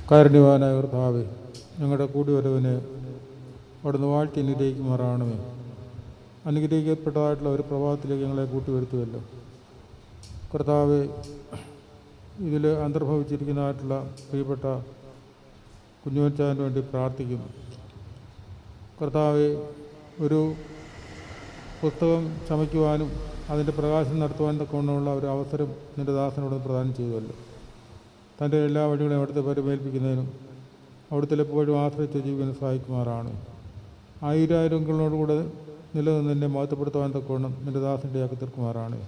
കാരുണ്യവാനായ കർത്താവേ, ഞങ്ങളുടെ കൂടിവരവിനെ അവിടുന്ന് വാഴ്ത്തി അനുഗ്രഹിക്കുമാറാണമേ. അനുഗ്രഹിക്കപ്പെട്ടതായിട്ടുള്ള ഒരു പ്രഭാതത്തിലേക്ക് ഞങ്ങളെ കൂട്ടിവരുത്തുമല്ലോ കർത്താവേ. ഇതിൽ അന്തർഭവിച്ചിരിക്കുന്നതായിട്ടുള്ള പ്രിയപ്പെട്ട കുഞ്ഞുവച്ചാന് വേണ്ടി പ്രാർത്ഥിക്കുന്നു കർത്താവേ. ഒരു പുസ്തകം ചമയ്ക്കുവാനും അതിൻ്റെ പ്രകാശനം നടത്തുവാൻ തക്കവണ്ണമുള്ള ഒരു അവസരം നിൻ്റെ ദാസനോട് പ്രദാനം ചെയ്യുമല്ലോ. തൻ്റെ എല്ലാ വഴികളെയും അവിടുത്തെ പരിമേൽപ്പിക്കുന്നതിനും അവിടുത്തെ എപ്പോഴും ആശ്രയിച്ച് ജീവിക്കാൻ സഹായിക്കുമാറാണ്. ആയിരങ്ങളോടുകൂടെ നിലനിന്ന് എന്നെ മഹത്വപ്പെടുത്തുവാൻ തക്കവണ്ണം നിൻ്റെ ദാസൻ്റെ ആക്കി തീർക്കുമാറാണ്.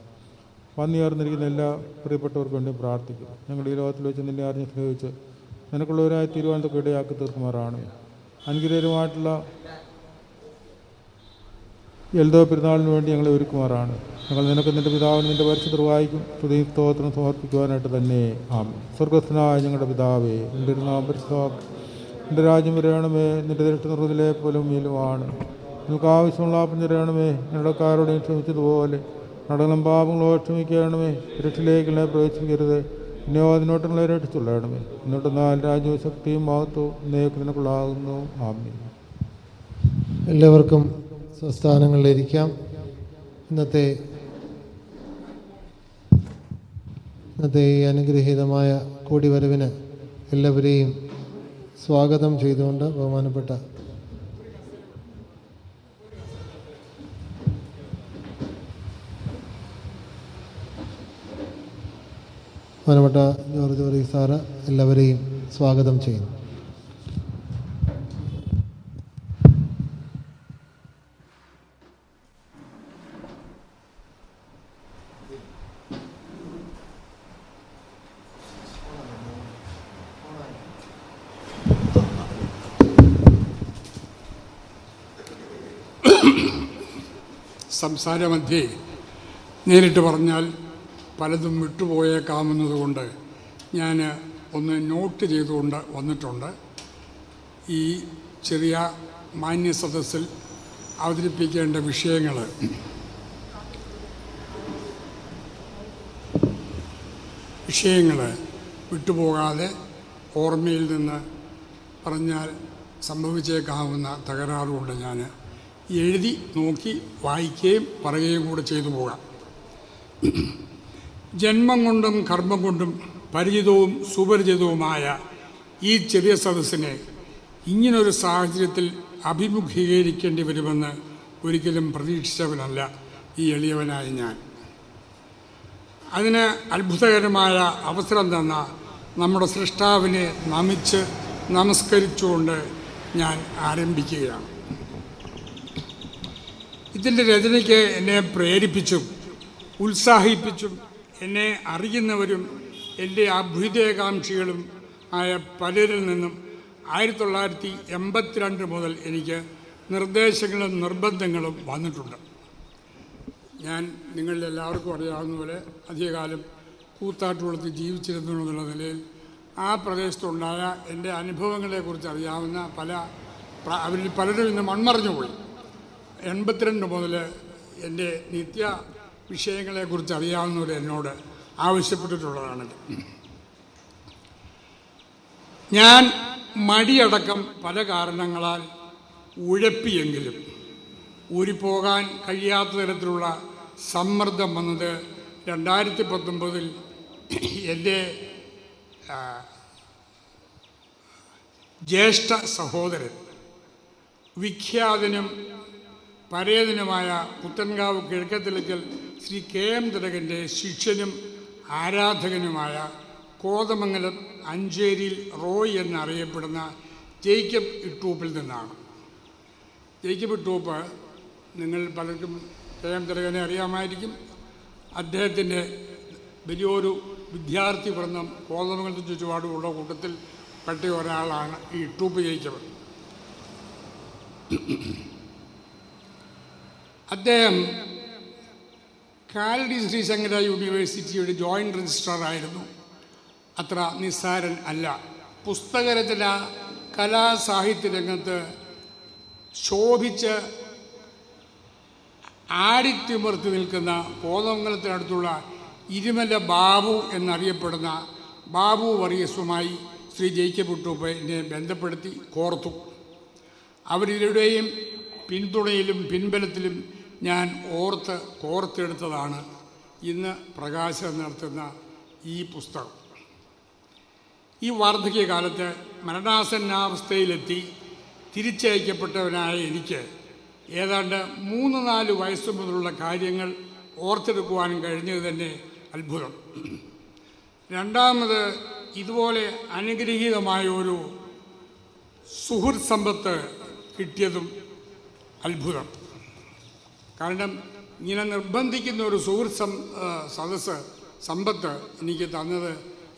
വന്നിയാർന്നിരിക്കുന്ന എല്ലാ പ്രിയപ്പെട്ടവർക്കും വേണ്ടി പ്രാർത്ഥിക്കും. ഞങ്ങൾ ഈ ലോകത്തിൽ വെച്ച് നിന്നെ അറിഞ്ഞ് സ്നേഹിച്ച് നിനക്കുള്ളവരായി തീരുവാൻ തൊക്കെ ഇടയാക്കി തീർക്കുമാറാണ്. അനുഗ്രഹമായിട്ടുള്ള എൽദോ പെരുന്നാളിന് വേണ്ടി ഞങ്ങളെ ഒരുക്കുമാറാണ്. ഞങ്ങൾ നിനക്ക് നിൻ്റെ പിതാവിന് നിൻ്റെ പരിശുദ്ധവായിക്കും സ്തുതിയും സ്തോത്രം സമർപ്പിക്കുവാനായിട്ട് തന്നെ ആമേൻ. സ്വർഗസ്ഥനായ ഞങ്ങളുടെ പിതാവേ, നിൻ്റെ നാമം പരിശുദ്ധമാക്കണമേ. നിൻ്റെ രാജ്യം വരണമേ. നിൻ്റെ ദൃഷ്ടി നിർവ്വതിലെ പോലും മേലുമാണ്. നിങ്ങൾക്ക് ആവശ്യമുള്ള ആപ്പം തരണമേ. ഞങ്ങളുടെ കാരോടെയും ക്ഷമിച്ചതുപോലെ നടനം പാപങ്ങളോ ക്ഷമിക്കണമേ. രക്ഷയിലേക്കുള്ള പ്രവേശിക്കരുത്. ഇന്നോ അതിനോട്ടുള്ള രക്ഷിച്ചുള്ളണമേ. എന്നിട്ടെന്നാൽ രാജ്യവും ശക്തിയും മഹത്വവും എന്നേക്ക് നിനക്കുള്ളാകുന്നു. ആമേൻ. എല്ലാവർക്കും സ്വസ്ഥാനങ്ങളിലിരിക്കാം. ഇന്നത്തെ ഈ അനുഗ്രഹീതമായ കൂടിവരവിന് എല്ലാവരെയും സ്വാഗതം ചെയ്തുകൊണ്ട് ബഹുമാനപ്പെട്ട ജോർജ് വർഗീസ് സാറ് എല്ലാവരെയും സ്വാഗതം ചെയ്യുന്നു. സംസാരമധ്യേ നേരിട്ട് പറഞ്ഞാൽ പലതും വിട്ടുപോയേക്കാമെന്നതുകൊണ്ട് ഞാൻ ഒന്ന് നോട്ട് ചെയ്തുകൊണ്ട് വന്നിട്ടുണ്ട്. ഈ ചെറിയ മാന്യ സദസ്സിൽ അവതരിപ്പിക്കേണ്ട വിഷയങ്ങൾ വിട്ടുപോകാതെ ഓർമ്മയിൽ നിന്ന് പറഞ്ഞാൽ സംഭവിച്ചേക്കാവുന്ന തകരാറുകൊണ്ട് ഞാൻ എഴുതി നോക്കി വായിക്കുകയും പറയുകയും കൂടെ ചെയ്തു പോകാം. ജന്മം കൊണ്ടും കർമ്മം കൊണ്ടും പരിചിതവും സുപരിചിതവുമായ ഈ ചെറിയ സദസ്സിനെ ഇങ്ങനൊരു സാഹചര്യത്തിൽ അഭിമുഖീകരിക്കേണ്ടി വരുമെന്ന് ഒരിക്കലും പ്രതീക്ഷിച്ചവനല്ല ഈ എളിയവനായ ഞാൻ. അതിന് അത്ഭുതകരമായ അവസരം തന്ന നമ്മുടെ സൃഷ്ടാവിനെ നമസ്കരിച്ചുകൊണ്ട് ഞാൻ ആരംഭിക്കുകയാണ്. ഇതിൻ്റെ രചനയ്ക്ക് എന്നെ പ്രേരിപ്പിച്ചും ഉത്സാഹിപ്പിച്ചും എന്നെ അറിയുന്നവരും എൻ്റെ അഭ്യുദയകാംക്ഷികളും ആയ പലരിൽ നിന്നും 1982 മുതൽ എനിക്ക് നിർദ്ദേശങ്ങളും നിർബന്ധങ്ങളും വന്നിട്ടുണ്ട്. ഞാൻ നിങ്ങളിൽ എല്ലാവർക്കും അറിയാവുന്ന പോലെ അധികകാലം കൂത്താട്ടുകുളത്ത് ജീവിച്ചിരുന്നു എന്നുള്ള നിലയിൽ ആ പ്രദേശത്തുണ്ടായ എൻ്റെ അനുഭവങ്ങളെക്കുറിച്ച് അറിയാവുന്ന അവരിൽ പലരും ഇന്ന് മൺമറഞ്ഞു പോയി. 82 മുതൽ എൻ്റെ നിത്യ വിഷയങ്ങളെക്കുറിച്ച് അറിയാവുന്നവർ എന്നോട് ആവശ്യപ്പെട്ടിട്ടുള്ളതാണ്. ഞാൻ മടിയടക്കം പല കാരണങ്ങളാൽ ഉഴപ്പിയെങ്കിലും ഊരിപ്പോകാൻ കഴിയാത്ത തരത്തിലുള്ള സമ്മർദ്ദം വന്നത് 2019 എൻ്റെ ജ്യേഷ്ഠ സഹോദരൻ വിഖ്യാതനും പരേതനുമായ പുത്തൻകാവ് കിഴക്കത്തിലക്കൽ ശ്രീ KM തിലകൻ്റെ ശിഷ്യനും ആരാധകനുമായ കോതമംഗലം അഞ്ചേരിയിൽ റോയ് എന്നറിയപ്പെടുന്ന ജേക്കബ് ഇട്ടൂപ്പിൽ നിന്നാണ്. ജേക്കബ് ഇട്ടൂപ്പ് നിങ്ങൾ പലർക്കും KM തിലകനെ അറിയാമായിരിക്കും. അദ്ദേഹത്തിൻ്റെ വലിയൊരു വിദ്യാർത്ഥി വൃന്ദം കോതമംഗലത്തിന് ചുറ്റുപാടുമുള്ള കൂട്ടത്തിൽ പെട്ട ഒരാളാണ് ഈ ഇട്ടൂപ്പ് ജേക്കബ്. അദ്ദേഹം കാലടി ശ്രീശങ്കര യൂണിവേഴ്സിറ്റിയുടെ ജോയിൻറ്റ് രജിസ്ട്രാറായിരുന്നു. അത്ര നിസ്സാരൻ അല്ല. പുസ്തകരചന കലാസാഹിത്യ രംഗത്ത് ശോഭിച്ച് ആടിത്തിമിർത്തി നിൽക്കുന്ന കോതമംഗലത്തിനടുത്തുള്ള ഇരുമല ബാബു എന്നറിയപ്പെടുന്ന ബാബു വർഗീസുമായി ശ്രീ ജേക്കബ് ഉട്ടൂപ്പനെ ബന്ധപ്പെടുത്തി കോർത്തു. അവരിരുടെയും പിന്തുണയിലും പിൻബലത്തിലും ഞാൻ കോർത്തെടുത്തതാണ് ഇന്ന് പ്രകാശനം നടത്തുന്ന ഈ പുസ്തകം. ഈ വാർദ്ധക്യകാലത്ത് മരണാസന്നാവസ്ഥയിലെത്തി തിരിച്ചയക്കപ്പെട്ടവനായ എനിക്ക് ഏതാണ്ട് 3-4 വയസ്സ് മുതലുള്ള കാര്യങ്ങൾ ഓർത്തെടുക്കുവാനും കഴിഞ്ഞത് തന്നെ അത്ഭുതം. രണ്ടാമത്, ഇതുപോലെ അനുഗ്രഹീതമായ ഒരു സുഹൃത്ത് സമ്പത്ത് കിട്ടിയതും അത്ഭുതം. കാരണം ഇങ്ങനെ നിർബന്ധിക്കുന്ന ഒരു സുഹൃത്ത് സമ്പത്ത് എനിക്ക് തന്നത്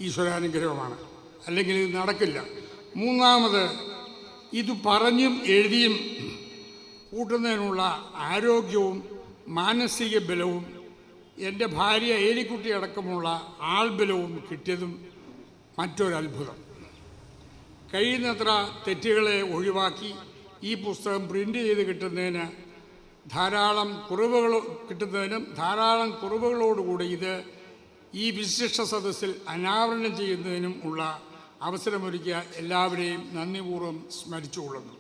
ഈശ്വരാനുഗ്രഹമാണ്. അല്ലെങ്കിൽ ഇത് നടക്കില്ല. മൂന്നാമത്, ഇത് പറഞ്ഞും എഴുതിയും കൂട്ടുന്നതിനുള്ള ആരോഗ്യവും മാനസിക ബലവും എൻ്റെ ഭാര്യ ഏലിക്കുട്ടി അടക്കമുള്ള ആൾബലവും കിട്ടിയതും മറ്റൊരത്ഭുതം. കഴിയുന്നത്ര തെറ്റുകളെ ഒഴിവാക്കി ഈ പുസ്തകം പ്രിൻ്റ് ചെയ്ത് കിട്ടുന്നതിനും ധാരാളം കുറവുകളോടുകൂടി ഇത് ഈ വിശിഷ്ട സദസ്സിൽ അനാവരണം ചെയ്യുന്നതിനും ഉള്ള അവസരമൊരുക്കിയ എല്ലാവരെയും നന്ദിപൂർവ്വം സ്മരിച്ചുകൊള്ളുന്നു.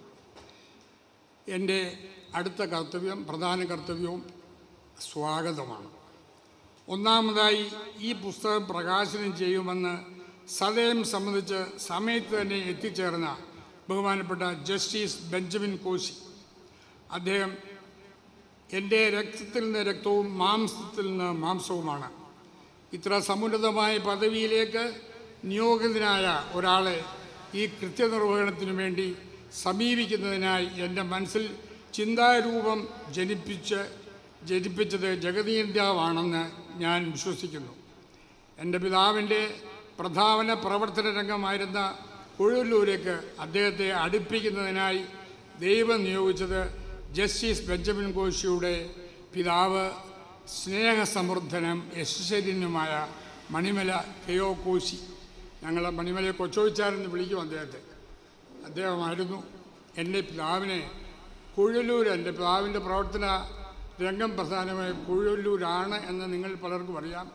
എൻ്റെ അടുത്ത പ്രധാന കർത്തവ്യവും സ്വാഗതമാണ്. ഒന്നാമതായി, ഈ പുസ്തകം പ്രകാശനം ചെയ്യുമെന്ന് സദയം സംബന്ധിച്ച് സമയത്ത് തന്നെ എത്തിച്ചേർന്ന ബഹുമാനപ്പെട്ട ജസ്റ്റിസ് ബെഞ്ചമിൻ കോശി. അദ്ദേഹം എൻ്റെ രക്തത്തിൽ നിന്ന് രക്തവും മാംസത്തിൽ നിന്ന് മാംസവുമാണ്. ഇത്ര സമുന്നതമായ പദവിയിലേക്ക് നിയോഗിതനായ ഒരാളെ ഈ കൃത്യനിർവഹണത്തിനു വേണ്ടി സമീപിക്കുന്നതിനായി എൻ്റെ മനസ്സിൽ ചിന്താരൂപം ജനിപ്പിച്ചത് ജഗതീന്ദ്രാവാണെന്ന് ഞാൻ വിശ്വസിക്കുന്നു. എൻ്റെ പിതാവിൻ്റെ പ്രധാന പ്രവർത്തന രംഗമായിരുന്ന കുഴലൂരേക്ക് അദ്ദേഹത്തെ അടുപ്പിക്കുന്നതിനായി ദൈവം നിയോഗിച്ചത് ജസ്റ്റിസ് ബെഞ്ചമിൻ കോശിയുടെ പിതാവ്, സ്നേഹസമൃദ്ധനും യശസ്വരനുമായ മണിമല കെ.ഒ. കോശി. ഞങ്ങൾ മണിമലയെ കൊച്ചോയിച്ചാരെന്ന് വിളിക്കും അദ്ദേഹമായിരുന്നു എൻ്റെ പിതാവിനെ കുഴലൂർ. എൻ്റെ പിതാവിൻ്റെ പ്രവർത്തന രംഗം പ്രധാനമായ കുഴലൂരാണ് എന്ന് നിങ്ങൾ പലർക്കും അറിയാം.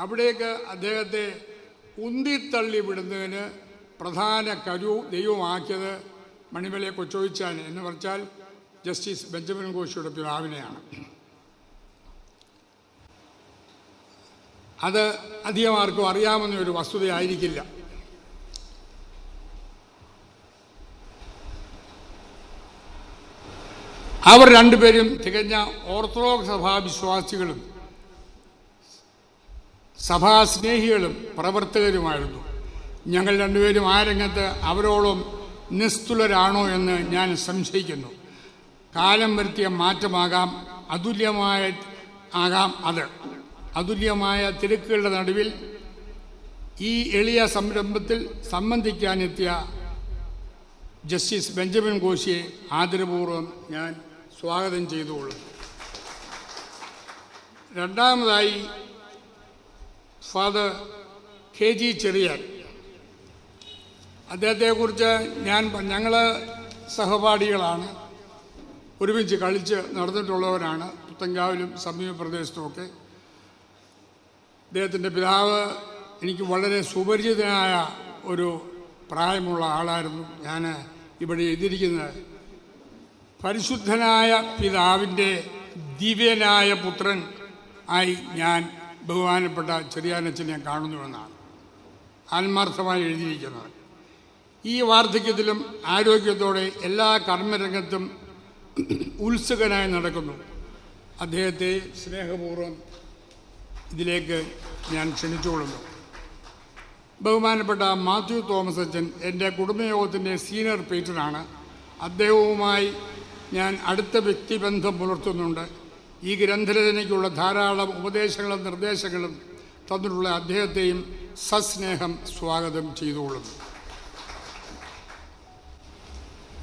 അവിടേക്ക് അദ്ദേഹത്തെ ഉന്തിത്തള്ളി വിടുന്നതിന് പ്രധാന ദൈവമാക്കിയത് മണിമലയെ കൊച്ചോയിച്ചാൻ എന്ന് പറഞ്ഞാൽ ജസ്റ്റിസ് ബെഞ്ചമിൻ കോശിയുടെ പിതാവിനെയാണ്. അത് അധികം ആർക്കും അറിയാമെന്ന ഒരു വസ്തുതയായിരിക്കില്ല. അവർ രണ്ടുപേരും തികഞ്ഞ ഓർത്തഡോക്സ് സഭാവിശ്വാസികളും സഭാസ്നേഹികളും പ്രവർത്തകരുമായിരുന്നു. ഞങ്ങൾ രണ്ടുപേരും ആ രംഗത്ത് അവരോളം നിസ്തുലരാണോ എന്ന് ഞാൻ സംശയിക്കുന്നു. കാലം വരുത്തിയ മാറ്റമാകാം, അതുല്യമായ തിരക്കുകളുടെ നടുവിൽ ഈ എളിയ സംരംഭത്തിൽ സംബന്ധിക്കാനെത്തിയ ജസ്റ്റിസ് ബെഞ്ചമിൻ കോശിയെ ആദരപൂർവ്വം ഞാൻ സ്വാഗതം ചെയ്തുകൊള്ളുന്നു. രണ്ടാമതായി, ഫാദർ KG ചെറിയാൻ. അദ്ദേഹത്തെക്കുറിച്ച് ഞങ്ങൾ സഹപാഠികളാണ്, ഒരുമിച്ച് കളിച്ച് നടന്നിട്ടുള്ളവരാണ് പുത്തങ്കാവിലും സമീപ പ്രദേശത്തുമൊക്കെ. അദ്ദേഹത്തിൻ്റെ പിതാവ് എനിക്ക് വളരെ സുപരിചിതനായ ഒരു പ്രായമുള്ള ആളായിരുന്നു. ഞാൻ ഇവിടെ എഴുതിയിരിക്കുന്നത് പരിശുദ്ധനായ പിതാവിൻ്റെ ദിവ്യനായ പുത്രൻ ആയി ഞാൻ ബഹുമാനപ്പെട്ട ചെറിയാനച്ചനെ കാണുന്നുവെന്നാണ് ആത്മാർത്ഥമായി എഴുതിയിരിക്കുന്നത്. ഈ വാർദ്ധക്യത്തിലും ആരോഗ്യത്തോടെ എല്ലാ കർമ്മരംഗത്തും ഉത്സുകനായി നടക്കുന്നു. അദ്ദേഹത്തെ സ്നേഹപൂർവ്വം ഇതിലേക്ക് ഞാൻ ക്ഷണിച്ചുകൊള്ളുന്നു. ബഹുമാനപ്പെട്ട മാത്യു തോമസ് അച്ഛൻ എൻ്റെ കുടുംബയോഗത്തിൻ്റെ സീനിയർ പേറ്ററാണ്. അദ്ദേഹവുമായി ഞാൻ അടുത്ത വ്യക്തിബന്ധം പുലർത്തുന്നുണ്ട്. ഈ ഗ്രന്ഥരചനയ്ക്കുള്ള ധാരാളം ഉപദേശങ്ങളും നിർദ്ദേശങ്ങളും തന്നിട്ടുള്ള അദ്ദേഹത്തെയും സസ്നേഹം സ്വാഗതം ചെയ്തുകൊള്ളുന്നു.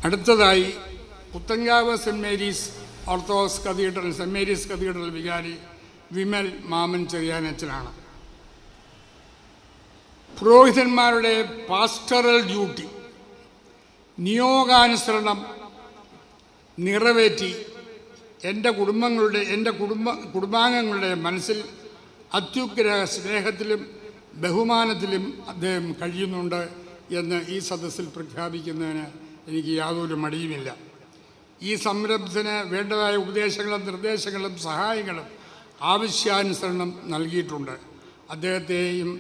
അടുത്തതായി, പുത്തങ്കാവ് സെൻറ് മേരീസ് കത്തീഡ്രൽ വികാരി വിമൽ മാമൻ ചെറിയാനച്ചനാണ്. പുരോഹിതന്മാരുടെ പാസ്റ്ററൽ ഡ്യൂട്ടി നിയോഗാനുസരണം നിറവേറ്റി എൻ്റെ കുടുംബാംഗങ്ങളുടെ മനസ്സിൽ അത്യുഗ്രഹ സ്നേഹത്തിലും ബഹുമാനത്തിലും അദ്ദേഹം കഴിയുന്നുണ്ട് എന്ന് ഈ സദസ്സിൽ പ്രഖ്യാപിക്കുന്നതിന് എനിക്ക് യാതൊരു മടിയുമില്ല. ഈ സംരംഭത്തിന് വേണ്ടതായ ഉപദേശങ്ങളും നിർദ്ദേശങ്ങളും സഹായങ്ങളും ആവശ്യാനുസരണം നൽകിയിട്ടുണ്ട്. അദ്ദേഹത്തെയും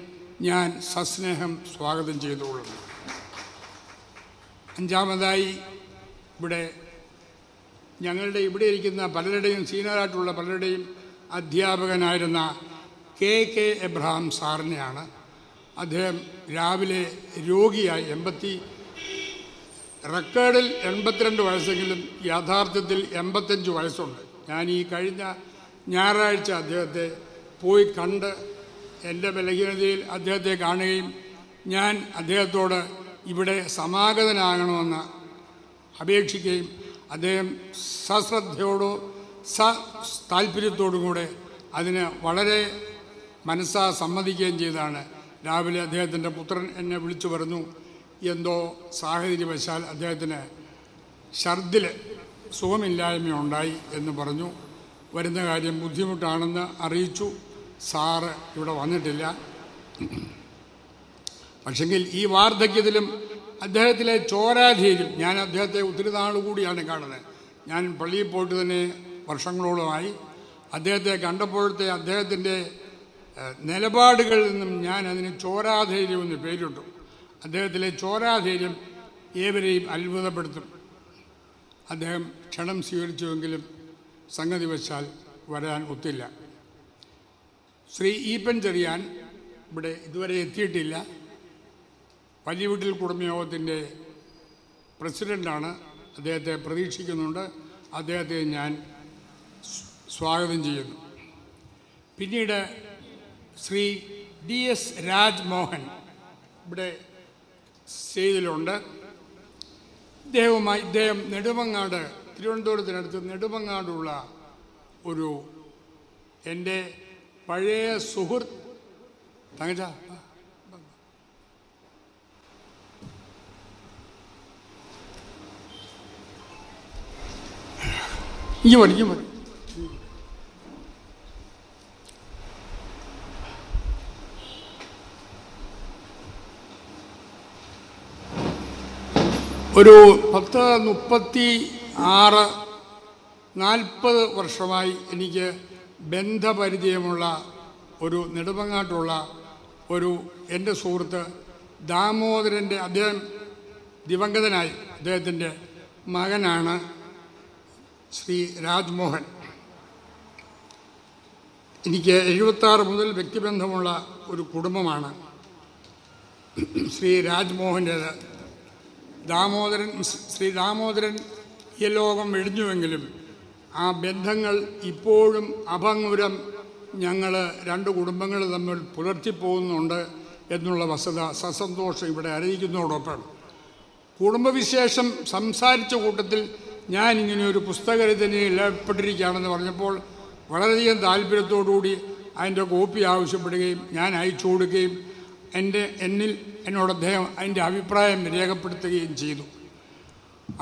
ഞാൻ സസ്നേഹം സ്വാഗതം ചെയ്തുകൊള്ളുന്നു. അഞ്ചാമതായി, ഞങ്ങളുടെ ഇവിടെ ഇരിക്കുന്ന പലരുടെയും സീനിയറായിട്ടുള്ള പലരുടെയും അധ്യാപകനായിരുന്ന കെ എബ്രഹാം സാറിനെയാണ്. അദ്ദേഹം രാവിലെ രോഗിയായി റെക്കോർഡിൽ 82 വയസ്സെങ്കിലും യാഥാർത്ഥ്യത്തിൽ 85 വയസ്സുണ്ട്. ഞാൻ ഈ കഴിഞ്ഞ ഞായറാഴ്ച അദ്ദേഹത്തെ പോയി കണ്ട് എൻ്റെ ബലഹീനതയിൽ അദ്ദേഹത്തെ കാണുകയും ഞാൻ അദ്ദേഹത്തോട് ഇവിടെ സമാഗതനാകണമെന്ന് അപേക്ഷിക്കുകയും അദ്ദേഹം സശ്രദ്ധയോടോ താല്പര്യത്തോടും കൂടെ അതിന് വളരെ മനസ്സാ സമ്മതിക്കുകയും ചെയ്താണ്. രാവിലെ അദ്ദേഹത്തിൻ്റെ പുത്രൻ എന്നെ വിളിച്ചു പറഞ്ഞു, എന്തോ സാഹചര്യവശാൽ അദ്ദേഹത്തിന് ഛർദിൽ സുഖമില്ലായ്മയുണ്ടായി എന്ന് പറഞ്ഞു. വരുന്ന കാര്യം ബുദ്ധിമുട്ടാണെന്ന് അറിയിച്ചു. സാറ് ഇവിടെ വന്നിട്ടില്ല. പക്ഷെങ്കിൽ ഈ വാർദ്ധക്യത്തിലും അദ്ദേഹത്തിലെ ചോരാധീര്യം, ഞാൻ അദ്ദേഹത്തെ ഒത്തിരി നാളുകൂടിയാണ് കാണുന്നത്. ഞാൻ പള്ളിയിൽ പോയിട്ട് തന്നെ വർഷങ്ങളോളമായി. അദ്ദേഹത്തെ കണ്ടപ്പോഴത്തെ അദ്ദേഹത്തിൻ്റെ നിലപാടുകളിൽ നിന്നും ഞാൻ അതിന് ചോരാധൈര്യം എന്ന് പേരിട്ടു. അദ്ദേഹത്തിലെ ചോരാധൈര്യം ഏവരെയും അത്ഭുതപ്പെടുത്തും. അദ്ദേഹം ക്ഷണം സ്വീകരിച്ചുവെങ്കിലും സംഗതി വച്ചാൽ വരാൻ ഒത്തില്ല. ശ്രീ ഈപ്പൻ ചെറിയാൻ ഇവിടെ ഇതുവരെ എത്തിയിട്ടില്ല. വലിയ വീട്ടിൽ കുടുംബയോഗത്തിൻ്റെ പ്രസിഡൻ്റാണ്. അദ്ദേഹത്തെ പ്രതീക്ഷിക്കുന്നുണ്ട്. അദ്ദേഹത്തെ ഞാൻ സ്വാഗതം ചെയ്യുന്നു. പിന്നീട് ശ്രീ DS രാജ്മോഹൻ ഇവിടെ സ്റ്റേജിലുണ്ട്. ഇദ്ദേഹം നെടുമങ്ങാട്, തിരുവനന്തപുരത്തിനടുത്ത് നെടുമങ്ങാടുള്ള ഒരു എൻ്റെ പഴയ സുഹൃത്ത്. തങ്കച്ച ഇങ്ങ് മതി. ഒരു 40 വർഷമായി എനിക്ക് ബന്ധപരിചയമുള്ള ഒരു നെടുമങ്ങാട്ടുള്ള ഒരു എൻ്റെ സുഹൃത്ത് ദാമോദരൻ്റെ, അദ്ദേഹം ദിവംഗതനായി, അദ്ദേഹത്തിൻ്റെ മകനാണ് ശ്രീ രാജ്മോഹൻ. എനിക്ക് 76 മുതൽ വ്യക്തിബന്ധമുള്ള ഒരു കുടുംബമാണ് ശ്രീ രാജ്മോഹൻ്റേത്. ശ്രീ ദാമോദരൻ ഈ ലോകം വെടിഞ്ഞുവെങ്കിലും ആ ബന്ധങ്ങൾ ഇപ്പോഴും അഭംഗുരം ഞങ്ങൾ 2 കുടുംബങ്ങൾ തമ്മിൽ പുലർത്തിപ്പോകുന്നുണ്ട് എന്നുള്ള വസ്തുത സസന്തോഷം ഇവിടെ അറിയിക്കുന്നതോടൊപ്പം കുടുംബവിശേഷം സംസാരിച്ച കൂട്ടത്തിൽ ഞാൻ ഇങ്ങനെ ഒരു പുസ്തകരചനയിൽ ഏർപ്പെട്ടിരിക്കുകയാണെന്ന് പറഞ്ഞപ്പോൾ വളരെയധികം താല്പര്യത്തോടുകൂടി അതിൻ്റെ കോപ്പി ആവശ്യപ്പെടുകയും ഞാൻ അയച്ചു കൊടുക്കുകയും എന്നോട് അദ്ദേഹം അതിൻ്റെ അഭിപ്രായം രേഖപ്പെടുത്തുകയും ചെയ്തു.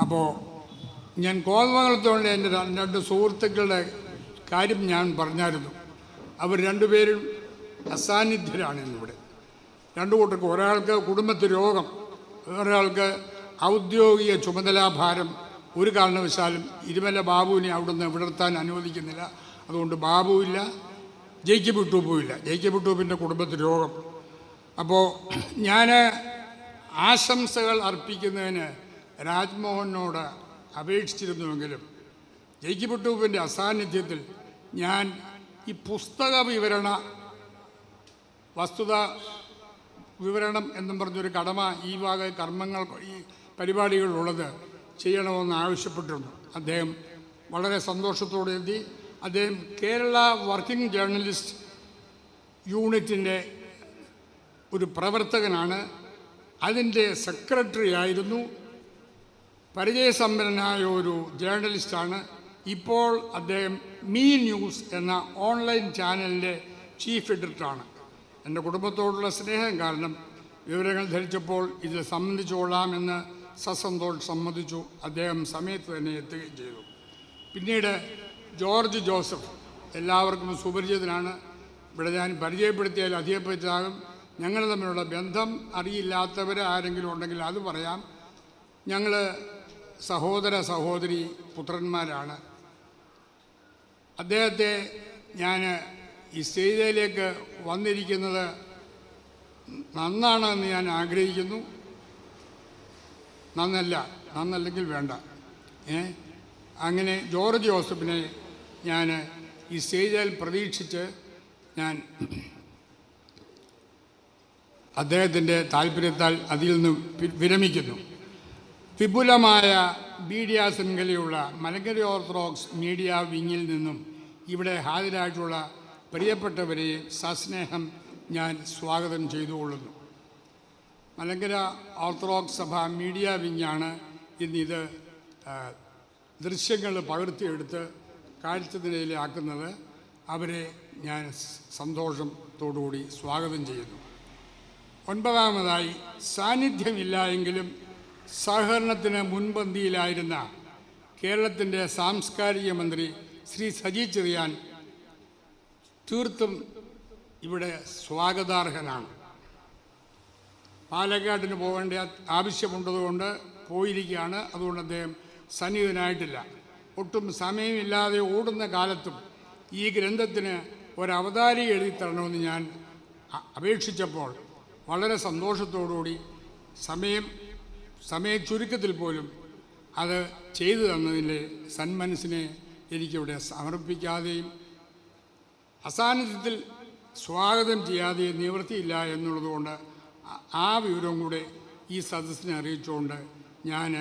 അപ്പോൾ ഞാൻ കോതമംഗലത്തോടെ എൻ്റെ 2 സുഹൃത്തുക്കളുടെ കാര്യം ഞാൻ പറഞ്ഞായിരുന്നു. അവർ 2 പേരും അസാന്നിധ്യരാണ് ഇന്നിവിടെ. 2 കൂട്ടർക്ക്, ഒരാൾക്ക് കുടുംബത്തിൽ രോഗം, ഒരാൾക്ക് ഔദ്യോഗിക ചുമതലാഭാരം. ഒരു കാരണവശാലും ഇരുമല ബാബുവിനെ അവിടുന്ന് വിടർത്താൻ അനുവദിക്കുന്നില്ല. അതുകൊണ്ട് ബാബുവില്ല, ജേക്കബ് ടൂപ്പുമില്ല. ജേക്കബ് ടൂപ്പിൻ്റെ കുടുംബത്തിൽ രോഗം. അപ്പോൾ ഞാൻ ആശംസകൾ അർപ്പിക്കുന്നതിന് രാജ്മോഹനോട് അപേക്ഷിച്ചിരുന്നുവെങ്കിലും ജേക്കബ് ടൂപ്പിൻ്റെ അസാന്നിധ്യത്തിൽ ഞാൻ ഈ പുസ്തക വസ്തുത വിവരണം എന്നും പറഞ്ഞൊരു കടമ ഈ വക കർമ്മങ്ങൾ, ഈ പരിപാടികളിലുള്ളത് ചെയ്യണമെന്ന് ആവശ്യപ്പെട്ടിരുന്നു. അദ്ദേഹം വളരെ സന്തോഷത്തോടെ എത്തി. അദ്ദേഹം കേരള വർക്കിംഗ് ജേർണലിസ്റ്റ് യൂണിറ്റിൻ്റെ ഒരു പ്രവർത്തകനാണ്. അതിൻ്റെ സെക്രട്ടറി ആയിരുന്നു. പരിചയസമ്പന്നനായ ഒരു ജേർണലിസ്റ്റാണ്. ഇപ്പോൾ അദ്ദേഹം മീ ന്യൂസ് എന്ന ഓൺലൈൻ ചാനലിൻ്റെ ചീഫ് എഡിറ്ററാണ്. എൻ്റെ കുടുംബത്തോടുള്ള സ്നേഹം കാരണം വിവരങ്ങൾ ധരിച്ചപ്പോൾ ഇത് സംബന്ധിച്ചുകൊള്ളാമെന്ന് സസന്തോഷം സമ്മതിച്ചു. അദ്ദേഹം സമയത്ത് തന്നെ എത്തുകയും ചെയ്തു. പിന്നീട് ജോർജ് ജോസഫ് എല്ലാവർക്കും സുപരിചിതനാണ്. ഇവിടെ ഞാൻ പരിചയപ്പെടുത്തിയാൽ അധികപ്പറ്റാകും. ഞങ്ങൾ തമ്മിലുള്ള ബന്ധം അറിയില്ലാത്തവർ ആരെങ്കിലും ഉണ്ടെങ്കിൽ അത് പറയാം. ഞങ്ങൾ സഹോദര സഹോദരി പുത്രന്മാരാണ്. അദ്ദേഹത്തെ ഞാൻ ഈ സ്റ്റേജിലേക്ക് വന്നിരിക്കുന്നത് നന്നാണെന്ന് ഞാൻ ആഗ്രഹിക്കുന്നു. നന്നല്ലെങ്കിൽ വേണ്ട. അങ്ങനെ ജോർജ് ജോസഫിനെ ഞാൻ ഈ സ്റ്റേജിൽ പ്രതീക്ഷിച്ച് ഞാൻ അദ്ദേഹത്തിൻ്റെ താല്പര്യത്താൽ അതിൽ നിന്ന് വിരമിക്കുന്നു. വിപുലമായ മീഡിയ ശൃംഖലയുള്ള മലങ്കര ഓർത്തഡോക്സ് മീഡിയ വിങ്ങിൽ നിന്നും ഇവിടെ ഹാജരായിട്ടുള്ള പ്രിയപ്പെട്ടവരെ സസ്നേഹം ഞാൻ സ്വാഗതം ചെയ്തുകൊള്ളുന്നു. മലങ്കര ഓർത്തഡോക്സ് സഭ മീഡിയ വിങ്ങാണ് ഇന്നിത് ദൃശ്യങ്ങൾ പകർത്തിയെടുത്ത് കാഴ്ചനിലയിലാക്കുന്നത്. അവരെ ഞാൻ സന്തോഷത്തോടുകൂടി സ്വാഗതം ചെയ്യുന്നു. 9ാമതായി, സാന്നിധ്യമില്ല എങ്കിലും സഹകരണത്തിന് മുൻപന്തിയിലായിരുന്ന കേരളത്തിൻ്റെ സാംസ്കാരിക മന്ത്രി ശ്രീ സജി ചെറിയാൻ തീർത്തും ഇവിടെ സ്വാഗതാർഹനാണ്. പാലക്കാട്ടിന് പോകേണ്ട ആവശ്യമുണ്ടതുകൊണ്ട് പോയിരിക്കുകയാണ്. അതുകൊണ്ട് അദ്ദേഹം സന്നിഹിതനായിട്ടില്ല. ഒട്ടും സമയമില്ലാതെ ഓടുന്ന കാലത്തും ഈ ഗ്രന്ഥത്തിന് ഒരവതാരിക എഴുതി തരണമെന്ന് ഞാൻ അപേക്ഷിച്ചപ്പോൾ വളരെ സന്തോഷത്തോടുകൂടി സമയ ചുരുക്കത്തിൽ പോലും അത് ചെയ്തു തന്നതിൻ്റെ സന്മനസ്സിനെ എനിക്കിവിടെ സമർപ്പിക്കാതെയും അസാന്നിധ്യത്തിൽ സ്വാഗതം ചെയ്യാതെയും നിവൃത്തിയില്ല എന്നുള്ളതുകൊണ്ട് ആ വിവരം കൂടെ ഈ സദസ്സിനെ അറിയിച്ചുകൊണ്ട് ഞാൻ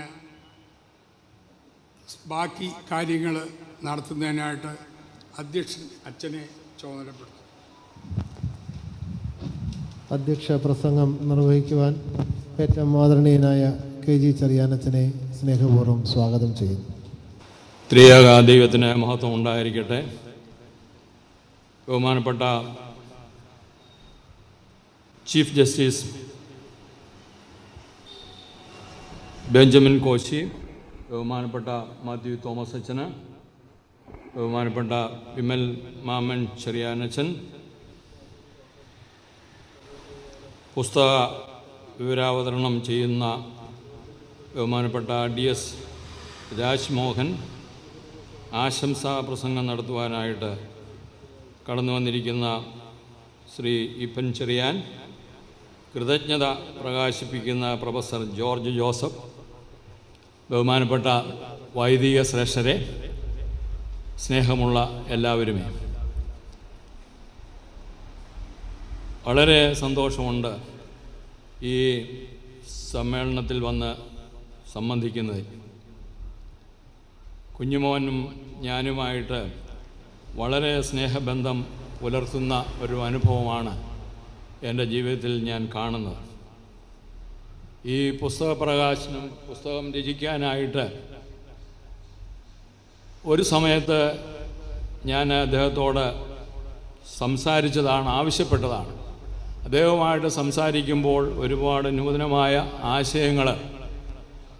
ബാക്കി കാര്യങ്ങൾ നടത്തുന്നതിനായിട്ട് അധ്യക്ഷൻ അച്ഛനെ ചുമതലപ്പെടുത്തും. അധ്യക്ഷ പ്രസംഗം നിർവഹിക്കുവാൻ ഏറ്റവും ആദരണീയനായ KG ചെറിയാനച്ചനെ സ്നേഹപൂർവ്വം സ്വാഗതം ചെയ്യുന്നു. ത്രിയേക ദൈവത്തിന് മഹത്വം ഉണ്ടായിരിക്കട്ടെ. ബഹുമാനപ്പെട്ട ചീഫ് ജസ്റ്റിസ് ബെഞ്ചമിൻ കോശി, ബഹുമാനപ്പെട്ട മാത്യു തോമസ് അച്ഛന്, ബഹുമാനപ്പെട്ട വിമൽ മാമൻ ചെറിയാനച്ചൻ, പുസ്തക വിവരാവതരണം ചെയ്യുന്ന ബഹുമാനപ്പെട്ട DS രാജ്മോഹൻ, ആശംസാ പ്രസംഗം നടത്തുവാനായിട്ട് കടന്നു വന്നിരിക്കുന്ന ശ്രീ ഇപ്പൻ ചെറിയാൻ, കൃതജ്ഞത പ്രകാശിപ്പിക്കുന്ന പ്രൊഫസർ ജോർജ് ജോസഫ്, ബഹുമാനപ്പെട്ട വൈദിക ശ്രേഷ്ഠരെ, സ്നേഹമുള്ള എല്ലാവരുമേ, വളരെ സന്തോഷമുണ്ട് ഈ സമ്മേളനത്തിൽ വന്ന് സംബന്ധിക്കുന്നതിൽ. കുഞ്ഞുമോനും ഞാനുമായിട്ട് വളരെ സ്നേഹബന്ധം പുലർത്തുന്ന ഒരു അനുഭവമാണ് എൻ്റെ ജീവിതത്തിൽ ഞാൻ കാണുന്നത്. ഈ പുസ്തകം രചിക്കാനായിട്ട് ഒരു സമയത്ത് ഞാൻ അദ്ദേഹത്തോട് ആവശ്യപ്പെട്ടതാണ്. അദ്ദേഹവുമായിട്ട് സംസാരിക്കുമ്പോൾ ഒരുപാട് നൂതനമായ ആശയങ്ങൾ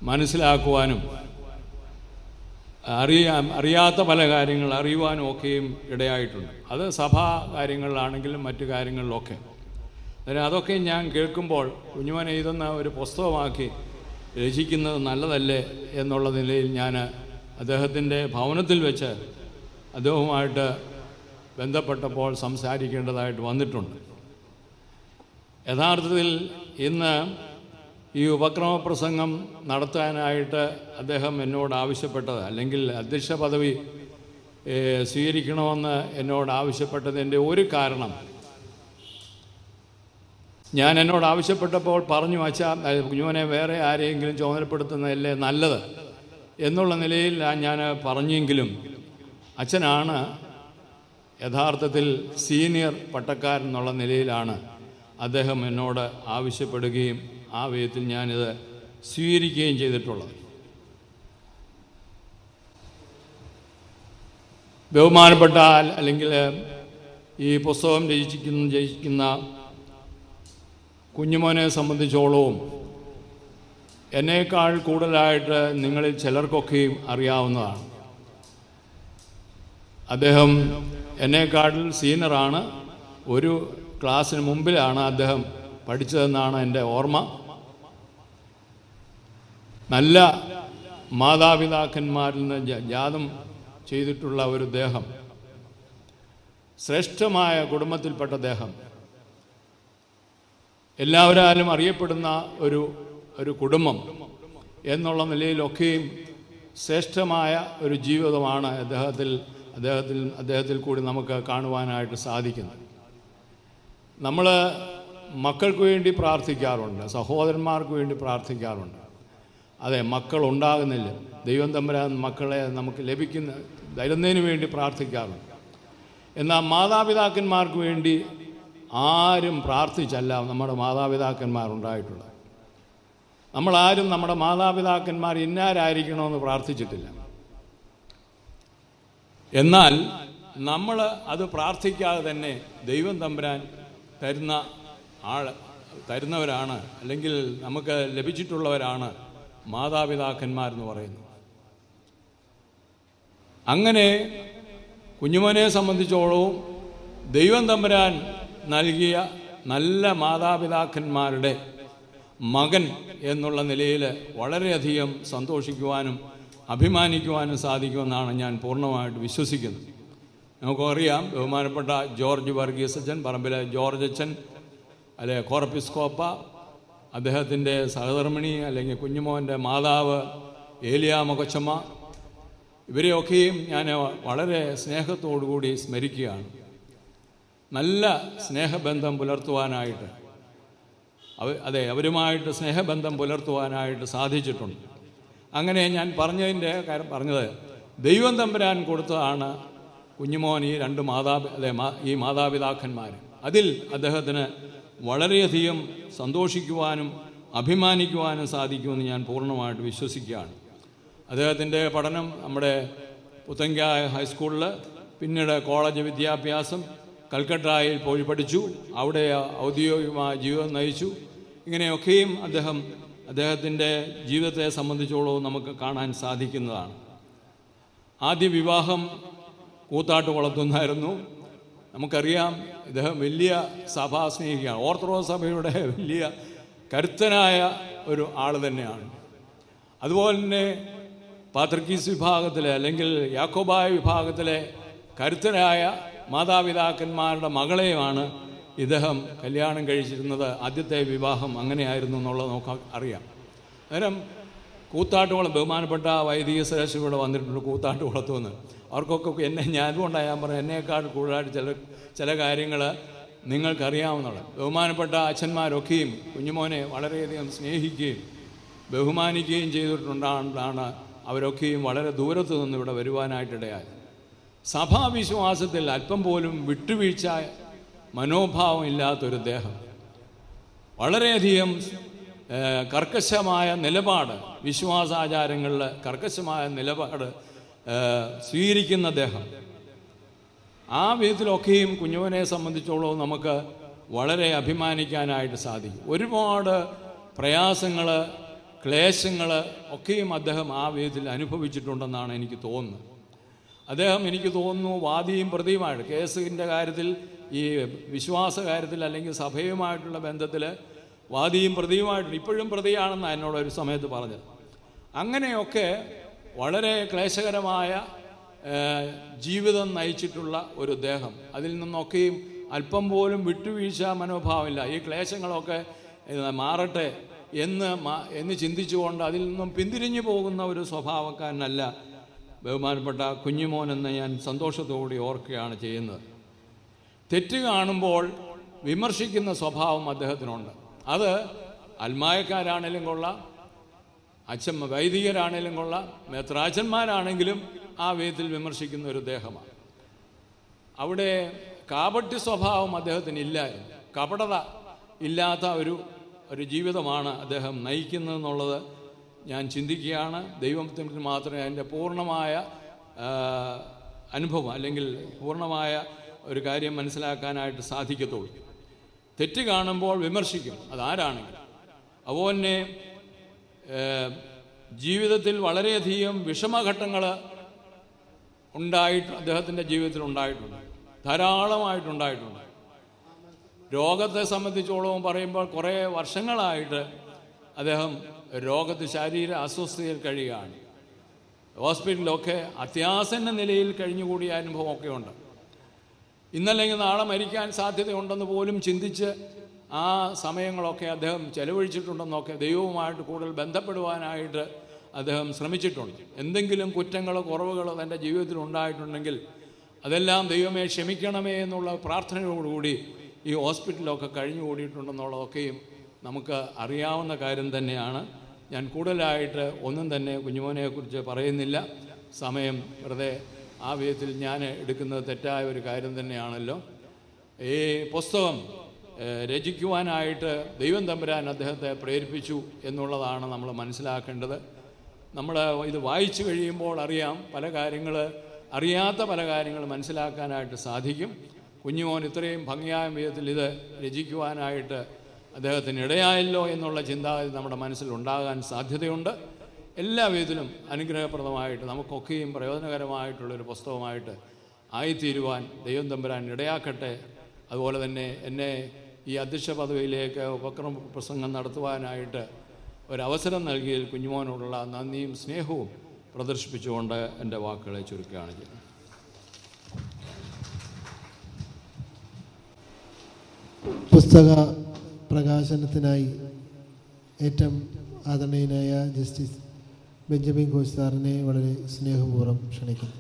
മനസ്സിലാക്കുവാനും അറിയാത്ത പല കാര്യങ്ങൾ അറിയുവാനും ഒക്കെയും ഇടയായിട്ടുണ്ട്. അത് സഭാ കാര്യങ്ങളിലാണെങ്കിലും മറ്റു കാര്യങ്ങളിലൊക്കെ. അതൊക്കെ ഞാൻ കേൾക്കുമ്പോൾ കുഞ്ഞുമോനെ ഇതൊന്ന് ഒരു പുസ്തകമാക്കി രചിക്കുന്നത് നല്ലതല്ലേ എന്നുള്ള നിലയിൽ ഞാൻ അദ്ദേഹത്തിൻ്റെ ഭവനത്തിൽ വെച്ച് അദ്ദേഹവുമായിട്ട് ബന്ധപ്പെട്ടപ്പോൾ സംസാരിക്കേണ്ടതായിട്ട് വന്നിട്ടുണ്ട്. യഥാർത്ഥത്തിൽ ഇന്ന് ഈ ഉപക്രമ പ്രസംഗം നടത്താനായിട്ട് അദ്ദേഹം എന്നോട് ആവശ്യപ്പെട്ടത്, അല്ലെങ്കിൽ അധ്യക്ഷ പദവി സ്വീകരിക്കണമെന്ന് എന്നോട് ആവശ്യപ്പെട്ടതിൻ്റെ ഒരു കാരണം, ഞാൻ എന്നോട് ആവശ്യപ്പെട്ടപ്പോൾ പറഞ്ഞു, അച്ഛാ കുഞ്ഞുമോനെ വേറെ ആരെയെങ്കിലും ചുമതലപ്പെടുത്തുന്നതല്ലേ നല്ലത് എന്നുള്ള നിലയിൽ ഞാൻ പറഞ്ഞെങ്കിലും അച്ഛനാണ് യഥാർത്ഥത്തിൽ സീനിയർ പട്ടക്കാരൻ എന്നുള്ള നിലയിലാണ് അദ്ദേഹം എന്നോട് ആവശ്യപ്പെടുകയും ആ വിധത്തിൽ ഞാനിത് സ്വീകരിക്കുകയും ചെയ്തിട്ടുള്ളത്. ബഹുമാനപ്പെട്ട അല്ലെങ്കിൽ ഈ പുസ്തകം രചിക്കുന്ന കുഞ്ഞുമോനെ സംബന്ധിച്ചോളവും എന്നേക്കാൾ കൂടുതലായിട്ട് നിങ്ങളിൽ ചിലർക്കൊക്കെയും അറിയാവുന്നതാണ്. അദ്ദേഹം എന്നേക്കാൾ സീനിയറാണ്. ഒരു ക്ലാസ്സിന് മുമ്പിലാണ് അദ്ദേഹം പഠിച്ചതെന്നാണ് എൻ്റെ ഓർമ്മ. നല്ല മാതാപിതാക്കന്മാരിൽ നിന്ന് ജാതം ചെയ്തിട്ടുള്ള ഒരു ദേഹം, ശ്രേഷ്ഠമായ കുടുംബത്തിൽപ്പെട്ട ദേഹം, എല്ലാവരാലും അറിയപ്പെടുന്ന ഒരു കുടുംബം എന്നുള്ള നിലയിലൊക്കെയും ശ്രേഷ്ഠമായ ഒരു ജീവിതമാണ് അദ്ദേഹത്തിൽ കൂടി നമുക്ക് കാണുവാനായിട്ട് സാധിക്കുന്നത്. നമ്മൾ മക്കൾക്ക് വേണ്ടി പ്രാർത്ഥിക്കാറുണ്ട്, സഹോദരന്മാർക്ക് വേണ്ടി പ്രാർത്ഥിക്കാറുണ്ട്. അതെ, മക്കളുണ്ടാകുന്നില്ല, ദൈവം തമ്പുരാൻ മക്കളെ നമുക്ക് തരുന്നതിന് വേണ്ടി പ്രാർത്ഥിക്കാറുണ്ട്. എന്നാൽ മാതാപിതാക്കന്മാർക്ക് വേണ്ടി ആരും പ്രാർത്ഥിച്ചല്ല നമ്മുടെ മാതാപിതാക്കന്മാരുണ്ടായിട്ടുള്ളത്. നമ്മളാരും നമ്മുടെ മാതാപിതാക്കന്മാർ ഇന്നാരായിരിക്കണമെന്ന് പ്രാർത്ഥിച്ചിട്ടില്ല. എന്നാൽ നമ്മൾ അത് പ്രാർത്ഥിക്കാതെ തന്നെ ദൈവം തമ്പുരാൻ തരുന്നവരാണ്, അല്ലെങ്കിൽ നമുക്ക് ലഭിച്ചിട്ടുള്ളവരാണ് മാതാപിതാക്കന്മാരെന്ന് പറയുന്നു. അങ്ങനെ കുഞ്ഞുമോനെ സംബന്ധിച്ചോളവും ദൈവം തമ്പുരാൻ നൽകിയ നല്ല മാതാപിതാക്കന്മാരുടെ മകൻ എന്നുള്ള നിലയിൽ വളരെയധികം സന്തോഷിക്കുവാനും അഭിമാനിക്കുവാനും സാധിക്കുമെന്നാണ് ഞാൻ പൂർണ്ണമായിട്ട് വിശ്വസിക്കുന്നത്. നമുക്കറിയാം, ബഹുമാനപ്പെട്ട ജോർജ് വർഗീസ് അച്ഛൻ, പറമ്പിലെ ജോർജ് അച്ഛൻ, അല്ലെ കോറപ്പിസ്കോപ്പ, അദ്ദേഹത്തിൻ്റെ സഹധർമ്മിണി അല്ലെങ്കിൽ കുഞ്ഞുമോൻ്റെ മാതാവ് ഏലിയാമ്മ കൊച്ചമ്മ, ഇവരെയൊക്കെയും ഞാൻ വളരെ സ്നേഹത്തോടുകൂടി സ്മരിക്കുകയാണ്. നല്ല സ്നേഹബന്ധം പുലർത്തുവാനായിട്ട് അവരുമായിട്ട് സ്നേഹബന്ധം പുലർത്തുവാനായിട്ട് സാധിച്ചിട്ടുണ്ട്. അങ്ങനെ ഞാൻ പറഞ്ഞത് ദൈവം തമ്പുരാൻ കൊടുത്തതാണ് കുഞ്ഞുമോൻ ഈ മാതാപിതാക്കന്മാർ. അതിൽ അദ്ദേഹത്തിന് വളരെയധികം സന്തോഷിക്കുവാനും അഭിമാനിക്കുവാനും സാധിക്കുമെന്ന് ഞാൻ പൂർണ്ണമായിട്ട് വിശ്വസിക്കുകയാണ്. അദ്ദേഹത്തിൻ്റെ പഠനം നമ്മുടെ പുത്തങ്ക ഹൈസ്കൂളിൽ, പിന്നീട് കോളേജ് വിദ്യാഭ്യാസം കൽക്കട്ടയിൽ പോയി പഠിച്ചു, അവിടെ ഔദ്യോഗികമായ ജീവിതം നയിച്ചു. ഇങ്ങനെയൊക്കെയും അദ്ദേഹത്തിൻ്റെ ജീവിതത്തെ സംബന്ധിച്ചോളം നമുക്ക് കാണാൻ സാധിക്കുന്നതാണ്. ആദ്യ വിവാഹം കൂത്താട്ടുകുളത്തുനിന്നായിരുന്നു. നമുക്കറിയാം, ഇദ്ദേഹം വലിയ സഭാസ്നേഹിയാണ്, ഓർത്തഡോക്സ് സഭയുടെ വലിയ കരുത്തനായ ഒരു ആൾ തന്നെയാണ്. അതുപോലെ തന്നെ പാത്രിക്കീസ് വിഭാഗത്തിലെ അല്ലെങ്കിൽ യാക്കോബായ വിഭാഗത്തിലെ കരുത്തരായ മാതാപിതാക്കന്മാരുടെ മകളെയുമാണ് ഇദ്ദേഹം കല്യാണം കഴിച്ചിരുന്നത്. ആദ്യത്തെ വിവാഹം അങ്ങനെയായിരുന്നു എന്നുള്ളത് നമുക്ക് അറിയാം. അന്നേരം കൂത്താട്ടുകുളം, ബഹുമാനപ്പെട്ട വൈദിക ശ്രേഷ്ഠ ഇവിടെ വന്നിട്ടുണ്ട് കൂത്താട്ടുകുളത്തു നിന്ന്. അവർക്കൊക്കെ ഞാനുകൊണ്ടാണ് ഞാൻ പറഞ്ഞത്, എന്നേക്കാൾ കൂടുതലായിട്ട് ചില കാര്യങ്ങൾ നിങ്ങൾക്കറിയാവുന്നതാണ്. ബഹുമാനപ്പെട്ട അച്ഛന്മാരൊക്കെയും കുഞ്ഞുമോനെ വളരെയധികം സ്നേഹിക്കുകയും ബഹുമാനിക്കുകയും ചെയ്തിട്ടുണ്ടാണ് അവരൊക്കെയും വളരെ ദൂരത്തു നിന്ന് ഇവിടെ വരുവാനായിട്ടിടയായി. സഭാവിശ്വാസത്തിൽ അല്പം പോലും വിട്ടുവീഴ്ച മനോഭാവം ഇല്ലാത്തൊരു ദേഹം, വളരെയധികം കർക്കശമായ നിലപാട്, വിശ്വാസാചാരങ്ങളിൽ കർക്കശമായ നിലപാട് സ്വീകരിക്കുന്ന ദേഹം. ആ വിധത്തിലൊക്കെയും കുഞ്ഞുമോനെ സംബന്ധിച്ചോളം നമുക്ക് വളരെ അഭിമാനിക്കാനായിട്ട് സാധിക്കും. ഒരുപാട് പ്രയാസങ്ങൾ, ക്ലേശങ്ങൾ ഒക്കെയും അദ്ദേഹം ആ വിധത്തിൽ അനുഭവിച്ചിട്ടുണ്ടെന്നാണ് എനിക്ക് തോന്നുന്നത്. അദ്ദേഹം, എനിക്ക് തോന്നുന്നു, വാദിയും പ്രതിയുമായിട്ട് കേസിൻ്റെ കാര്യത്തിൽ, ഈ വിശ്വാസ കാര്യത്തിൽ അല്ലെങ്കിൽ സഭയുമായിട്ടുള്ള ബന്ധത്തിൽ വാദിയും പ്രതിയുമായിട്ട്, ഇപ്പോഴും പ്രതിയാണെന്നാണ് എന്നോട് ഒരു സമയത്ത് പറഞ്ഞത്. അങ്ങനെയൊക്കെ വളരെ ക്ലേശകരമായ ജീവിതം നയിച്ചിട്ടുള്ള ഒരു ദേഹം. അതിൽ നിന്നൊക്കെയും അല്പം പോലും വിട്ടുവീഴ്ച മനോഭാവമില്ല. ഈ ക്ലേശങ്ങളൊക്കെ മാറട്ടെ എന്ന് ചിന്തിച്ചുകൊണ്ട് അതിൽ നിന്നും പിന്തിരിഞ്ഞു പോകുന്ന ഒരു സ്വഭാവക്കാരനല്ല ബഹുമാനപ്പെട്ട കുഞ്ഞുമോൻ എന്ന് ഞാൻ സന്തോഷത്തോടെ ഓർക്കുകയാണ് ചെയ്യുന്നത്. തെറ്റ് കാണുമ്പോൾ വിമർശിക്കുന്ന സ്വഭാവം അദ്ദേഹത്തിനുണ്ട്. അത് അൽമായക്കാരാണേലും കൊള്ളാം, വൈദികരാണേലും കൊള്ളാം, മെത്രാച്ചന്മാരാണെങ്കിലും ആ വിധത്തിൽ വിമർശിക്കുന്ന ഒരു ദേഹമാണ്. അവിടെ കാപട്യ സ്വഭാവം അദ്ദേഹത്തിന് ഇല്ലായിരുന്നു. കപടത ഇല്ലാത്ത ഒരു ജീവിതമാണ് അദ്ദേഹം നയിക്കുന്നതെന്നുള്ളത് ഞാൻ ചിന്തിക്കുകയാണ്. ദൈവത്തിന് മാത്രമേ അതിൻ്റെ പൂർണ്ണമായ അനുഭവം അല്ലെങ്കിൽ പൂർണ്ണമായ ഒരു കാര്യം മനസ്സിലാക്കാനായിട്ട് സാധിക്കത്തുള്ളൂ. തെറ്റ് കാണുമ്പോൾ വിമർശിക്കും, അതാരാണെങ്കിലും. അതുപോലെ ജീവിതത്തിൽ വളരെയധികം വിഷമഘട്ടങ്ങൾ അദ്ദേഹത്തിൻ്റെ ജീവിതത്തിൽ ഉണ്ടായിട്ടുണ്ട്, ധാരാളമായിട്ടുണ്ടായിട്ടുണ്ട്. രോഗത്തെ സംബന്ധിച്ചോളവും പറയുമ്പോൾ കുറേ വർഷങ്ങളായിട്ട് അദ്ദേഹം ശാരീരിക അസ്വസ്ഥതയിൽ കഴിയുകയാണ്. ഹോസ്പിറ്റലിലൊക്കെ അത്യാസന്ന നിലയിൽ കഴിഞ്ഞുകൂടിയ അനുഭവമൊക്കെ ഉണ്ട്. ഇന്നല്ലെങ്കിൽ നാളെ മരിക്കാൻ സാധ്യതയുണ്ടെന്ന് പോലും ചിന്തിച്ച് ആ സമയങ്ങളൊക്കെ അദ്ദേഹം ചെലവഴിച്ചിട്ടുണ്ടെന്നൊക്കെ ദൈവവുമായിട്ട് കൂടുതൽ ബന്ധപ്പെടുവാനായിട്ട് അദ്ദേഹം ശ്രമിച്ചിട്ടുണ്ട്. എന്തെങ്കിലും കുറ്റങ്ങളോ കുറവുകളോ തൻ്റെ ജീവിതത്തിൽ ഉണ്ടായിട്ടുണ്ടെങ്കിൽ അതെല്ലാം ദൈവമേ ക്ഷമിക്കണമേ എന്നുള്ള പ്രാർത്ഥനയോടുകൂടി ഈ ഹോസ്പിറ്റലൊക്കെ കഴിഞ്ഞുകൂടിയിട്ടുണ്ടെന്നുള്ളതൊക്കെയും നമുക്ക് അറിയാവുന്ന കാര്യം തന്നെയാണ്. ഞാൻ കൂടുതലായിട്ട് ഒന്നും തന്നെ കുഞ്ഞുമോനെക്കുറിച്ച് പറയുന്നില്ല. സമയം വെറുതെ ആ വിധത്തിൽ ഞാൻ എടുക്കുന്നത് തെറ്റായ ഒരു കാര്യം തന്നെയാണല്ലോ. ഈ പുസ്തകം രചിക്കുവാനായിട്ട് ദൈവം തമ്പുരാൻ അദ്ദേഹത്തെ പ്രേരിപ്പിച്ചു എന്നുള്ളതാണ് നമ്മൾ മനസ്സിലാക്കേണ്ടത്. നമ്മൾ ഇത് വായിച്ചു കഴിയുമ്പോൾ അറിയാം, അറിയാത്ത പല കാര്യങ്ങൾ മനസ്സിലാക്കാനായിട്ട് സാധിക്കും. കുഞ്ഞുമോൻ ഇത്രയും ഭംഗിയായ വിധത്തിൽ ഇത് രചിക്കുവാനായിട്ട് അദ്ദേഹത്തിന് ഇടയായല്ലോ എന്നുള്ള ചിന്താഗതി നമ്മുടെ മനസ്സിലുണ്ടാകാൻ സാധ്യതയുണ്ട്. എല്ലാ വിധത്തിലും അനുഗ്രഹപ്രദമായിട്ട് നമുക്കൊക്കെയും പ്രയോജനകരമായിട്ടുള്ളൊരു പുസ്തകമായിട്ട് ആയിത്തീരുവാൻ ദൈവം തമ്പുരാൻ ഇടയാക്കട്ടെ. അതുപോലെ തന്നെ എന്നെ ഈ അധ്യക്ഷ പദവിയിലേക്ക് ഉപക്രമ പ്രസംഗം നടത്തുവാനായിട്ട് ഒരവസരം നൽകിയതിൽ കുഞ്ഞുമോനോടുള്ള നന്ദിയും സ്നേഹവും പ്രദർശിപ്പിച്ചുകൊണ്ട് എൻ്റെ വാക്കുകളെ ചുരുക്കുകയാണ് ചെയ്യുന്നത്. പുസ്തക പ്രകാശനത്തിനായി ഏറ്റവും ആദരണീയനായ ജസ്റ്റിസ് ബെഞ്ചമിൻ കോശ് സാറിനെ വളരെ സ്നേഹപൂർവ്വം ക്ഷണിക്കുന്നു.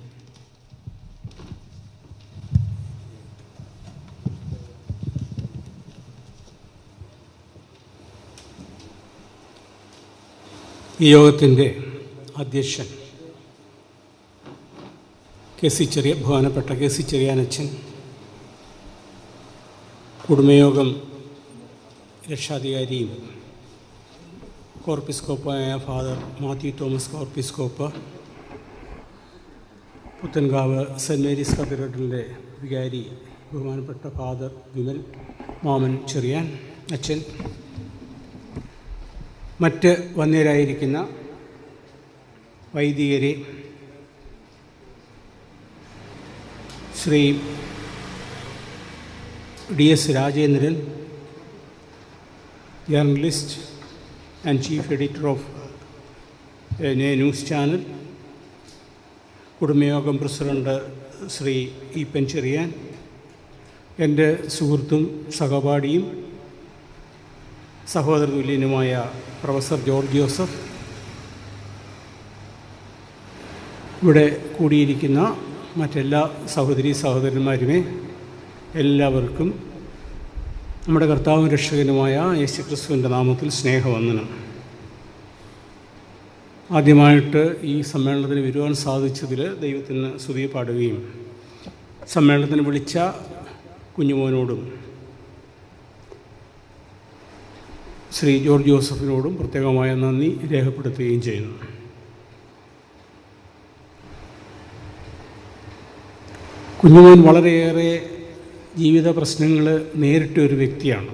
ഈ യോഗത്തിൻ്റെ അധ്യക്ഷൻ ബഹുമാനപ്പെട്ട കെ സി ചെറിയാനച്ഛൻ, കുടുംബയോഗം രക്ഷാധികാരിയും കോർപ്പിസ്കോപ്പായ ഫാദർ മാത്യു തോമസ് കോർപ്പിസ്കോപ്പ്, പുത്തൻകാവ് സെൻറ്റ് മേരീസ് കത്തീഡ്രലിൻ്റെ വികാരി ബഹുമാനപ്പെട്ട ഫാദർ വിമൽ മാമൻ ചെറിയാൻ അച്ഛൻ, മറ്റ് വന്യരായിരിക്കുന്ന വൈദികരെ, Shri DS Rajendran, journalist and chief editor of news channel, കുടുംബയോഗം പ്രസിഡന്റ് ശ്രീ ഈപ്പൻ ചെറിയാൻ, എൻ്റെ സുഹൃത്തും സഹപാഠിയും സഹോദരതുല്യനുമായ പ്രൊഫസർ ജോർജ് ജോസഫ്, ഇവിടെ കൂടിയിരിക്കുന്ന മറ്റെല്ലാ സഹോദരന്മാരുമേ, എല്ലാവർക്കും നമ്മുടെ കർത്താവും രക്ഷകനുമായ യേശുക്രിസ്തുവിൻ്റെ നാമത്തിൽ സ്നേഹവന്ദനം. ആദ്യമായിട്ട് ഈ സമ്മേളനത്തിന് വരുവാൻ സാധിച്ചതിൽ ദൈവത്തിന് സ്തുതി പാടുകയും സമ്മേളനത്തിന് വിളിച്ച കുഞ്ഞുമോനോടും ശ്രീ ജോർജ് ജോസഫിനോടും പ്രത്യേകമായ നന്ദി രേഖപ്പെടുത്തുകയും ചെയ്യുന്നു. കുഞ്ഞുമോൻ വളരെയേറെ ജീവിത പ്രശ്നങ്ങൾ നേരിട്ട ഒരു വ്യക്തിയാണ്.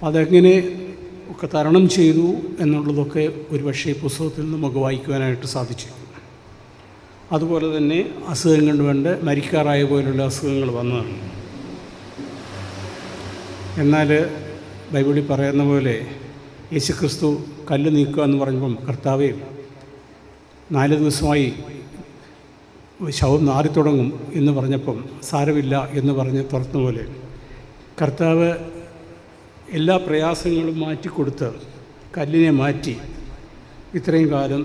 അതെങ്ങനെ ഒക്കെ തരണം ചെയ്തു എന്നുള്ളതൊക്കെ ഒരുപക്ഷെ ഈ പുസ്തകത്തിൽ നമുക്ക് വായിക്കുവാനായിട്ട് സാധിച്ചു. അതുപോലെ തന്നെ അസുഖങ്ങൾ കൊണ്ട് മരിക്കാറായ പോലുള്ള അസുഖങ്ങൾ വന്നതാണ്. എന്നാൽ ബൈബിളിൽ പറയുന്ന പോലെ യേശുക്രിസ്തു കല്ല് നീക്കുക എന്ന് പറഞ്ഞപ്പം കർത്താവേ 4 ദിവസമായി ശവം നാറിത്തുടങ്ങും എന്ന് പറഞ്ഞപ്പം സാരമില്ല എന്ന് പറഞ്ഞ് തുറന്ന പോലെ കർത്താവ് എല്ലാ പ്രയാസങ്ങളും മാറ്റിക്കൊടുത്ത് കല്ലിനെ മാറ്റി ഇത്രയും കാലം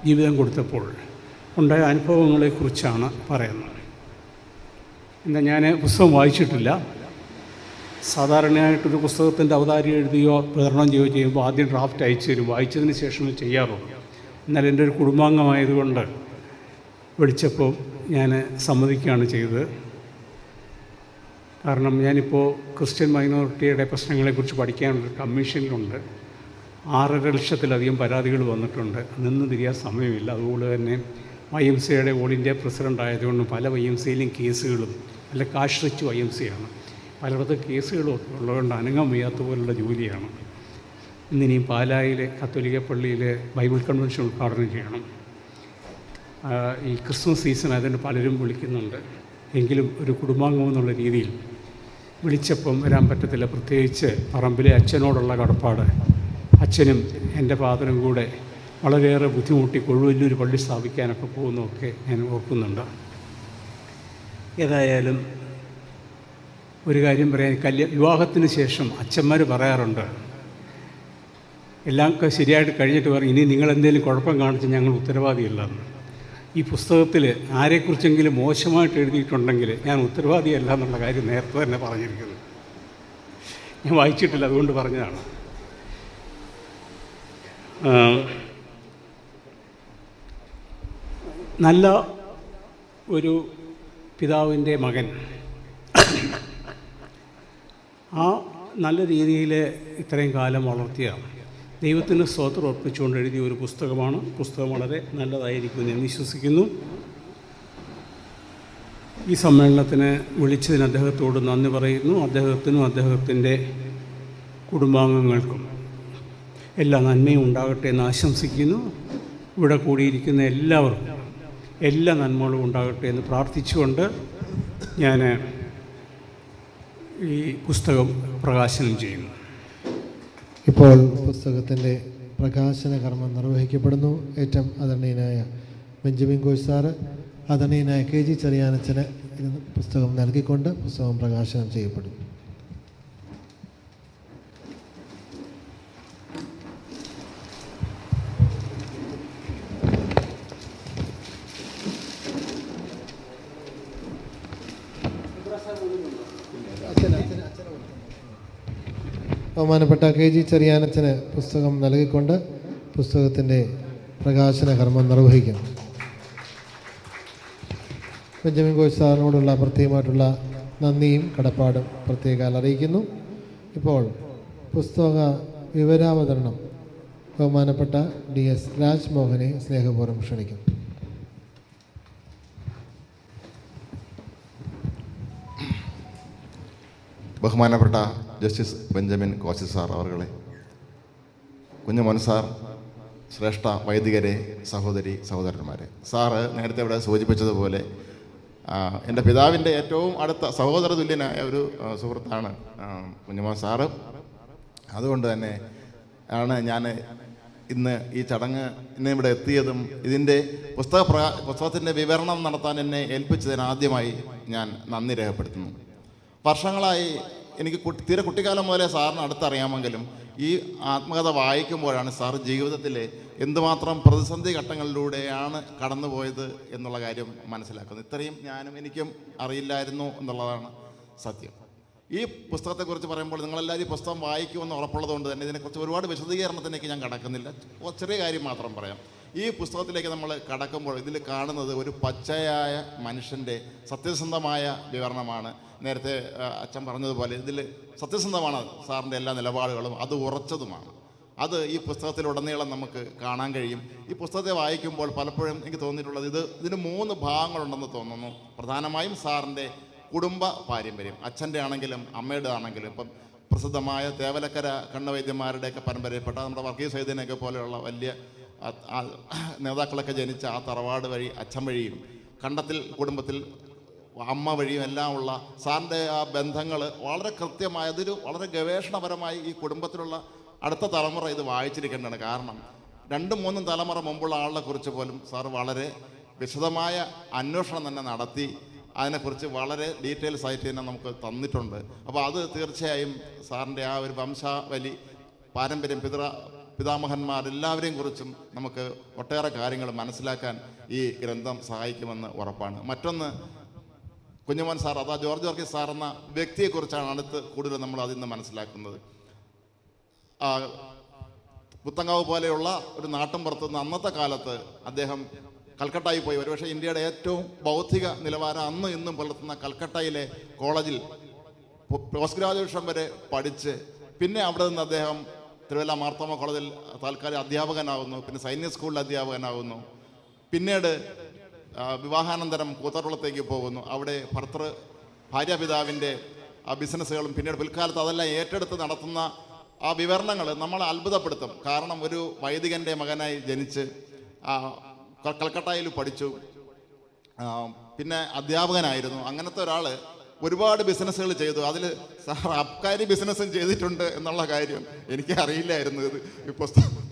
ജീവിതം കൊടുത്തപ്പോൾ ഉണ്ടായ അനുഭവങ്ങളെക്കുറിച്ചാണ് പറയുന്നത്. എന്നാൽ ഞാൻ പുസ്തകം വായിച്ചിട്ടില്ല. സാധാരണയായിട്ടൊരു പുസ്തകത്തിൻ്റെ അവതാരിക എഴുതുകയോ വിതരണം ചെയ്യുമ്പോൾ ആദ്യം ഡ്രാഫ്റ്റ് അയച്ചു തരും, വായിച്ചതിന് ശേഷമേ ചെയ്യാറുള്ളൂ. എന്നാൽ എൻ്റെ ഒരു കുടുംബാംഗമായതുകൊണ്ട് വിളിച്ചപ്പോൾ ഞാൻ സമ്മതിക്കുകയാണ് ചെയ്തത്. കാരണം ഞാനിപ്പോൾ ക്രിസ്ത്യൻ മൈനോറിറ്റിയുടെ പ്രശ്നങ്ങളെക്കുറിച്ച് പഠിക്കാനുള്ള കമ്മീഷനിലുണ്ട്. 6.5 ലക്ഷത്തിലധികം പരാതികൾ വന്നിട്ടുണ്ട്. നിന്ന് തിരിയാൻ സമയമില്ല. അതുപോലെ തന്നെ YMCAയുടെ ഓൾ ഇന്ത്യ പ്രസിഡൻ്റ് ആയതുകൊണ്ട് പല YMCAയിലും കേസുകളും അല്ല കാശ് റിച്ച് YMCAയാണ്. പലയിടത്ത് കേസുകളൊക്കെ ഉള്ളതുകൊണ്ട് അനങ്ങാൻ വയ്യാത്ത പോലുള്ള ജോലിയാണ്. ഇന്നിനിയും പാലായിലെ കത്തോലിക്ക പള്ളിയിലെ ബൈബിൾ കൺവെൻഷൻ ഉദ്ഘാടനം ചെയ്യണം. ഈ ക്രിസ്മസ് സീസൺ ആയതുകൊണ്ട് പലരും വിളിക്കുന്നുണ്ട്. എങ്കിലും ഒരു കുടുംബാംഗം എന്നുള്ള രീതിയിൽ വിളിച്ചപ്പം വരാൻ പറ്റത്തില്ല. പ്രത്യേകിച്ച് പറമ്പിലെ അച്ഛനോടുള്ള കടപ്പാട്, അച്ഛനും എൻ്റെ ഫാദറും കൂടെ വളരെയേറെ ബുദ്ധിമുട്ടി കൊഴുവല്ലൂർ പള്ളി സ്ഥാപിക്കാനൊക്കെ പോകുന്നതൊക്കെ ഞാൻ ഓർക്കുന്നുണ്ട്. ഏതായാലും ഒരു കാര്യം പറയാൻ, വിവാഹത്തിന് ശേഷം അച്ഛന്മാർ പറയാറുണ്ട്, എല്ലാം ശരിയായിട്ട് കഴിഞ്ഞിട്ട് പറയും, ഇനി നിങ്ങൾ എന്തെങ്കിലും കുഴപ്പം കാണിച്ച് ഞങ്ങൾ ഉത്തരവാദിയല്ലെന്ന്. ഈ പുസ്തകത്തിൽ ആരെക്കുറിച്ചെങ്കിലും മോശമായിട്ട് എഴുതിയിട്ടുണ്ടെങ്കിൽ ഞാൻ ഉത്തരവാദിയല്ല എന്നുള്ള കാര്യം നേരത്തെ തന്നെ പറഞ്ഞിരിക്കുന്നു. ഞാൻ വായിച്ചിട്ടില്ല, അതുകൊണ്ട് പറഞ്ഞതാണ്. നല്ല ഒരു പിതാവിൻ്റെ മകൻ ആ നല്ല രീതിയിൽ ഇത്രയും കാലം വളർത്തിയ ദൈവത്തിന് സ്തോത്രം അർപ്പിച്ചുകൊണ്ട് എഴുതിയ ഒരു പുസ്തകമാണ്. പുസ്തകം വളരെ നല്ലതായിരിക്കുമെന്ന് ഞാൻ വിശ്വസിക്കുന്നു. ഈ സമ്മേളനത്തിന് വിളിച്ചതിന് അദ്ദേഹത്തോട് നന്ദി പറയുന്നു. അദ്ദേഹത്തിനും അദ്ദേഹത്തിൻ്റെ കുടുംബാംഗങ്ങൾക്കും എല്ലാ നന്മയും ഉണ്ടാകട്ടെ എന്ന് ആശംസിക്കുന്നു. ഇവിടെ കൂടിയിരിക്കുന്ന എല്ലാവർക്കും എല്ലാ നന്മകളും ഉണ്ടാകട്ടെ എന്ന് പ്രാർത്ഥിച്ചുകൊണ്ട് ഞാൻ ഈ പുസ്തകം പ്രകാശനം ചെയ്യുന്നു. ഇപ്പോൾ പുസ്തകത്തിൻ്റെ പ്രകാശന കർമ്മം നിർവഹിക്കപ്പെടുന്നു. ഏറ്റവും ആദരണീയനായ ബെഞ്ചമിൻ കോശ് സാറ് ആദരണീയനായ KG ചെറിയാനച്ചന് പുസ്തകം നൽകിക്കൊണ്ട് പുസ്തകം പ്രകാശനം ചെയ്യപ്പെടും. ബഹുമാനപ്പെട്ട KG ചെറിയാനച്ചന് പുസ്തകം നൽകിക്കൊണ്ട് പുസ്തകത്തിൻ്റെ പ്രകാശന കർമ്മം നിർവഹിക്കുന്നു. ബെഞ്ചമിൻ കോശ് സാറിനോടുള്ള പ്രത്യേകമായിട്ടുള്ള നന്ദിയും കടപ്പാടും പ്രത്യേകം അറിയിക്കുന്നു. ഇപ്പോൾ പുസ്തക വിവരാവതരണം ബഹുമാനപ്പെട്ട DS രാജ്മോഹനെ സ്നേഹപൂർവ്വം ക്ഷണിക്കുന്നു. ബഹുമാനപ്പെട്ട ജസ്റ്റിസ് ബെഞ്ചമിൻ കോശ് സാർ അവർകളെ, കുഞ്ഞുമോൻ സാർ, ശ്രേഷ്ഠ വൈദികരെ, സഹോദരി സഹോദരന്മാരെ, സാറ് നേരത്തെ ഇവിടെ സൂചിപ്പിച്ചതുപോലെ എൻ്റെ പിതാവിൻ്റെ ഏറ്റവും അടുത്ത സഹോദര തുല്യനായ ഒരു സുഹൃത്താണ് കുഞ്ഞുമോൻ സാറ്. അതുകൊണ്ട് തന്നെ ആണ് ഞാൻ ഇന്ന് ഈ ചടങ്ങ് ഇവിടെ എത്തിയതും ഇതിൻ്റെ പുസ്തകത്തിൻ്റെ വിവരണം നടത്താൻ എന്നെ ഏൽപ്പിച്ചതിന് ആദ്യമായി ഞാൻ നന്ദി രേഖപ്പെടുത്തുന്നു. വർഷങ്ങളായി എനിക്ക് തീരെ കുട്ടിക്കാലം മുതലേ സാറിന് അടുത്തറിയാമെങ്കിലും ഈ ആത്മകഥ വായിക്കുമ്പോഴാണ് സാർ ജീവിതത്തിലെ എന്തുമാത്രം പ്രതിസന്ധി ഘട്ടങ്ങളിലൂടെയാണ് കടന്നുപോയത് എന്നുള്ള കാര്യം മനസ്സിലാക്കുന്നത്. ഇത്രയും എനിക്കും അറിയില്ലായിരുന്നു എന്നുള്ളതാണ് സത്യം. ഈ പുസ്തകത്തെക്കുറിച്ച് പറയുമ്പോൾ നിങ്ങളെല്ലാവരും ഈ പുസ്തകം വായിക്കുമെന്ന് ഉറപ്പുള്ളതുകൊണ്ട് തന്നെ ഇതിനെക്കുറിച്ച് ഒരുപാട് വിശദീകരണത്തിലേക്ക് ഞാൻ കടക്കുന്നില്ല. ചെറിയ കാര്യം മാത്രം പറയാം. ഈ പുസ്തകത്തിലേക്ക് നമ്മൾ കടക്കുമ്പോൾ ഇതിൽ കാണുന്നത് ഒരു പച്ചയായ മനുഷ്യൻ്റെ സത്യസന്ധമായ വിവരണമാണ്. നേരത്തെ അച്ഛൻ പറഞ്ഞതുപോലെ ഇതിൽ സത്യസന്ധമാണ് സാറിൻ്റെ എല്ലാ നിലപാടുകളും, അത് ഉറച്ചതുമാണ്. അത് ഈ പുസ്തകത്തിലുടനീളം നമുക്ക് കാണാൻ കഴിയും. ഈ പുസ്തകത്തെ വായിക്കുമ്പോൾ പലപ്പോഴും എനിക്ക് തോന്നിയിട്ടുള്ളത് ഇതിന് 3 ഭാഗങ്ങളുണ്ടെന്ന് തോന്നുന്നു. പ്രധാനമായും സാറിൻ്റെ കുടുംബ പാരമ്പര്യം, അച്ഛൻ്റെ ആണെങ്കിലും അമ്മയുടെ ആണെങ്കിലും, ഇപ്പം പ്രസിദ്ധമായ തേവലക്കര കണ്ണവൈദ്യന്മാരുടെയൊക്കെ പരമ്പരയിൽപ്പെട്ട നമ്മുടെ വർഗീസ് വൈദ്യനെയൊക്കെ പോലെയുള്ള വലിയ നേതാക്കളൊക്കെ ജനിച്ച ആ തറവാട് വഴി അച്ഛൻ വഴിയും കണ്ടത്തിൽ കുടുംബത്തിൽ അമ്മ വഴിയും എല്ലാം ഉള്ള സാറിൻ്റെ ആ ബന്ധങ്ങൾ വളരെ കൃത്യമായ, അതൊരു വളരെ ഗവേഷണപരമായി ഈ കുടുംബത്തിലുള്ള അടുത്ത തലമുറ ഇത് വായിച്ചിരിക്കേണ്ടതാണ്. കാരണം 2-3 തലമുറ മുമ്പുള്ള ആളെ കുറിച്ച് പോലും സാർ വളരെ വിശദമായ അന്വേഷണം തന്നെ നടത്തി അതിനെക്കുറിച്ച് വളരെ ഡീറ്റെയിൽസ് ആയിട്ട് തന്നെ നമുക്ക് തന്നിട്ടുണ്ട്. അപ്പോൾ അത് തീർച്ചയായും സാറിൻ്റെ ആ ഒരു വംശാവലി പാരമ്പര്യം പിതാമഹന്മാരെല്ലാവരെയും കുറിച്ചും നമുക്ക് ഒട്ടേറെ കാര്യങ്ങൾ മനസ്സിലാക്കാൻ ഈ ഗ്രന്ഥം സഹായിക്കുമെന്ന് ഉറപ്പാണ്. മറ്റൊന്ന്, കുഞ്ഞുമോൻ സാർ അതാ ജോർജ് വർഗീസ് സാർ എന്ന വ്യക്തിയെക്കുറിച്ചാണ് അടുത്ത് കൂടുതൽ നമ്മൾ അതിൽ നിന്ന് മനസ്സിലാക്കുന്നത്. പുത്തങ്കാവ് പോലെയുള്ള ഒരു നാട്ടിൻപുറത്തുനിന്ന് അന്നത്തെ കാലത്ത് അദ്ദേഹം കൽക്കട്ടയിൽ പോയി. ഒരുപക്ഷെ ഇന്ത്യയുടെ ഏറ്റവും ബൗദ്ധിക നിലവാരം അന്നും ഇന്നും പുലർത്തുന്ന കൽക്കട്ടയിലെ കോളേജിൽ പോസ്റ്റ് ഗ്രാജുവേഷൻ വരെ പഠിച്ച് പിന്നെ അവിടെ നിന്ന് അദ്ദേഹം തിരുവല്ല മാർത്തോമ കോളേജിൽ താൽക്കാലിക അധ്യാപകനാകുന്നു. പിന്നെ സൈനിക സ്കൂളിൽ അധ്യാപകനാകുന്നു. പിന്നീട് വിവാഹാനന്തരം കൂത്തട്ടുളത്തേക്ക് പോകുന്നു. അവിടെ ഭാര്യാപിതാവിൻ്റെ ആ ബിസിനസ്സുകളും പിന്നീട് പിൽക്കാലത്ത് അതെല്ലാം ഏറ്റെടുത്ത് നടത്തുന്ന ആ വിവരണങ്ങൾ നമ്മളെ അത്ഭുതപ്പെടുത്തും. കാരണം ഒരു വൈദികൻ്റെ മകനായി ജനിച്ച് കൽക്കട്ടയിൽ പഠിച്ചു, പിന്നെ അധ്യാപകനായിരുന്നു. അങ്ങനത്തെ ഒരാൾ ഒരുപാട് ബിസിനസ്സുകൾ ചെയ്തു. അതിൽ സാർ അബ്കാരി ബിസിനസ്സും ചെയ്തിട്ടുണ്ട് എന്നുള്ള കാര്യം എനിക്ക് അറിയില്ലായിരുന്നു. ഇത് ഈ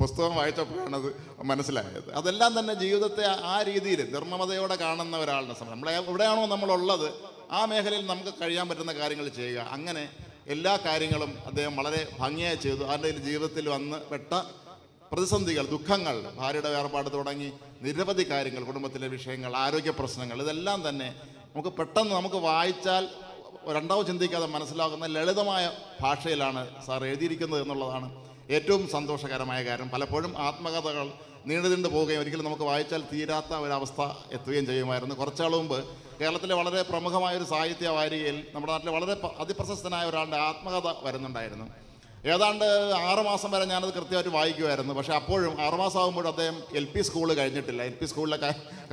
പുസ്തകം വായിച്ചപ്പോഴാണത് മനസ്സിലായത്. അതെല്ലാം തന്നെ ജീവിതത്തെ ആ രീതിയിൽ നിർമ്മമതയോടെ കാണുന്ന ഒരാളുടെ സമയം നമ്മളെ എവിടെയാണോ നമ്മളുള്ളത് ആ മേഖലയിൽ നമുക്ക് കഴിയാൻ പറ്റുന്ന കാര്യങ്ങൾ ചെയ്യുക. അങ്ങനെ എല്ലാ കാര്യങ്ങളും അദ്ദേഹം വളരെ ഭംഗിയായി ചെയ്തു. അതിൻ്റെ ജീവിതത്തിൽ വന്ന് പെട്ട പ്രതിസന്ധികൾ, ദുഃഖങ്ങൾ, ഭാര്യയുടെ വേർപാട് തുടങ്ങി നിരവധി കാര്യങ്ങൾ, കുടുംബത്തിലെ വിഷയങ്ങൾ, ആരോഗ്യ പ്രശ്നങ്ങൾ, ഇതെല്ലാം തന്നെ നമുക്ക് പെട്ടെന്ന് നമുക്ക് വായിച്ചാൽ രണ്ടാമത് ചിന്തിക്കാതെ മനസ്സിലാകുന്ന ലളിതമായ ഭാഷയിലാണ് സാർ എഴുതിയിരിക്കുന്നത് എന്നുള്ളതാണ് ഏറ്റവും സന്തോഷകരമായ കാര്യം. പലപ്പോഴും ആത്മകഥകൾ നീണ്ടു പോവുകയും ഒരിക്കലും നമുക്ക് വായിച്ചാൽ തീരാത്ത ഒരവസ്ഥ എത്തുകയും ചെയ്യുമായിരുന്നു. കുറച്ചാൾ മുമ്പ് കേരളത്തിലെ വളരെ പ്രമുഖമായൊരു സാഹിത്യ വാരികയിൽ നമ്മുടെ നാട്ടിലെ വളരെ അതിപ്രശസ്തനായ ഒരാളുടെ ആത്മകഥ വരുന്നുണ്ടായിരുന്നു. ഏതാണ്ട് 6 മാസം വരെ ഞാനത് കൃത്യമായിട്ട് വായിക്കുമായിരുന്നു. പക്ഷേ അപ്പോഴും 6 മാസം ആകുമ്പോഴും അദ്ദേഹം LP സ്കൂൾ കഴിഞ്ഞിട്ടില്ല. LP സ്കൂളിലെ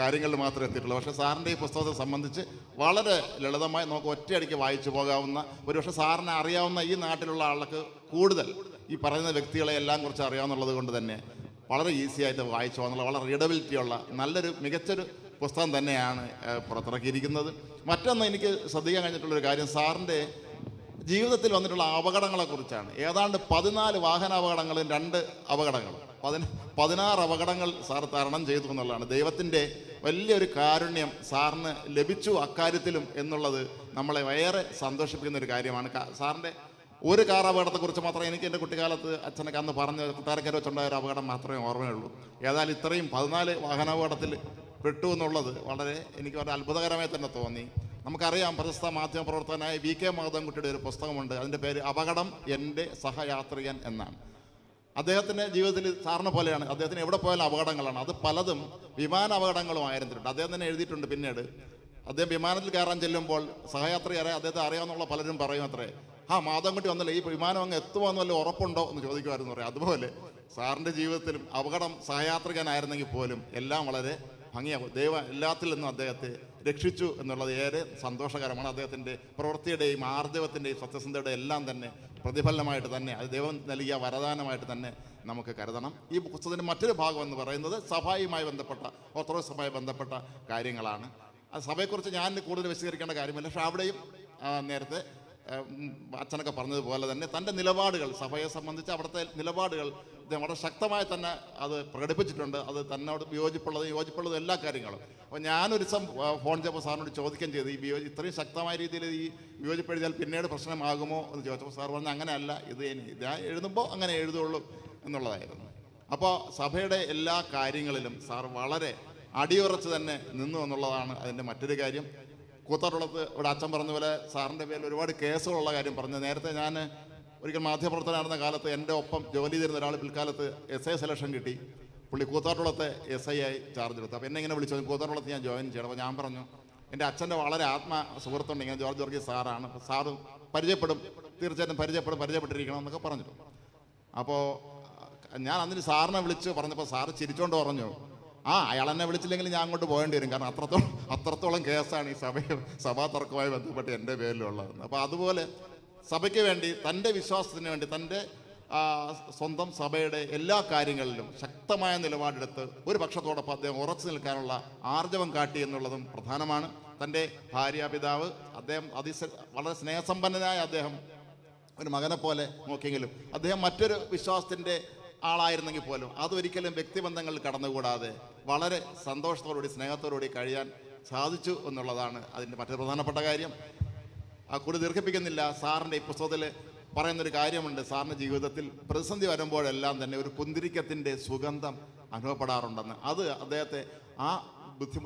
കാര്യങ്ങളിൽ മാത്രമേ എത്തിയിട്ടുള്ളൂ. പക്ഷേ സാറിൻ്റെ ഈ പുസ്തകത്തെ സംബന്ധിച്ച് വളരെ ലളിതമായി നമുക്ക് ഒറ്റയടിക്ക് വായിച്ചു പോകാവുന്ന, ഒരുപക്ഷെ സാറിനെ അറിയാവുന്ന ഈ നാട്ടിലുള്ള ആൾക്ക് കൂടുതൽ ഈ പറയുന്ന വ്യക്തികളെ എല്ലാം കുറിച്ച് അറിയാവുന്നുള്ളത് കൊണ്ട് തന്നെ വളരെ ഈസി ആയിട്ട് വായിച്ചു പോകാനുള്ള വളരെ റീഡബിലിറ്റിയുള്ള മികച്ചൊരു പുസ്തകം തന്നെയാണ് പുറത്തിറക്കിയിരിക്കുന്നത്. മറ്റൊന്ന് എനിക്ക് ശ്രദ്ധിക്കാൻ കഴിഞ്ഞിട്ടുള്ളൊരു കാര്യം സാറിൻ്റെ ജീവിതത്തിൽ വന്നിട്ടുള്ള അപകടങ്ങളെക്കുറിച്ചാണ്. ഏതാണ്ട് 14 വാഹനാപകടങ്ങളും 2 അപകടങ്ങൾ, 16 അപകടങ്ങൾ സാർ തരണം ചെയ്തു എന്നുള്ളതാണ്. ദൈവത്തിൻ്റെ വലിയൊരു കാരുണ്യം സാറിന് ലഭിച്ചു അക്കാര്യത്തിലും എന്നുള്ളത് നമ്മളെ ഏറെ സന്തോഷിപ്പിക്കുന്ന ഒരു കാര്യമാണ്. സാറിൻ്റെ ഒരു കാർ അപകടത്തെക്കുറിച്ച് മാത്രമേ എനിക്ക് എൻ്റെ കുട്ടിക്കാലത്ത് അച്ഛനൊക്കെ അന്ന് പറഞ്ഞ് കൊട്ടാരക്കര വെച്ചുണ്ടായ ഒരു അപകടം മാത്രമേ ഓർമ്മയുള്ളൂ. ഏതായാലും ഇത്രയും 14 വാഹനാപകടത്തിൽ പെട്ടു എന്നുള്ളത് എനിക്ക് വളരെ അത്ഭുതകരമായി തന്നെ തോന്നി. നമുക്കറിയാം, പ്രശസ്ത മാധ്യമ പ്രവർത്തകനായ VK മാധവൻകുട്ടിയുടെ ഒരു പുസ്തകമുണ്ട്. അതിൻ്റെ പേര് അപകടം എൻ്റെ സഹയാത്രികൻ എന്നാണ്. അദ്ദേഹത്തിൻ്റെ ജീവിതത്തിൽ സാറിനെ പോലെയാണ്. അദ്ദേഹത്തിന് എവിടെ പോയാലും അപകടങ്ങളാണ്. അത് പലതും വിമാന അപകടങ്ങളും ആയിരുന്നിട്ടുണ്ട്. അദ്ദേഹം തന്നെ എഴുതിയിട്ടുണ്ട്. പിന്നീട് അദ്ദേഹം വിമാനത്തിൽ കയറാൻ ചെല്ലുമ്പോൾ സഹയാത്രികരെ അദ്ദേഹത്തെ അറിയാമെന്നുള്ള പലരും പറയും അത്രേ, മാധവൻകുട്ടി വന്നല്ലോ, ഈ വിമാനം അങ്ങ് എത്തുമോ എന്ന് വല്ല ഉറപ്പുണ്ടോ എന്ന് ചോദിക്കുമായിരുന്നു പറയാം. അതുപോലെ സാറിൻ്റെ ജീവിതത്തിലും അപകടം സഹയാത്രികനായിരുന്നെങ്കിൽ പോലും എല്ലാം വളരെ ഭംഗിയാകും. ദൈവം എല്ലാത്തിൽ നിന്നും അദ്ദേഹത്തെ രക്ഷിച്ചു എന്നുള്ളത് ഏറെ സന്തോഷകരമാണ്. അദ്ദേഹത്തിൻ്റെ പ്രവൃത്തിയുടെയും ആർജവത്തിൻ്റെയും സത്യസന്ധതയുടെയും എല്ലാം തന്നെ പ്രതിഫലനമായിട്ട് തന്നെ അത് ദൈവം നൽകിയ വരദാനമായിട്ട് തന്നെ നമുക്ക് കരുതണം. ഈ പുസ്തകത്തിൻ്റെ മറ്റൊരു ഭാഗം എന്ന് പറയുന്നത് സഭയുമായി ബന്ധപ്പെട്ട, ഓർത്തഡോക്സ് സഭയുമായി ബന്ധപ്പെട്ട കാര്യങ്ങളാണ്. ആ സഭയെക്കുറിച്ച് ഞാൻ കൂടുതൽ വിശദീകരിക്കേണ്ട കാര്യമില്ല. പക്ഷേ അവിടെയും നേരത്തെ അച്ഛനൊക്കെ പറഞ്ഞതുപോലെ തന്നെ തൻ്റെ നിലപാടുകൾ, സഭയെ സംബന്ധിച്ച് അവിടുത്തെ നിലപാടുകൾ വളരെ ശക്തമായി തന്നെ അത് പ്രകടിപ്പിച്ചിട്ടുണ്ട്. അത് തന്നോട് യോജിപ്പുള്ളതും എല്ലാ കാര്യങ്ങളും. അപ്പോൾ ഞാനൊരു ദിവസം ഫോൺ ചെയ്തപ്പോൾ സാറിനോട് ചോദിക്കുകയും ചെയ്തു, ഇത്രയും ശക്തമായ രീതിയിൽ ഈ വിയോജിപ്പ് എഴുതിയാൽ പിന്നീട് പ്രശ്നമാകുമോ എന്ന് ചോദിച്ചപ്പോൾ സാർ പറഞ്ഞു, അങ്ങനെയല്ല, ഞാൻ എഴുതുമ്പോൾ അങ്ങനെ എഴുതുള്ളൂ എന്നുള്ളതായിരുന്നു. അപ്പോൾ സഭയുടെ എല്ലാ കാര്യങ്ങളിലും സാർ വളരെ അടിയുറച്ച് തന്നെ നിന്നു എന്നുള്ളതാണ് അതിൻ്റെ മറ്റൊരു കാര്യം. കൂത്താട്ടുളത്ത് ഇവിടെ അച്ഛൻ പറഞ്ഞ പോലെ സാറിൻ്റെ പേരിൽ ഒരുപാട് കേസുകളുള്ള കാര്യം പറഞ്ഞു. നേരത്തെ ഞാൻ ഒരിക്കൽ മാധ്യമപ്രവർത്തനായിരുന്ന കാലത്ത് എൻ്റെ ഒപ്പം ജോലി ചെയ്തിരുന്ന ഒരാൾ പിൽക്കാലത്ത് SI സെലക്ഷൻ കിട്ടി. പുള്ളി കൂത്താട്ടുളത്തെ SI ആയി ചാർജ് എടുത്തു. അപ്പോൾ എന്നെ ഇങ്ങനെ വിളിച്ചു, കൂത്താട്ടുളത്ത് ഞാൻ ജോയിൻ ചെയ്യണം. അപ്പോൾ ഞാൻ പറഞ്ഞു, എൻ്റെ അച്ഛൻ്റെ വളരെ സുഹൃത്തുണ്ട്, ഇങ്ങനെ ജോർജ് വർഗീസ് സാറാണ്, സാറ് പരിചയപ്പെടും, തീർച്ചയായിട്ടും പരിചയപ്പെട്ടിരിക്കണം എന്നൊക്കെ പറഞ്ഞിട്ടു. അപ്പോൾ ഞാൻ അതിന് സാറിനെ വിളിച്ച് പറഞ്ഞപ്പോൾ സാറ് ചിരിച്ചോണ്ട് പറഞ്ഞു, അയാൾ എന്നെ വിളിച്ചില്ലെങ്കിൽ ഞാൻ അങ്ങോട്ട് പോകേണ്ടി വരും, കാരണം അത്രത്തോളം കേസാണ് ഈ സഭാ തർക്കവുമായി ബന്ധപ്പെട്ട് എൻ്റെ പേരിലുള്ളത്. അപ്പോൾ അതുപോലെ സഭയ്ക്ക് വേണ്ടി, തൻ്റെ വിശ്വാസത്തിന് വേണ്ടി, തൻ്റെ സ്വന്തം സഭയുടെ എല്ലാ കാര്യങ്ങളിലും ശക്തമായ നിലപാടെടുത്ത് ഒരു പക്ഷത്തോടൊപ്പം അദ്ദേഹം ഉറച്ചു നിൽക്കാനുള്ള ആർജവം കാട്ടി എന്നുള്ളതും പ്രധാനമാണ്. തൻ്റെ ഭാര്യ, പിതാവ്, അദ്ദേഹം വളരെ സ്നേഹസമ്പന്നനായ അദ്ദേഹം ഒരു മകനെ പോലെ നോക്കിയെങ്കിലും അദ്ദേഹം മറ്റൊരു വിശ്വാസത്തിൻ്റെ ആളായിരുന്നെങ്കിൽ പോലും അതൊരിക്കലും വ്യക്തിബന്ധങ്ങളിൽ കടന്നുകൂടാതെ വളരെ സന്തോഷത്തോടുകൂടി സ്നേഹത്തോടുകൂടി കഴിയാൻ സാധിച്ചു എന്നുള്ളതാണ് അതിൻ്റെ മറ്റൊരു പ്രധാനപ്പെട്ട കാര്യം. കൂടുതൽ ദീർഘിപ്പിക്കുന്നില്ല. സാറിൻ്റെ ഈ പുസ്തകത്തിൽ പറയുന്നൊരു കാര്യമുണ്ട്, സാറിൻ്റെ ജീവിതത്തിൽ പ്രതിസന്ധി വരുമ്പോഴെല്ലാം തന്നെ ഒരു കുന്തിരിക്കത്തിൻ്റെ സുഗന്ധം അനുഭവപ്പെടാറുണ്ടെന്ന്. അത് അദ്ദേഹത്തെ ആ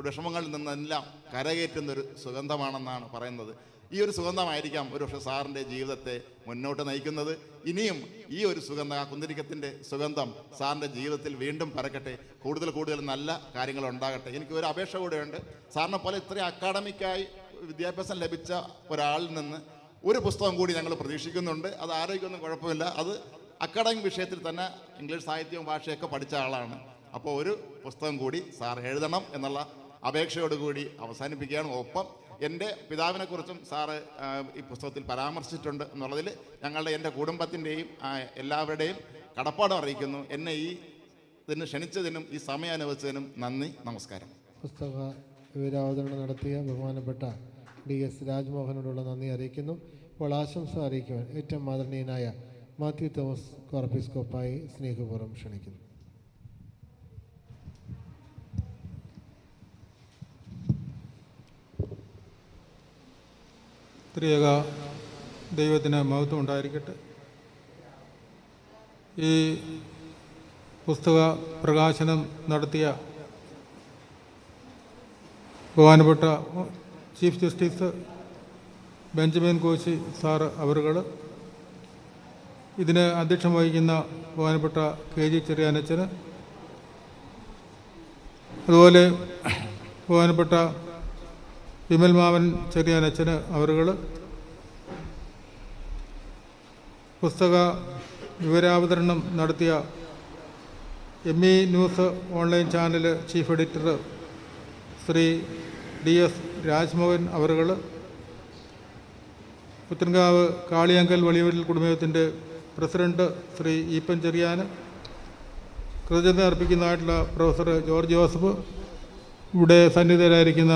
വിഷമങ്ങളിൽ നിന്നെല്ലാം കരകയറ്റുന്നൊരു സുഗന്ധമാണെന്നാണ് പറയുന്നത്. ഈ ഒരു സുഗന്ധമായിരിക്കാം ഒരുപക്ഷെ സാറിൻ്റെ ജീവിതത്തെ മുന്നോട്ട് നയിക്കുന്നത്. ഇനിയും ഈ ഒരു സുഗന്ധം, ആ കുന്തിരിക്കത്തിൻ്റെ സുഗന്ധം സാറിൻ്റെ ജീവിതത്തിൽ വീണ്ടും പരക്കട്ടെ, കൂടുതൽ നല്ല കാര്യങ്ങൾ ഉണ്ടാകട്ടെ. എനിക്ക് ഒരു അപേക്ഷ കൂടെയുണ്ട്. സാറിനെ പോലെ ഇത്രയും അക്കാഡമിക്കായി വിദ്യാഭ്യാസം ലഭിച്ച ഒരാളിൽ നിന്ന് ഒരു പുസ്തകം കൂടി ഞങ്ങൾ പ്രതീക്ഷിക്കുന്നുണ്ട്. അത് ആരോഗ്യമൊന്നും കുഴപ്പമില്ല, അത് അക്കാഡമിക് വിഷയത്തിൽ തന്നെ ഇംഗ്ലീഷ് സാഹിത്യവും ഭാഷയൊക്കെ പഠിച്ച ആളാണ്. അപ്പോൾ ഒരു പുസ്തകം കൂടി സാർ എഴുതണം എന്നുള്ള അപേക്ഷയോടുകൂടി അവസാനിപ്പിക്കുകയാണ്. ഒപ്പം എൻ്റെ പിതാവിനെക്കുറിച്ചും സാറ് ഈ പുസ്തകത്തിൽ പരാമർശിച്ചിട്ടുണ്ട് എന്നുള്ളതിൽ എൻ്റെ കുടുംബത്തിൻ്റെയും എല്ലാവരുടെയും കടപ്പാടും അറിയിക്കുന്നു. എന്നെ ഇതിന് ക്ഷണിച്ചതിനും ഈ സമയം അനുവദിച്ചതിനും നന്ദി, നമസ്കാരം. പുസ്തക വിവരാവതരണം നടത്തിയ ബഹുമാനപ്പെട്ട DS രാജ്മോഹനോടുള്ള നന്ദി അറിയിക്കുന്നു. ഇപ്പോൾ ആശംസ അറിയിക്കുവാൻ ഏറ്റവും ആദരണീയനായ മാത്യു തോമസ് കോർപ്പിസ്കോപ്പായി സ്നേഹപൂർവ്വം ക്ഷണിക്കുന്നു. ത്രിയേക ദൈവത്തിന് മഹത്വം ഉണ്ടായിരിക്കട്ടെ. ഈ പുസ്തക പ്രകാശനം നടത്തിയ ബഹുമാനപ്പെട്ട chief justice Benjamin Koshy sir അവറുകൾ, ഇതിന് അധ്യക്ഷം വഹിക്കുന്ന ബഹുമാനപ്പെട്ട KG ചെറിയാനച്ചന്, അതുപോലെ ബഹുമാനപ്പെട്ട വിമൽ മാമൻ ചെറിയാനച്ചന് അവറുകൾ, പുസ്തക വിവരാവതരണം നടത്തിയ ME news online channel chief editor Shri DS Rajmohan അവറുകൾ, പുത്തൻകാവ് കാളിയങ്കൽ വെളിയൂരിൽ കുടുംബത്തിൻ്റെ പ്രസിഡന്റ് ശ്രീ ഈപ്പൻ ചെറിയാൻ, കൃതജ്ഞത അർപ്പിക്കുന്നതായിട്ടുള്ള പ്രൊഫസർ ജോർജ് ജോസഫ്, ഇവിടെ സന്നിഹിതരായിരിക്കുന്ന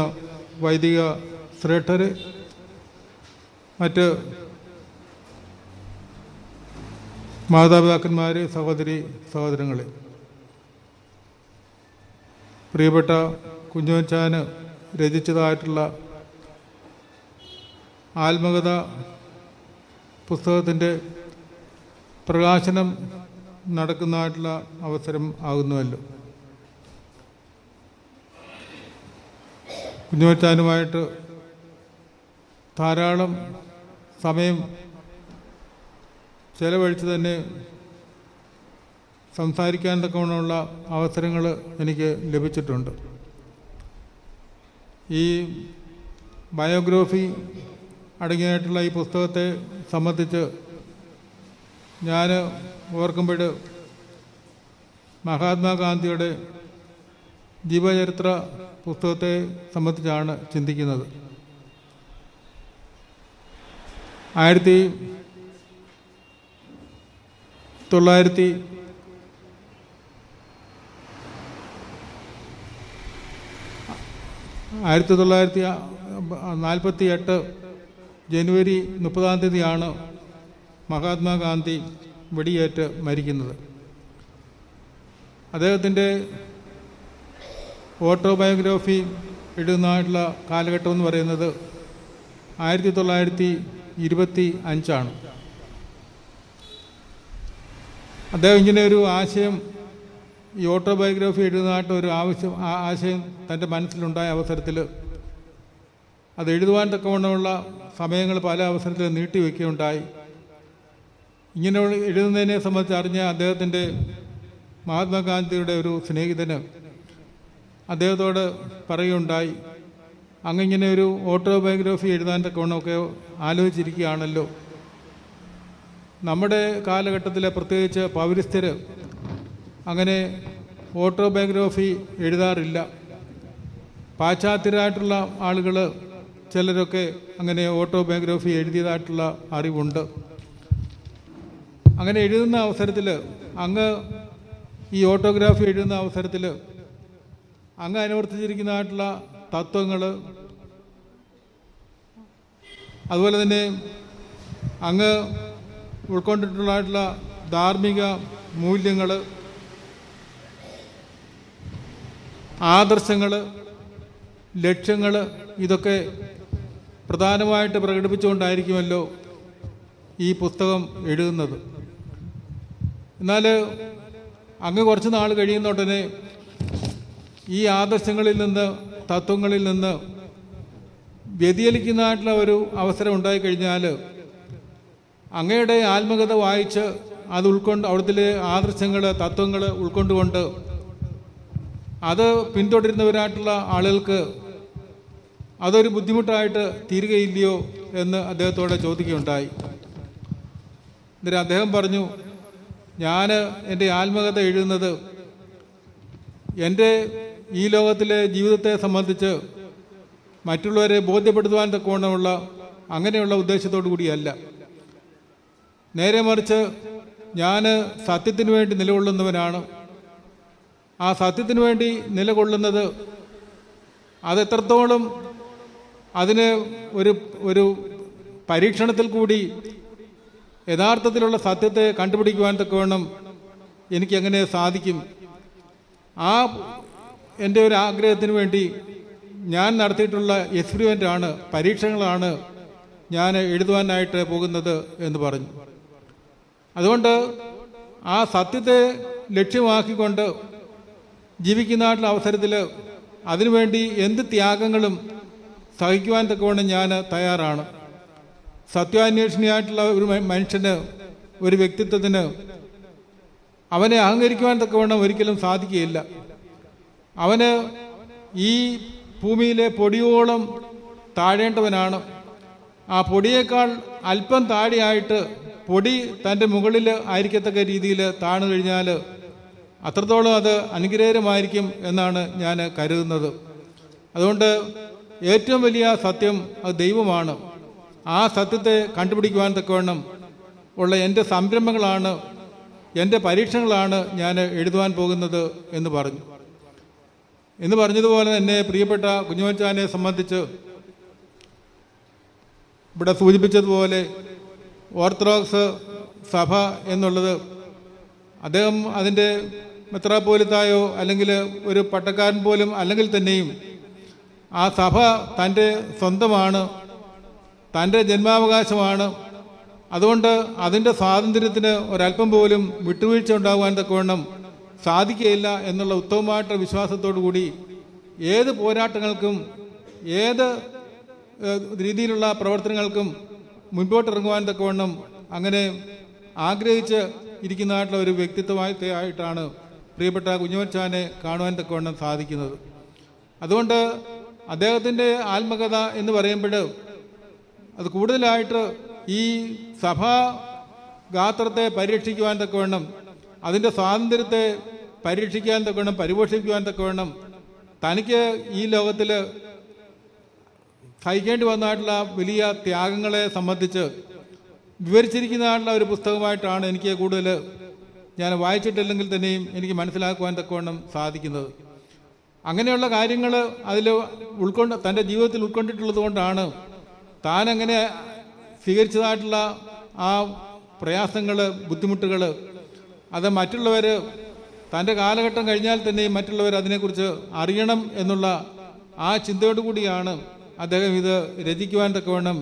വൈദിക ശ്രേഷ്ഠർ, മറ്റ് മാതാപിതാക്കന്മാർ, സഹോദരി സഹോദരങ്ങളെ, പ്രിയപ്പെട്ട കുഞ്ഞോച്ചാന് രചിച്ചതായിട്ടുള്ള ആത്മകഥ പുസ്തകത്തിൻ്റെ പ്രകാശനം നടക്കുന്നതായിട്ടുള്ള അവസരം ആകുന്നുവല്ലോ. കുഞ്ഞോച്ചാനുമായിട്ട് ധാരാളം സമയം ചെലവഴിച്ച് തന്നെ സംസാരിക്കാൻ തക്കവണ്ണമുള്ള അവസരങ്ങൾ എനിക്ക് ലഭിച്ചിട്ടുണ്ട്. ഈ ബയോഗ്രഫി അടങ്ങിയായിട്ടുള്ള ഈ പുസ്തകത്തെ സംബന്ധിച്ച് ഞാൻ ഓർക്കുമ്പോൾ മഹാത്മാഗാന്ധിയുടെ ജീവചരിത്ര പുസ്തകത്തെ സംബന്ധിച്ചാണ് ചിന്തിക്കുന്നത്. 1948 ജനുവരി 30 മഹാത്മാഗാന്ധി വെടിയേറ്റ് മരിക്കുന്നത്. അദ്ദേഹത്തിൻ്റെ ഓട്ടോബയോഗ്രഫി എഴുതുന്നതായിട്ടുള്ള കാലഘട്ടം എന്ന് പറയുന്നത് 1925. അദ്ദേഹം ഇങ്ങനെ ഒരു ആശയം, ഈ ഓട്ടോബയോഗ്രഫി എഴുതുന്നതായിട്ട് ഒരു ആശയം തൻ്റെ മനസ്സിലുണ്ടായ അവസരത്തിൽ അത് എഴുതുവാൻ തക്കവണ്ണമുള്ള സമയങ്ങൾ പല അവസരത്തിൽ നീട്ടിവെക്കുകയുണ്ടായി. ഇങ്ങനെ എഴുതുന്നതിനെ സംബന്ധിച്ച് അറിഞ്ഞ അദ്ദേഹത്തിൻ്റെ മഹാത്മാഗാന്ധിയുടെ ഒരു സ്നേഹിതന് അദ്ദേഹത്തോട് പറയുകയുണ്ടായി, അങ്ങിങ്ങനെ ഒരു ഓട്ടോബയോഗ്രഫി എഴുതാൻ തക്കവണ്ണമൊക്കെ ആലോചിച്ചിരിക്കുകയാണല്ലോ. നമ്മുടെ കാലഘട്ടത്തിലെ പ്രത്യേകിച്ച് പൗരസ്ത്യർ അങ്ങനെ ഓട്ടോബയോഗ്രഫി എഴുതാറില്ല. പാശ്ചാത്യരായിട്ടുള്ള ആളുകൾ ചിലരൊക്കെ അങ്ങനെ ഓട്ടോബയോഗ്രഫി എഴുതിയതായിട്ടുള്ള അറിവുണ്ട്. അങ്ങനെ എഴുതുന്ന അവസരത്തിൽ അങ്ങ് ഈ ഓട്ടോഗ്രാഫി എഴുതുന്ന അവസരത്തിൽ അങ്ങ് അനുവർത്തിച്ചിരിക്കുന്നതായിട്ടുള്ള തത്വങ്ങൾ, അതുപോലെ തന്നെ അങ്ങ് ഉൾക്കൊണ്ടിട്ടുള്ളതായിട്ടുള്ള ധാർമ്മിക മൂല്യങ്ങൾ, ആദർശങ്ങൾ, ലക്ഷ്യങ്ങൾ, ഇതൊക്കെ പ്രധാനമായിട്ട് പ്രകടിപ്പിച്ചുകൊണ്ടായിരിക്കുമല്ലോ ഈ പുസ്തകം എഴുതുന്നത്. എന്നാൽ അങ്ങ് കുറച്ച് നാൾ കഴിയുന്ന ഉടനെ ഈ ആദർശങ്ങളിൽ നിന്ന്, തത്വങ്ങളിൽ നിന്ന് വ്യതിചലിക്കുന്നതായിട്ടുള്ള ഒരു അവസരം ഉണ്ടായിക്കഴിഞ്ഞാൽ അങ്ങയുടെ ആത്മകഥ വായിച്ച് അത് അവിടുത്തെ ആദർശങ്ങൾ, തത്വങ്ങൾ ഉൾക്കൊണ്ടുകൊണ്ട് അത് പിന്തുടരുന്നവരായിട്ടുള്ള ആളുകൾക്ക് അതൊരു ബുദ്ധിമുട്ടായിട്ട് തീരുകയില്ലയോ എന്ന് അദ്ദേഹത്തോട് ചോദിക്കുകയുണ്ടായി. എന്നിട്ട് അദ്ദേഹം പറഞ്ഞു, ഞാൻ എൻ്റെ ആത്മകഥ എഴുതുന്നത് എൻ്റെ ഈ ലോകത്തിലെ ജീവിതത്തെ സംബന്ധിച്ച് മറ്റുള്ളവരെ ബോധ്യപ്പെടുത്തുവാൻ തക്കവണ്ണമുള്ള അങ്ങനെയുള്ള ഉദ്ദേശത്തോടു കൂടിയല്ല. നേരെ മറിച്ച് ഞാൻ സത്യത്തിന് വേണ്ടി നിലകൊള്ളുന്നവനാണ്. ആ സത്യത്തിന് വേണ്ടി നിലകൊള്ളുന്നത് അതെത്രത്തോളം അതിന് ഒരു പരീക്ഷണത്തിൽ കൂടി യഥാർത്ഥത്തിലുള്ള സത്യത്തെ കണ്ടുപിടിക്കുവാൻ തക്കവണ്ണം എനിക്കെങ്ങനെ സാധിക്കും? ആ എൻ്റെ ഒരു ആഗ്രഹത്തിന് വേണ്ടി ഞാൻ നടത്തിയിട്ടുള്ള എക്സ്പെരിമെൻ്റാണ്, പരീക്ഷണങ്ങളാണ് ഞാൻ എഴുതുവാനായിട്ട് പോകുന്നത് എന്ന് പറഞ്ഞു. അതുകൊണ്ട് ആ സത്യത്തെ ലക്ഷ്യമാക്കിക്കൊണ്ട് ജീവിക്കുന്നതായിട്ടുള്ള അവസരത്തിൽ അതിനുവേണ്ടി എന്ത് ത്യാഗങ്ങളും സഹിക്കുവാൻ തക്കവണ്ണം ഞാൻ തയ്യാറാണ്. സത്യാന്വേഷണിയായിട്ടുള്ള ഒരു മനുഷ്യന്, ഒരു വ്യക്തിത്വത്തിന് അവനെ അഹങ്കരിക്കുവാൻ തക്കവണ്ണം ഒരിക്കലും സാധിക്കുകയില്ല. അവന് ഈ ഭൂമിയിലെ പൊടിയോളം താഴേണ്ടവനാണ്. ആ പൊടിയേക്കാൾ അല്പം താഴെയായിട്ട് പൊടി തൻ്റെ മുകളിൽ ആയിരിക്കത്തക്ക രീതിയിൽ താണു കഴിഞ്ഞാൽ അത്രത്തോളം അത് അനുഗ്രഹമായിരിക്കും എന്നാണ് ഞാൻ കരുതുന്നത്. അതുകൊണ്ട് ഏറ്റവും വലിയ സത്യം അത് ദൈവമാണ്. ആ സത്യത്തെ കണ്ടുപിടിക്കുവാൻ തക്കവണ്ണം ഉള്ള എൻ്റെ സംരംഭങ്ങളാണ്, എൻ്റെ പരീക്ഷണങ്ങളാണ് ഞാൻ എഴുതുവാൻ പോകുന്നത് എന്ന് പറഞ്ഞു. എന്ന് പറഞ്ഞതുപോലെ തന്നെ പ്രിയപ്പെട്ട കുഞ്ഞുമച്ചാനെ സംബന്ധിച്ച് ഇവിടെ സൂചിപ്പിച്ചതുപോലെ ഓർത്തഡോക്സ് സഭ എന്നുള്ളത് അദ്ദേഹം അതിൻ്റെ മെത്രാപ്പോലിത്തായോ അല്ലെങ്കിൽ ഒരു പട്ടക്കാരൻ പോലും അല്ലെങ്കിൽ തന്നെയും ആ സഭ തൻ്റെ സ്വന്തമാണ്, തൻ്റെ ജന്മാവകാശമാണ്. അതുകൊണ്ട് അതിൻ്റെ സ്വാതന്ത്ര്യത്തിന് ഒരല്പം പോലും വിട്ടുവീഴ്ച ഉണ്ടാകുവാൻ തക്കവണ്ണം സാധിക്കുകയില്ല എന്നുള്ള ഉത്തമമായിട്ടുള്ള വിശ്വാസത്തോടു കൂടി ഏത് പോരാട്ടങ്ങൾക്കും ഏത് രീതിയിലുള്ള പ്രവർത്തനങ്ങൾക്കും മുൻപോട്ടിറങ്ങുവാൻ തക്കവണ്ണം അങ്ങനെ ആഗ്രഹിച്ച് ഇരിക്കുന്നതായിട്ടുള്ള ഒരു വ്യക്തിത്വമായിട്ടാണ് പ്രിയപ്പെട്ട കുഞ്ഞുമച്ചാനെ കാണുവാൻ തക്കവണ്ണം സാധിക്കുന്നത്. അതുകൊണ്ട് അദ്ദേഹത്തിൻ്റെ ആത്മകഥ എന്ന് പറയുമ്പോൾ അത് കൂടുതലായിട്ട് ഈ സഭാ ഗാത്രത്തെ പരിരക്ഷിക്കുവാൻ തക്കവണ്ണം, അതിൻ്റെ സ്വാതന്ത്ര്യത്തെ പരീക്ഷിക്കാൻ തക്കവണ്ണം, പരിപോഷിപ്പിക്കുവാൻ തക്കവണ്ണം തനിക്ക് ഈ ലോകത്തിൽ സഹിക്കേണ്ടി വന്നതായിട്ടുള്ള വലിയ ത്യാഗങ്ങളെ സംബന്ധിച്ച് വിവരിച്ചിരിക്കുന്നതായിട്ടുള്ള ഒരു പുസ്തകമായിട്ടാണ് എനിക്ക് കൂടുതൽ, ഞാൻ വായിച്ചിട്ടില്ലെങ്കിൽ തന്നെയും എനിക്ക് മനസ്സിലാക്കുവാൻ തക്കവണ്ണം സാധിക്കുന്നത്. അങ്ങനെയുള്ള കാര്യങ്ങൾ അതിൽ തൻ്റെ ജീവിതത്തിൽ ഉൾക്കൊണ്ടിട്ടുള്ളത് കൊണ്ടാണ് താനങ്ങനെ സ്വീകരിച്ചതായിട്ടുള്ള ആ പ്രയാസങ്ങൾ, ബുദ്ധിമുട്ടുകൾ അത് മറ്റുള്ളവർ തൻ്റെ കാലഘട്ടം കഴിഞ്ഞാൽ തന്നെയും മറ്റുള്ളവർ അതിനെക്കുറിച്ച് അറിയണം എന്നുള്ള ആ ചിന്തയോടുകൂടിയാണ് അദ്ദേഹം ഇത് രചിക്കുവാൻ തക്കവണ്ണം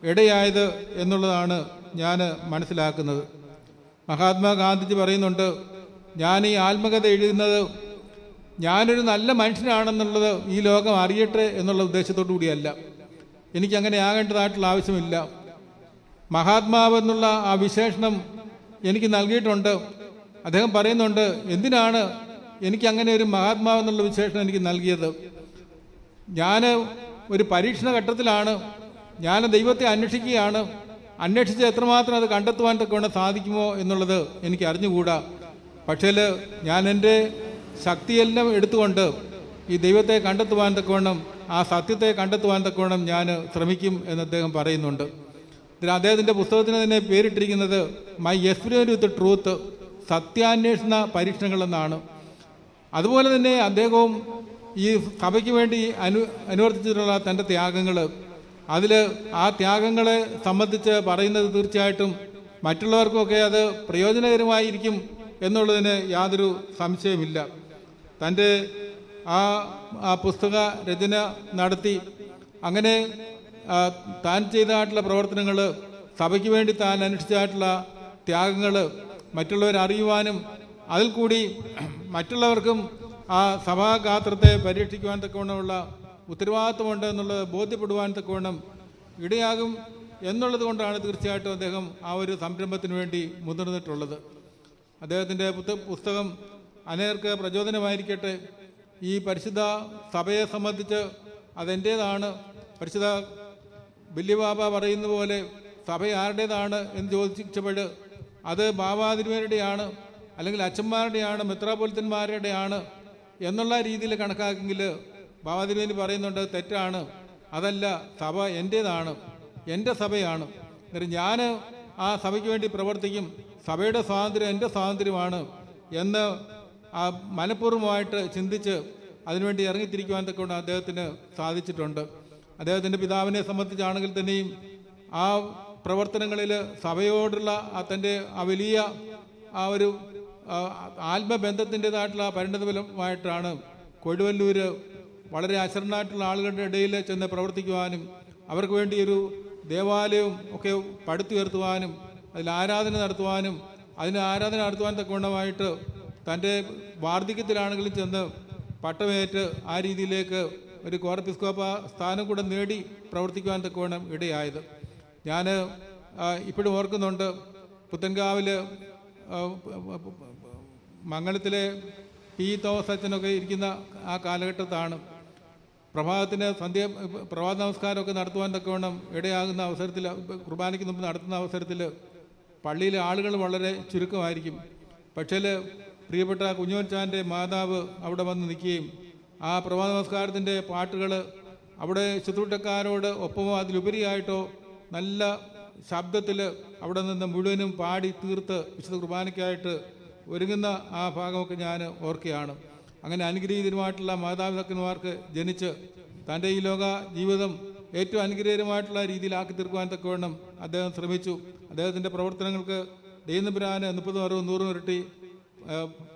ഇടയായത് എന്നുള്ളതാണ് ഞാൻ മനസ്സിലാക്കുന്നത്. മഹാത്മാഗാന്ധിജി പറയുന്നുണ്ട്, ഞാൻ ഈ ആത്മകഥ എഴുതുന്നത് ഞാനൊരു നല്ല മനുഷ്യനാണെന്നുള്ളത് ഈ ലോകം അറിയട്ടെ എന്നുള്ള ഉദ്ദേശത്തോടു കൂടിയല്ല. എനിക്കങ്ങനെ ആകേണ്ടതായിട്ടുള്ള ആവശ്യമില്ല. മഹാത്മാവെന്നുള്ള ആ വിശേഷണം എനിക്ക് നൽകിയിട്ടുണ്ട്. അദ്ദേഹം പറയുന്നുണ്ട്, എന്തിനാണ് എനിക്കങ്ങനെ ഒരു മഹാത്മാവെന്നുള്ള വിശേഷണം എനിക്ക് നൽകിയത്? ഞാൻ ഒരു പരീക്ഷണ ഘട്ടത്തിലാണ്, ഞാൻ ദൈവത്തെ അന്വേഷിക്കുകയാണ്. അന്വേഷിച്ച് എത്രമാത്രം അത് കണ്ടെത്തുവാൻ തക്കവണ്ണം സാധിക്കുമോ എന്നുള്ളത് എനിക്ക് അറിഞ്ഞുകൂടാ. പക്ഷേ ഞാൻ എൻ്റെ ശക്തിയെല്ലാം എടുത്തുകൊണ്ട് ഈ ദൈവത്തെ കണ്ടെത്തുവാൻ തക്കവണ്ണം, ആ സത്യത്തെ കണ്ടെത്തുവാൻ തക്കവണ്ണം ഞാൻ ശ്രമിക്കും എന്ന് അദ്ദേഹം പറയുന്നുണ്ട്. ഇതിൽ അദ്ദേഹത്തിൻ്റെ പുസ്തകത്തിന് തന്നെ പേരിട്ടിരിക്കുന്നത് മൈ എക്സ്പീരിയൻസ് വിത്ത് ട്രൂത്ത്, സത്യാന്വേഷണ പരീക്ഷണങ്ങളെന്നാണ്. അതുപോലെ തന്നെ അദ്ദേഹവും ഈ സഭയ്ക്ക് വേണ്ടി അനുവർത്തിച്ചിട്ടുള്ള തൻ്റെ ത്യാഗങ്ങൾ, അതിൽ ആ ത്യാഗങ്ങളെ സംബന്ധിച്ച് പറയുന്നത് തീർച്ചയായിട്ടും മറ്റുള്ളവർക്കൊക്കെ അത് പ്രയോജനകരമായിരിക്കും എന്നുള്ളതിന് യാതൊരു സംശയമില്ല. തൻ്റെ ആ പുസ്തക രചന നടത്തി അങ്ങനെ താൻ ചെയ്തതായിട്ടുള്ള പ്രവർത്തനങ്ങൾ, സഭയ്ക്ക് വേണ്ടി താൻ അനുഷ്ഠിച്ചതായിട്ടുള്ള ത്യാഗങ്ങൾ മറ്റുള്ളവരറിയുവാനും അതിൽ കൂടി മറ്റുള്ളവർക്കും ആ സഭാഗാത്രത്തെ പരീക്ഷിക്കുവാൻ തക്കവണ്ണമുള്ള ഉത്തരവാദിത്വമുണ്ട് എന്നുള്ളത് ബോധ്യപ്പെടുവാൻ തക്കവണ്ണം ഇടയാകും എന്നുള്ളത് കൊണ്ടാണ് തീർച്ചയായിട്ടും അദ്ദേഹം ആ ഒരു സംരംഭത്തിന് വേണ്ടി മുതിർന്നിട്ടുള്ളത്. അദ്ദേഹത്തിൻ്റെ പുസ്തകം അനേകർക്ക് പ്രചോദനമായിരിക്കട്ടെ. ഈ പരിശുദ്ധ സഭയെ സംബന്ധിച്ച് അതെൻ്റേതാണ്. പരിശുദ്ധ ബല്യബാബ പറയുന്ന പോലെ സഭ ആരുടേതാണ് എന്ന് ചോദിച്ചപ്പോൾ അത് ബാബാതിരുവരുടെയാണ്, അല്ലെങ്കിൽ അച്ഛന്മാരുടെയാണ്, മെത്രാപ്പൊലിത്തന്മാരുടെയാണ് എന്നുള്ള രീതിയിൽ കണക്കാക്കെങ്കിൽ ബാബാതിരുവേനി പറയുന്നുണ്ട് തെറ്റാണ്. അതല്ല, സഭ എൻ്റേതാണ്, എൻ്റെ സഭയാണ്. എന്നിട്ട് ഞാൻ ആ സഭയ്ക്ക് വേണ്ടി പ്രവർത്തിക്കും, സഭയുടെ സ്വാതന്ത്ര്യം എൻ്റെ സ്വാതന്ത്ര്യമാണ് എന്ന് മനഃപൂർവ്വമായിട്ട് ചിന്തിച്ച് അതിനുവേണ്ടി ഇറങ്ങിത്തിരിക്കുവാൻ തക്കൊണ്ട് അദ്ദേഹത്തിന് സാധിച്ചിട്ടുണ്ട്. അദ്ദേഹത്തിൻ്റെ പിതാവിനെ സംബന്ധിച്ചാണെങ്കിൽ തന്നെയും ആ പ്രവർത്തനങ്ങളിൽ സഭയോടുള്ള തൻ്റെ ആ വലിയ ആ ഒരു ആത്മബന്ധത്തിൻ്റെതായിട്ടുള്ള പരിണതഫലമായിട്ടാണ് കൊടുവല്ലൂർ വളരെ അശരണായിട്ടുള്ള ആളുകളുടെ ഇടയിൽ ചെന്ന് പ്രവർത്തിക്കുവാനും അവർക്ക് വേണ്ടി ഒരു ദേവാലയവും ഒക്കെ പടുത്തുയർത്തുവാനും അതിൽ ആരാധന നടത്തുവാനും നടത്തുവാൻ തക്കവണ്ണമായിട്ട് തൻ്റെ വാർദ്ധക്യത്തിലാണെങ്കിലും ചെന്ന് പട്ടമേറ്റ് ആ രീതിയിലേക്ക് ഒരു കോറപ്പിസ്കോപ്പ സ്ഥാനം കൂടെ നേടി പ്രവർത്തിക്കുവാൻ തക്കവണ്ണം ഇടയായത്. ഞാൻ ഇപ്പോഴും ഓർക്കുന്നുണ്ട്, പുത്തൻകാവിൽ മംഗളത്തിലെ പി തോമസ് അച്ഛനൊക്കെ ഇരിക്കുന്ന ആ കാലഘട്ടത്താണ് പ്രഭാത നമസ്കാരമൊക്കെ നടത്തുവാൻ തക്കവണ്ണം ഇടയാകുന്ന അവസരത്തിൽ, കുർബാനയ്ക്ക് മുമ്പ് നടത്തുന്ന അവസരത്തിൽ പള്ളിയിലെ ആളുകൾ വളരെ ചുരുക്കമായിരിക്കും. പക്ഷേ പ്രിയപ്പെട്ട കുഞ്ഞോൻചാൻ്റെ മാതാവ് അവിടെ വന്ന് നിൽക്കുകയും ആ പ്രഭാത നമസ്കാരത്തിൻ്റെ പാട്ടുകൾ അവിടെ ശുശ്രൂഷക്കാരോട് ഒപ്പമോ അതിലുപരിയായിട്ടോ നല്ല ശബ്ദത്തിൽ അവിടെ നിന്ന് മുഴുവനും പാടി തീർത്ത് വിശുദ്ധ കുർബാനയ്ക്കായിട്ട് ഒരുങ്ങുന്ന ആ ഭാഗമൊക്കെ ഞാൻ ഓർക്കുകയാണ്. അങ്ങനെ അനുഗ്രഹീതമായിട്ടുള്ള മാതാപിതാക്കന്മാർക്ക് ജനിച്ച് തൻ്റെ ഈ ലോക ജീവിതം ഏറ്റവും അനുഗ്രഹീതമായിട്ടുള്ള രീതിയിലാക്കി തീർക്കുവാൻ തക്കവണ്ണം അദ്ദേഹം ശ്രമിച്ചു. അദ്ദേഹത്തിൻ്റെ പ്രവർത്തനങ്ങൾക്ക് ദൈവതമ്പുരാന് 30, 60, 100 ഇരട്ടി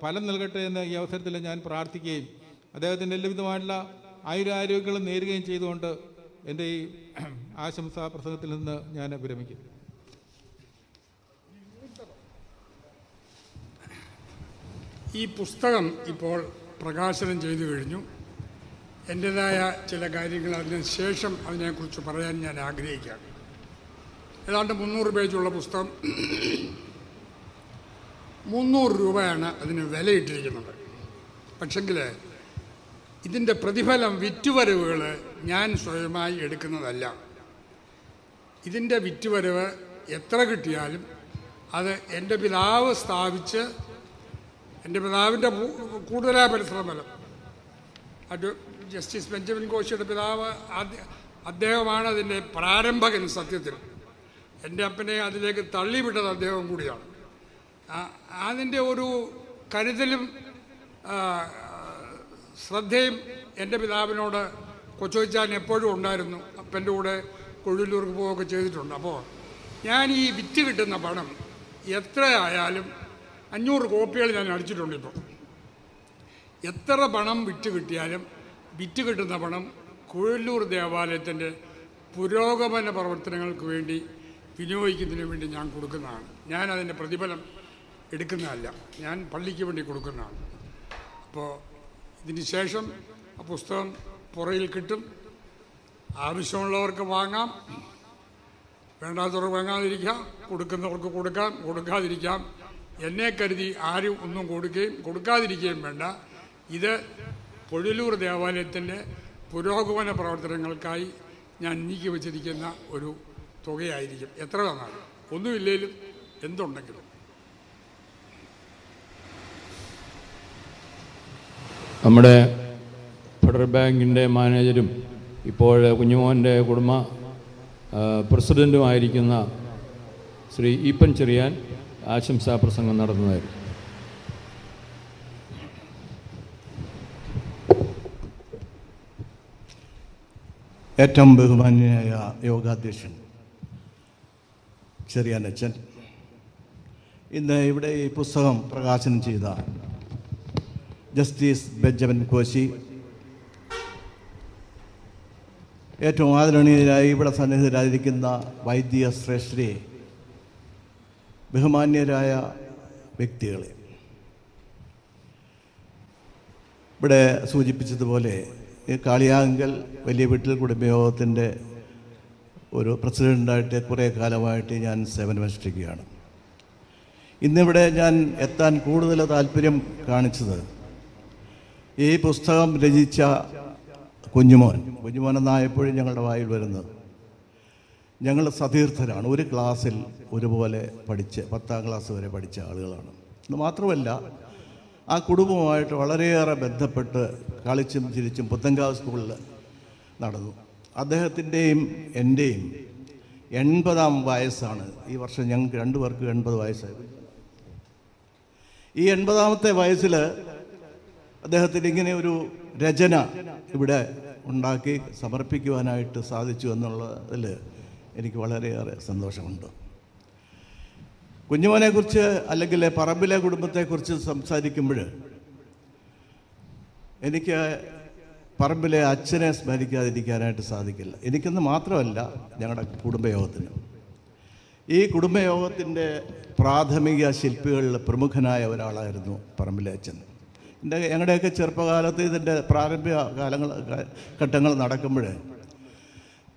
ഫലം നൽകട്ടെ എന്ന് ഈ അവസരത്തിൽ ഞാൻ പ്രാർത്ഥിക്കുകയും അദ്ദേഹത്തിൻ്റെ എല്ലാവിധമായിട്ടുള്ള ആയുരാരോഗ്യങ്ങളും നേരുകയും ചെയ്തുകൊണ്ട് എൻ്റെ ഈ ആശംസാ പ്രസംഗത്തിൽ നിന്ന് ഞാൻ വിരമിക്കുന്നു. ഈ പുസ്തകം ഇപ്പോൾ പ്രകാശനം ചെയ്തു കഴിഞ്ഞു. എൻ്റേതായ ചില കാര്യങ്ങൾ അതിന് ശേഷം അതിനെക്കുറിച്ച് പറയാൻ ഞാൻ ആഗ്രഹിക്കുകയാണ്. ഏതാണ്ട് 300 പേജുള്ള പുസ്തകം, 300 രൂപയാണ് അതിന് വിലയിട്ടിരിക്കുന്നത്. പക്ഷെങ്കിൽ ഇതിൻ്റെ പ്രതിഫലം വിറ്റുവരവുകൾ ഞാൻ സ്വയമായി എടുക്കുന്നതല്ല. ഇതിൻ്റെ വിറ്റുവരവ് എത്ര കിട്ടിയാലും അത് എൻ്റെ പിതാവ് സ്ഥാപിച്ച്, എൻ്റെ പിതാവിൻ്റെ കൂടുതലായ പരിശ്രമം, ജസ്റ്റിസ് ബെഞ്ചമിൻ കോശിയുടെ പിതാവ് അദ്ദേഹമാണ് അതിൻ്റെ പ്രാരംഭകൻ. സത്യത്തിൽ എൻ്റെ അപ്പനെ അതിലേക്ക് തള്ളിവിട്ടത് അദ്ദേഹം കൂടിയാണ്. അതിൻ്റെ ഒരു കരുതലും ശ്രദ്ധയും എൻ്റെ പിതാവിനോട് കൊച്ചുവച്ചാൻ എപ്പോഴും ഉണ്ടായിരുന്നു. അപ്പൻ്റെ കൂടെ കൊഴിലൂർക്ക് പോവുകയൊക്കെ ചെയ്തിട്ടുണ്ട്. അപ്പോൾ ഞാൻ ഈ വിറ്റ് കിട്ടുന്ന പണം എത്രയായാലും 500 കോപ്പികൾ ഞാൻ അടിച്ചിട്ടുണ്ട്. ഇപ്പോൾ എത്ര പണം വിറ്റ് കിട്ടിയാലും വിറ്റ് കിട്ടുന്ന പണം കുഴലൂർ ദേവാലയത്തിൻ്റെ പുരോഗമന പ്രവർത്തനങ്ങൾക്ക് വേണ്ടി വിനിയോഗിക്കുന്നതിന് വേണ്ടി ഞാൻ കൊടുക്കുന്നതാണ്. ഞാൻ അതിൻ്റെ പ്രതിഫലം എടുക്കുന്നതല്ല, ഞാൻ പള്ളിക്ക് വേണ്ടി കൊടുക്കുന്നതാണ്. അപ്പോൾ ഇതിന് ശേഷം ആ പുസ്തകം പുറയിൽ കിട്ടും. ആവശ്യമുള്ളവർക്ക് വാങ്ങാം, വേണ്ടാത്തവർക്ക് വാങ്ങാതിരിക്കാം, കൊടുക്കുന്നവർക്ക് കൊടുക്കാം, കൊടുക്കാതിരിക്കാം. എന്നെ കരുതി ആരും ഒന്നും കൊടുക്കാതിരിക്കുകയും വേണ്ട. ഇത് പൊഴിലൂർ ദേവാലയത്തിൻ്റെ പുരോഗമന പ്രവർത്തനങ്ങൾക്കായി ഞാൻ നീക്കി വച്ചിരിക്കുന്ന ഒരു തുകയായിരിക്കും. എത്ര തന്നാലും, ഒന്നുമില്ലെങ്കിലും എന്തുണ്ടെങ്കിലും. നമ്മുടെ ഫെഡറൽ ബാങ്കിൻ്റെ മാനേജരും ഇപ്പോൾ കുഞ്ഞുമോൻ്റെ കുടുംബ പ്രസിഡൻറ്റുമായിരിക്കുന്ന ശ്രീ ഈപ്പൻ ചെറിയാൻ ആശംസാ പ്രസംഗം നടന്നതായിരുന്നു. ഏറ്റവും ബഹുമാന്യനായ യോഗാധ്യക്ഷൻ ചെറിയാനച്ഛൻ, ഇന്ന് ഇവിടെ ഈ പുസ്തകം പ്രകാശനം ചെയ്ത ജസ്റ്റിസ് ബെഞ്ചമിൻ കോശി, ഏറ്റവും ആദരണീയരായി ഇവിടെ സന്നിഹിതരായിരിക്കുന്ന വൈദിക ശ്രേഷ്ഠരെ, ബഹുമാന്യരായ വ്യക്തികളെ, ഇവിടെ സൂചിപ്പിച്ചതുപോലെ ഈ കാളിയാങ്കൽ വലിയ വീട്ടിൽ കുടുംബയോഗത്തിൻ്റെ ഒരു പ്രസിഡൻ്റായിട്ട് കുറേ കാലമായിട്ട് ഞാൻ സേവനമനുഷ്ഠിക്കുകയാണ്. ഇന്നിവിടെ ഞാൻ എത്താൻ കൂടുതൽ താല്പര്യം കാണിച്ചത് ഈ പുസ്തകം രചിച്ച കുഞ്ഞുമോൻ എന്നായപ്പോഴും ഞങ്ങളുടെ വായിൽ വരുന്നത്, ഞങ്ങൾ സതീർത്ഥരാണ്. ഒരു ക്ലാസ്സിൽ ഒരുപോലെ പഠിച്ച് 10ാം ക്ലാസ് വരെ പഠിച്ച ആളുകളാണ്. ഇത് മാത്രമല്ല, ആ കുടുംബവുമായിട്ട് വളരെയേറെ ബന്ധപ്പെട്ട് കളിച്ചും ചിരിച്ചും പുത്തൻകാവ് സ്കൂളിൽ നടന്നു. അദ്ദേഹത്തിൻ്റെയും എൻ്റെയും 80ാം വയസ്സാണ് ഈ വർഷം. ഞങ്ങൾക്ക് 2 പേർക്ക് 80 വയസ്സായി. ഈ 80ാമത്തെ വയസ്സിൽ അദ്ദേഹത്തിന് ഇങ്ങനെ ഒരു രചന ഇവിടെ ഉണ്ടാക്കി സമർപ്പിക്കുവാനായിട്ട് സാധിച്ചു എന്നുള്ളതിൽ എനിക്ക് വളരെയേറെ സന്തോഷമുണ്ട്. കുഞ്ഞുമോനെക്കുറിച്ച് അല്ലെങ്കിൽ പറമ്പിലെ കുടുംബത്തെക്കുറിച്ച് സംസാരിക്കുമ്പോൾ എനിക്ക് പറമ്പിലെ അച്ഛനെ സ്മരിക്കാതിരിക്കാനായിട്ട് സാധിക്കില്ല. എനിക്കെന്ന് മാത്രമല്ല, ഞങ്ങളുടെ കുടുംബയോഗത്തിന്. ഈ കുടുംബയോഗത്തിൻ്റെ പ്രാഥമിക ശില്പികളിൽ പ്രമുഖനായ ഒരാളായിരുന്നു പറമ്പിലെ അച്ഛൻ. ഞങ്ങളുടെയൊക്കെ ചെറുപ്പകാലത്ത് ഇതിൻ്റെ പ്രാരംഭ ഘട്ടങ്ങൾ നടക്കുമ്പോൾ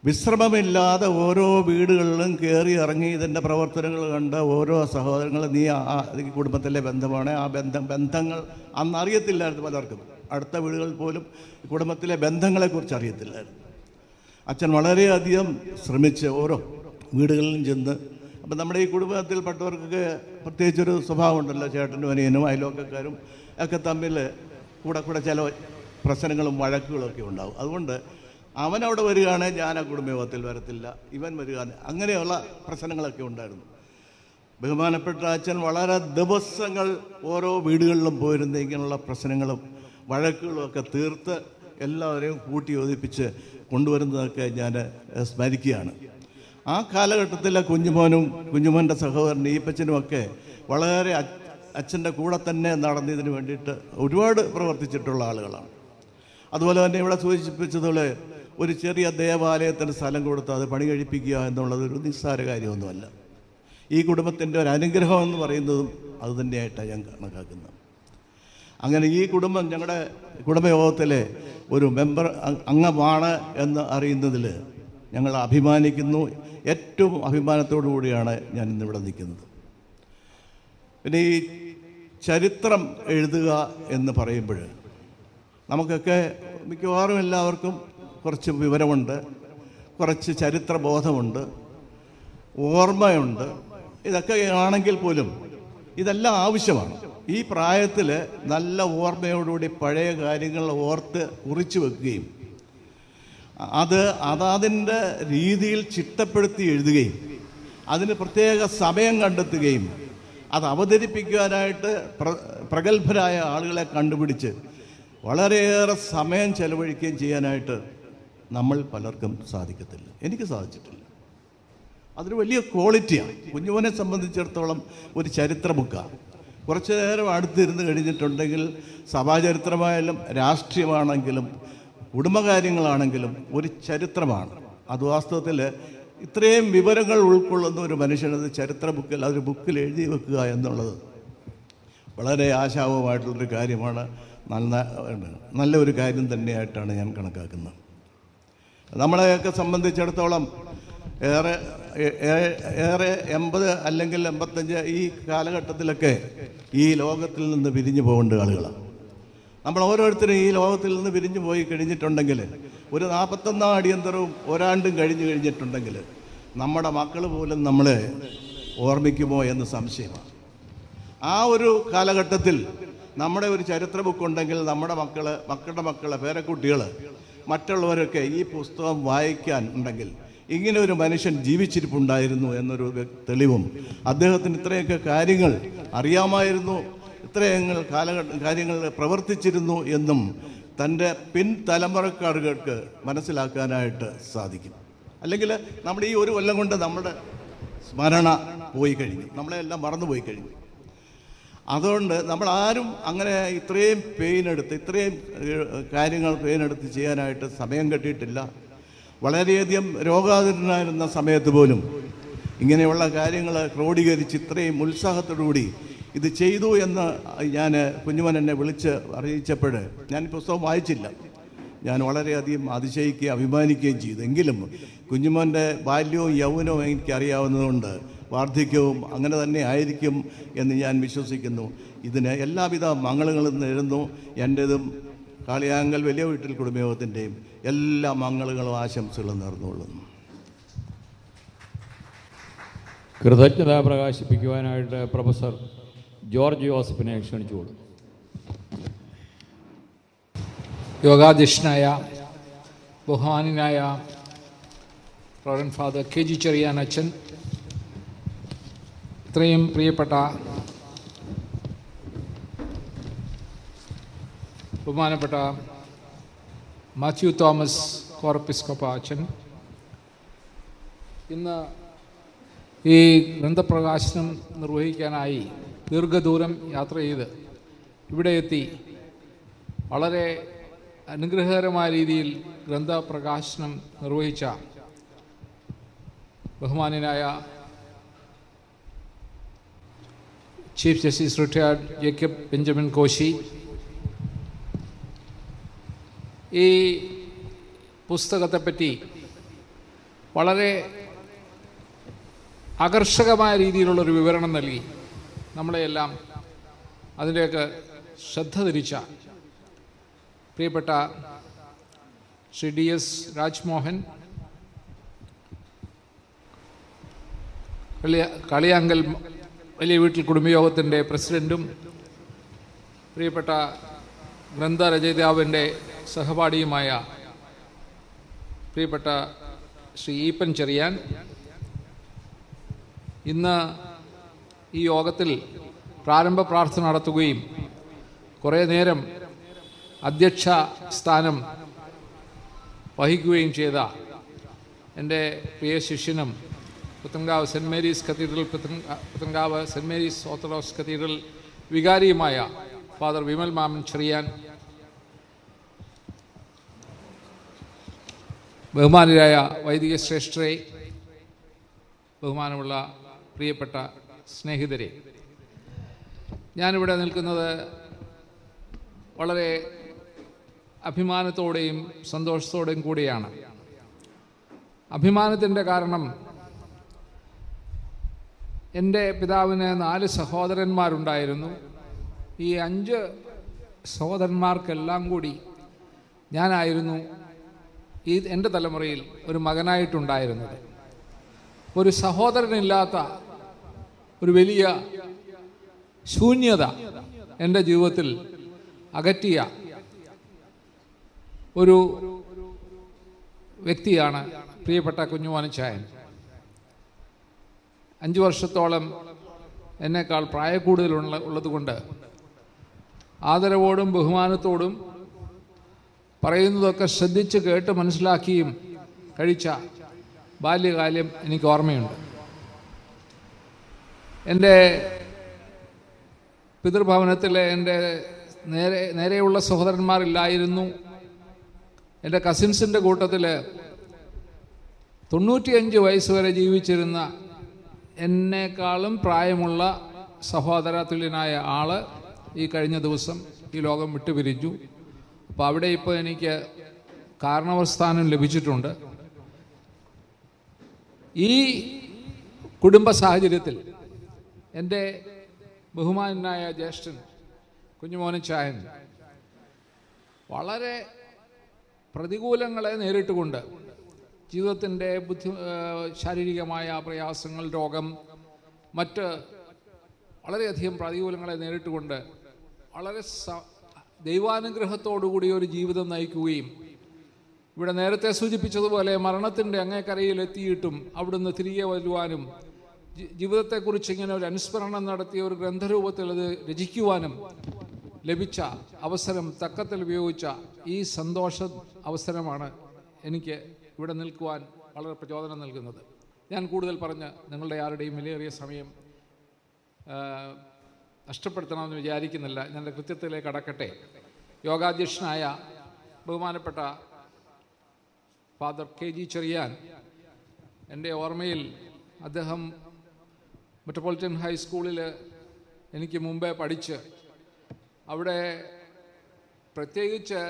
വിശ്രമമില്ലാതെ ഓരോ വീടുകളിലും കയറി ഇറങ്ങി ഇതിൻ്റെ പ്രവർത്തനങ്ങൾ കണ്ട് ഓരോ സഹോദരങ്ങളും ഈ കുടുംബത്തിലെ ബന്ധമാണ്, ആ ബന്ധങ്ങൾ അന്ന് അറിയത്തില്ലായിരുന്നു പലർക്കും. അടുത്ത വീടുകളിൽ പോലും കുടുംബത്തിലെ ബന്ധങ്ങളെക്കുറിച്ച് അറിയത്തില്ലായിരുന്നു. അച്ഛൻ വളരെയധികം ശ്രമിച്ച് ഓരോ വീടുകളിലും ചെന്ന്, അപ്പം നമ്മുടെ ഈ കുടുംബത്തിൽപ്പെട്ടവർക്കൊക്കെ പ്രത്യേകിച്ചൊരു സ്വഭാവമുണ്ടല്ലോ, ചേട്ടനും അനിയനും അയൽവക്കക്കാരും ഒക്കെ തമ്മിൽ കൂടെ ചില പ്രശ്നങ്ങളും വഴക്കുകളും ഒക്കെ ഉണ്ടാവും. അതുകൊണ്ട് അവനവിടെ വരികയാണെങ്കിൽ ഞാൻ ആ കുടുംബയോഗത്തിൽ വരത്തില്ല, ഇവൻ വരികയാണെങ്കിൽ അങ്ങനെയുള്ള പ്രശ്നങ്ങളൊക്കെ ഉണ്ടായിരുന്നു. ബഹുമാനപ്പെട്ട അച്ഛൻ വളരെ ദിവസങ്ങൾ ഓരോ വീടുകളിലും പോയിരുന്ന ഇങ്ങനെയുള്ള പ്രശ്നങ്ങളും വഴക്കുകളും ഒക്കെ തീർത്ത് എല്ലാവരെയും കൂട്ടി യോജിപ്പിച്ച് കൊണ്ടുവരുന്നതൊക്കെ ഞാൻ സ്മരിക്കുകയാണ്. ആ കാലഘട്ടത്തിലെ കുഞ്ഞുമോൻ്റെ സഹോദരൻ ഈപ്പച്ചനുമൊക്കെ വളരെ അച്ഛൻ്റെ കൂടെ തന്നെ നടന്നതിന് വേണ്ടിയിട്ട് ഒരുപാട് പ്രവർത്തിച്ചിട്ടുള്ള ആളുകളാണ്. അതുപോലെ തന്നെ ഇവിടെ സൂചിപ്പിച്ചതുപോലെ ഒരു ചെറിയ ദേവാലയത്തിന് സ്ഥലം കൊടുത്ത് അത് പണി കഴിപ്പിക്കുക എന്നുള്ളത് ഒരു നിസ്സാര കാര്യമൊന്നുമല്ല. ഈ കുടുംബത്തിൻ്റെ ഒരു അനുഗ്രഹം എന്ന് പറയുന്നതും അതുതന്നെയായിട്ടാണ് ഞാൻ കണക്കാക്കുന്നത്. അങ്ങനെ ഈ കുടുംബം ഞങ്ങളുടെ കുടുംബയോഗത്തിലെ ഒരു അംഗമാണ് എന്ന് അറിയുന്നതിൽ ഞങ്ങൾ അഭിമാനിക്കുന്നു. ഏറ്റവും അഭിമാനത്തോടു കൂടിയാണ് ഞാൻ ഇന്നിവിടെ നിൽക്കുന്നത്. പിന്നെ ഈ ചരിത്രം എഴുതുക എന്ന് പറയുമ്പോൾ നമുക്കൊക്കെ മിക്കവാറും എല്ലാവർക്കും കുറച്ച് വിവരമുണ്ട്, കുറച്ച് ചരിത്രബോധമുണ്ട്, ഓർമ്മയുണ്ട്. ഇതൊക്കെ ആണെങ്കിൽ പോലും ഇതെല്ലാം ആവശ്യമാണ്. ഈ പ്രായത്തിൽ നല്ല ഓർമ്മയോടുകൂടി പഴയ കാര്യങ്ങൾ ഓർത്ത് കുറിച്ച് വെക്കുകയും അതിൻ്റെ രീതിയിൽ ചിട്ടപ്പെടുത്തി എഴുതുകയും അതിന് പ്രത്യേക സമയം കണ്ടെത്തുകയും അത് അവതരിപ്പിക്കാനായിട്ട് പ്രഗത്ഭരായ ആളുകളെ കണ്ടുപിടിച്ച് വളരെയേറെ സമയം ചെലവഴിക്കുകയും ചെയ്യാനായിട്ട് നമ്മൾ പലർക്കും സാധിക്കത്തില്ല. എനിക്ക് സാധിച്ചിട്ടില്ല. അതൊരു വലിയ ക്വാളിറ്റിയാണ്. കുഞ്ഞുമോനെ സംബന്ധിച്ചിടത്തോളം ഒരു ചരിത്ര ബുക്കാണ്. കുറച്ചു നേരം അടുത്തിരുന്ന് കഴിഞ്ഞിട്ടുണ്ടെങ്കിൽ സഭാചരിത്രമായാലും രാഷ്ട്രീയമാണെങ്കിലും കുടുംബകാര്യങ്ങളാണെങ്കിലും ഒരു ചരിത്രമാണ്. അത് വാസ്തവത്തിൽ ഇത്രയും വിവരങ്ങൾ ഉൾക്കൊള്ളുന്ന ഒരു മനുഷ്യനത് ചരിത്ര ബുക്കിൽ അതൊരു ബുക്കിൽ എഴുതി വെക്കുക എന്നുള്ളത് വളരെ ആശാവഹമായിട്ടുള്ളൊരു കാര്യമാണ്. നല്ലൊരു കാര്യം തന്നെയായിട്ടാണ് ഞാൻ കണക്കാക്കുന്നത്. നമ്മളെയൊക്കെ സംബന്ധിച്ചിടത്തോളം ഏറെ 80 അല്ലെങ്കിൽ 85 ഈ കാലഘട്ടത്തിലൊക്കെ ഈ ലോകത്തിൽ നിന്ന് പിരിഞ്ഞു പോകേണ്ട ആളുകളാണ് നമ്മൾ ഓരോരുത്തരും. ഈ ലോകത്തിൽ നിന്ന് പിരിഞ്ഞു പോയി കഴിഞ്ഞിട്ടുണ്ടെങ്കിൽ ഒരു 41 അടിയന്തരവും ഒരാണ്ടും കഴിഞ്ഞിട്ടുണ്ടെങ്കിൽ നമ്മുടെ മക്കൾ പോലും നമ്മളെ ഓർമ്മിക്കുമോ എന്ന് സംശയമാണ്. ആ ഒരു കാലഘട്ടത്തിൽ നമ്മുടെ ഒരു ചരിത്ര ബുക്കുണ്ടെങ്കിൽ നമ്മുടെ മക്കളുടെ മക്കളെ പേരക്കുട്ടികൾ മറ്റുള്ളവരൊക്കെ ഈ പുസ്തകം വായിക്കാൻ ഉണ്ടെങ്കിൽ ഇങ്ങനെ ഒരു മനുഷ്യൻ ജീവിച്ചിരിപ്പുണ്ടായിരുന്നു എന്നൊരു തെളിവും അദ്ദേഹത്തിന് ഇത്രയൊക്കെ കാര്യങ്ങൾ അറിയാമായിരുന്നു, ഇത്രയങ്ങൾ കാര്യങ്ങൾ പ്രവർത്തിച്ചിരുന്നു എന്നും തൻ്റെ പിൻതലമുറക്കാർക്ക് മനസ്സിലാക്കാനായിട്ട് സാധിക്കും. അല്ലെങ്കിൽ നമ്മുടെ ഈ ഒരു കൊല്ലം കൊണ്ട് നമ്മുടെ സ്മരണ പോയി കഴിഞ്ഞു, നമ്മളെല്ലാം മറന്നുപോയി കഴിഞ്ഞു. അതുകൊണ്ട് നമ്മളാരും അങ്ങനെ ഇത്രയും ഇത്രയും കാര്യങ്ങൾ പെയിനെടുത്ത് ചെയ്യാനായിട്ട് സമയം കിട്ടിയിട്ടില്ല. വളരെയധികം രോഗാതുരനായിരുന്ന സമയത്ത് പോലും ഇങ്ങനെയുള്ള കാര്യങ്ങൾ ക്രോഡീകരിച്ച് ഇത്രയും ഉത്സാഹത്തോടുകൂടി ഇത് ചെയ്തു എന്ന് ഞാൻ കുഞ്ഞുമോൻ എന്നെ വിളിച്ച് അറിയിച്ചപ്പോൾ ഞാൻ പുസ്തകം വായിച്ചില്ല. ഞാൻ വളരെയധികം അതിശയിക്കുകയും അഭിമാനിക്കുകയും ചെയ്തു. എങ്കിലും കുഞ്ഞുമോൻ്റെ ബാല്യവും യൗവനവും എനിക്കറിയാവുന്നതുകൊണ്ട് വാർദ്ധക്യവും അങ്ങനെ തന്നെ ആയിരിക്കും എന്ന് ഞാൻ വിശ്വസിക്കുന്നു. ഇതിന് എല്ലാവിധ മംഗളങ്ങളും നേരുന്നു. എൻ്റേതും കാളിയാങ്കൽ വലിയ വീട്ടിൽ കുടുംബയോഗത്തിൻ്റെയും എല്ലാ മംഗളങ്ങളും ആശംസകളും നേർന്നുകൊള്ളുന്നു. കൃതജ്ഞത പ്രകാശിപ്പിക്കുവാനായിട്ട് പ്രൊഫസർ ജോർജ് ജോസഫിനെ ക്ഷണിച്ചുകൊള്ളു. യോഗാധ്യക്ഷനായ ബഹുമാന്യനായ റവറൻഡ് ഫാദർ KG ചെറിയാൻ അച്ഛൻ, ഇത്രയും പ്രിയപ്പെട്ട ബഹുമാനപ്പെട്ട മാത്യു തോമസ് കോറപ്പിസ്കോപ്പ അച്ഛൻ ഇന്ന് ഈ ഗ്രന്ഥപ്രകാശനം നിർവഹിക്കാനായി ദീർഘദൂരം യാത്ര ചെയ്ത് ഇവിടെ എത്തി വളരെ അനുഗ്രഹകരമായ രീതിയിൽ ഗ്രന്ഥപ്രകാശനം നിർവഹിച്ച ബഹുമാന്യനായ chief justice retired Jacob Benjamin Koshy, ഈ പുസ്തകത്തെപ്പറ്റി വളരെ ആകർഷകമായ രീതിയിലുള്ളൊരു വിവരണം നൽകി നമ്മളെയെല്ലാം അതിലേക്ക് ശ്രദ്ധ തിരിച്ച പ്രിയപ്പെട്ട ശ്രീ DS രാജ്മോഹൻ, കളിയാങ്കൽ വലിയ വീട്ടിൽ കുടുംബയോഗത്തിൻ്റെ പ്രസിഡൻറ്റും പ്രിയപ്പെട്ട ഗ്രന്ഥരചയിതാവിൻ്റെ സഹപാഠിയുമായ പ്രിയപ്പെട്ട ശ്രീ ഈപ്പൻ ചെറിയാൻ, ഇന്ന് ഈ യോഗത്തിൽ പ്രാരംഭ പ്രാർത്ഥന നടത്തുകയും കുറേ നേരം അധ്യക്ഷ സ്ഥാനം വഹിക്കുകയും ചെയ്ത എൻ്റെ പ്രിയ ശിഷ്യനും Puthenkavu saint Mary's cathedral Puthenkavu saint Mary's orthodox cathedral വികാരിയുമായ ഫാദർ വിമൽ മാമൻ ചെറിയാൻ, ബഹുമാനരായ വൈദിക ശ്രേഷ്ഠരെ, ബഹുമാനമുള്ള പ്രിയപ്പെട്ട സ്നേഹിതരെ, ഞാനിവിടെ നിൽക്കുന്നത് വളരെ അഭിമാനത്തോടെയും സന്തോഷത്തോടെയും കൂടിയാണ്. അഭിമാനത്തിൻ്റെ കാരണം എൻ്റെ പിതാവിന് 4 സഹോദരന്മാരുണ്ടായിരുന്നു. ഈ 5 സഹോദരന്മാർക്കെല്ലാം കൂടി ഞാനായിരുന്നു എൻ്റെ തലമുറയിൽ ഒരു മകനായിട്ടുണ്ടായിരുന്നത്. ഒരു സഹോദരനില്ലാത്ത ഒരു വലിയ ശൂന്യത എൻ്റെ ജീവിതത്തിൽ അകറ്റിയ ഒരു വ്യക്തിയാണ് പ്രിയപ്പെട്ട കുഞ്ഞുമോനച്ചായൻ. 5 വർഷത്തോളം എന്നേക്കാൾ ഉള്ളതുകൊണ്ട് ആദരവോടും ബഹുമാനത്തോടും പറയുന്നതൊക്കെ ശ്രദ്ധിച്ച് കേട്ട് മനസ്സിലാക്കിയും കഴിച്ച ബാല്യകാലം എനിക്ക് ഓർമ്മയുണ്ട്. എൻ്റെ പിതൃഭവനത്തിലെ എൻ്റെ നേരെയുള്ള സഹോദരന്മാരില്ലായിരുന്നു. എൻ്റെ കസിൻസിൻ്റെ കൂട്ടത്തിൽ 95 വയസ്സ് വരെ ജീവിച്ചിരുന്ന എന്നേക്കാളും പ്രായമുള്ള സഹോദര തുല്യനായ ആൾ ഈ കഴിഞ്ഞ ദിവസം ഈ ലോകം വിട്ടുപിരിഞ്ഞു. അപ്പോൾ അവിടെ ഇപ്പോൾ എനിക്ക് കാരണവസ്ഥാനം ലഭിച്ചിട്ടുണ്ട്. ഈ കുടുംബ സാഹചര്യത്തിൽ എൻ്റെ ബഹുമാനായ ജ്യേഷ്ഠൻ കുഞ്ഞുമോനച്ചായൻ വളരെ പ്രതികൂലങ്ങളെ നേരിട്ടുകൊണ്ട് ജീവിതത്തിൻ്റെ ശാരീരികമായ പ്രയാസങ്ങൾ, രോഗം, മറ്റ് വളരെയധികം പ്രതികൂലങ്ങളെ നേരിട്ടുകൊണ്ട് വളരെ ദൈവാനുഗ്രഹത്തോടുകൂടി ഒരു ജീവിതം നയിക്കുകയും ഇവിടെ നേരത്തെ സൂചിപ്പിച്ചതുപോലെ മരണത്തിൻ്റെ അങ്ങേക്കരയിലെത്തിയിട്ടും അവിടുന്ന് തിരികെ വരുവാനും ജീവിതത്തെക്കുറിച്ച് ഇങ്ങനെ ഒരു അനുസ്മരണം നടത്തിയ ഒരു ഗ്രന്ഥരൂപത്തിൽ അത് രചിക്കുവാനും ലഭിച്ച അവസരം തക്കത്തിൽ ഉപയോഗിച്ച ഈ സന്തോഷ അവസരമാണ് എനിക്ക് ഇവിടെ നിൽക്കുവാൻ വളരെ പ്രചോദനം നൽകുന്നത്. ഞാൻ കൂടുതൽ പറഞ്ഞ് നിങ്ങളുടെ ആരുടെയും വിലയേറിയ സമയം നഷ്ടപ്പെടുത്തണമെന്ന് വിചാരിക്കുന്നില്ല. ഞാൻ കൃത്യത്തിലേക്ക് കടക്കട്ടെ. യോഗാധ്യക്ഷനായ ബഹുമാനപ്പെട്ട ഫാദർ KG ചെറിയാൻ, എൻ്റെ ഓർമ്മയിൽ അദ്ദേഹം മെട്രോപൊളിറ്റൻ ഹൈസ്കൂളിൽ എനിക്ക് മുമ്പേ പഠിച്ച് അവിടെ പ്രത്യേകിച്ച്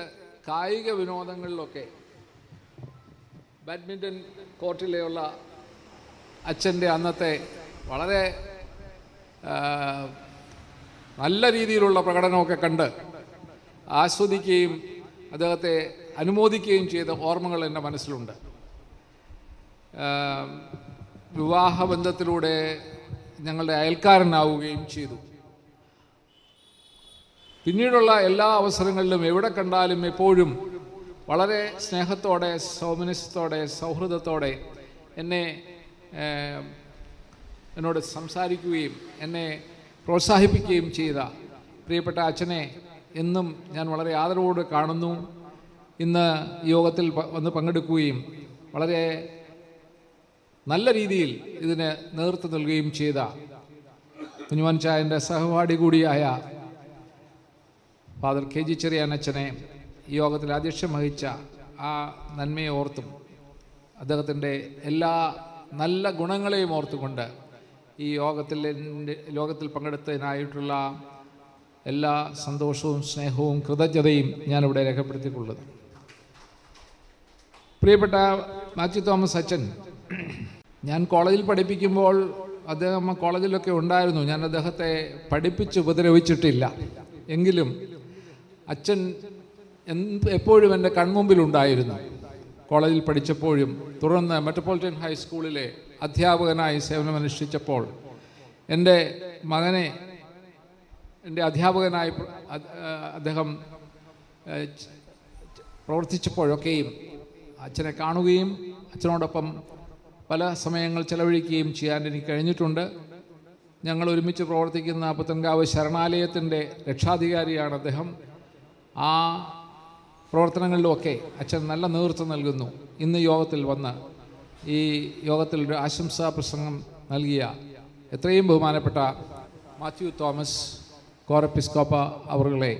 കായിക വിനോദങ്ങളിലൊക്കെ ബാഡ്മിൻ്റൺ കോർട്ടിലെയുള്ള അച്ഛൻ്റെ അന്നത്തെ വളരെ നല്ല രീതിയിലുള്ള പ്രകടനമൊക്കെ കണ്ട് ആസ്വദിക്കുകയും അദ്ദേഹത്തെ അനുമോദിക്കുകയും ചെയ്ത ഓർമ്മകൾ എൻ്റെ മനസ്സിലുണ്ട്. വിവാഹബന്ധത്തിലൂടെ ഞങ്ങളുടെ അയൽക്കാരനാവുകയും ചെയ്തു. പിന്നീടുള്ള എല്ലാ അവസരങ്ങളിലും എവിടെ കണ്ടാലും എപ്പോഴും വളരെ സ്നേഹത്തോടെ, സൗമനസ്യത്തോടെ, സൗഹൃദത്തോടെ എന്നോട് സംസാരിക്കുകയും എന്നെ പ്രോത്സാഹിപ്പിക്കുകയും ചെയ്ത പ്രിയപ്പെട്ട അച്ഛനെ എന്നും ഞാൻ വളരെ ആദരവോടെ കാണുന്നു. ഇന്ന് യോഗത്തിൽ വന്ന് പങ്കെടുക്കുകയും വളരെ നല്ല രീതിയിൽ ഇതിന് നേതൃത്വം നൽകുകയും ചെയ്ത കുഞ്ഞുമോൻ ചായൻ്റെ സഹപാഠി കൂടിയായ ഫാദർ KG ചെറിയാൻ അച്ഛനെ ഈ യോഗത്തിൽ അധ്യക്ഷം വഹിച്ച ആ നന്മയെ ഓർത്തും അദ്ദേഹത്തിൻ്റെ എല്ലാ നല്ല ഗുണങ്ങളെയും ഓർത്തുകൊണ്ട് ഈ യോഗത്തിൽ പങ്കെടുത്തതിനായിട്ടുള്ള എല്ലാ സന്തോഷവും സ്നേഹവും കൃതജ്ഞതയും ഞാനിവിടെ രേഖപ്പെടുത്തിയിട്ടുള്ളത്. പ്രിയപ്പെട്ട മാത്യു തോമസ് അച്ഛൻ, ഞാൻ കോളേജിൽ പഠിപ്പിക്കുമ്പോൾ അദ്ദേഹം കോളേജിലൊക്കെ ഉണ്ടായിരുന്നു. ഞാൻ അദ്ദേഹത്തെ പഠിപ്പിച്ച് ഉപദ്രവിച്ചിട്ടില്ല. എങ്കിലും അച്ഛൻ എപ്പോഴും എൻ്റെ കൺമുമ്പിലുണ്ടായിരുന്നു. കോളേജിൽ പഠിച്ചപ്പോഴും തുടർന്ന് മെട്രോപൊളിറ്റൻ ഹൈസ്കൂളിലെ അധ്യാപകനായി സേവനമനുഷ്ഠിച്ചപ്പോൾ എൻ്റെ മകനെ എൻ്റെ അധ്യാപകനായി അദ്ദേഹം പ്രവർത്തിച്ചപ്പോഴൊക്കെയും അച്ഛനെ കാണുകയും അച്ഛനോടൊപ്പം പല സമയങ്ങൾ ചെലവഴിക്കുകയും ചെയ്യാൻ എനിക്ക് കഴിഞ്ഞിട്ടുണ്ട്. ഞങ്ങൾ ഒരുമിച്ച് പ്രവർത്തിക്കുന്ന പുത്തൻകാവ് ശരണാലയത്തിൻ്റെ രക്ഷാധികാരിയാണ് അദ്ദേഹം. ആ പ്രവർത്തനങ്ങളിലുമൊക്കെ അച്ഛൻ നല്ല നേതൃത്വം നൽകുന്നു. ഇന്ന് യോഗത്തിൽ വന്ന് ഈ യോഗത്തിൽ ഒരു ആശംസാ പ്രസംഗം നൽകിയ എത്രയും ബഹുമാനപ്പെട്ട മാത്യു തോമസ് കോറെപ്പിസ്കോപ്പ അവരുടെ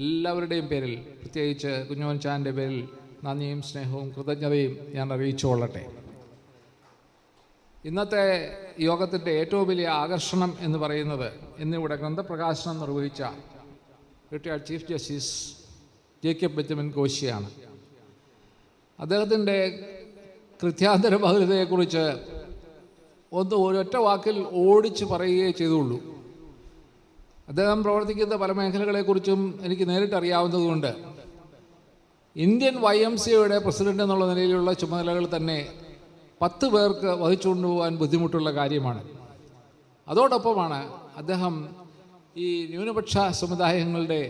എല്ലാവരുടെയും പേരിൽ, പ്രത്യേകിച്ച് കുഞ്ഞുമോൻ ചാൻ്റെ പേരിൽ നന്ദിയും സ്നേഹവും കൃതജ്ഞതയും ഞാൻ അറിയിച്ചു കൊള്ളട്ടെ. ഇന്നത്തെ യോഗത്തിൻ്റെ ഏറ്റവും വലിയ ആകർഷണം എന്ന് പറയുന്നത് ഇന്നിവിടെ ഗ്രന്ഥപ്രകാശനം നിർവഹിച്ച retired chief justice Jacob Benjamin കോശിയാണ്. അദ്ദേഹത്തിൻ്റെ കൃത്യാന്തര ബഹുലതയെക്കുറിച്ച് ഒരൊറ്റ വാക്കിൽ ഓടിച്ച് പറയുകയേ ചെയ്തുള്ളൂ. അദ്ദേഹം പ്രവർത്തിക്കുന്ന പല മേഖലകളെക്കുറിച്ചും എനിക്ക് നേരിട്ട് അറിയാവുന്നതുകൊണ്ട് ഇന്ത്യൻ YMCAയുടെ പ്രസിഡന്റ് എന്നുള്ള നിലയിലുള്ള ചുമതലകൾ തന്നെ 10 പേർക്ക് വഹിച്ചുകൊണ്ടുപോകാൻ ബുദ്ധിമുട്ടുള്ള കാര്യമാണ്. അതോടൊപ്പമാണ് അദ്ദേഹം ഈ ന്യൂനപക്ഷ സമുദായങ്ങളുടെ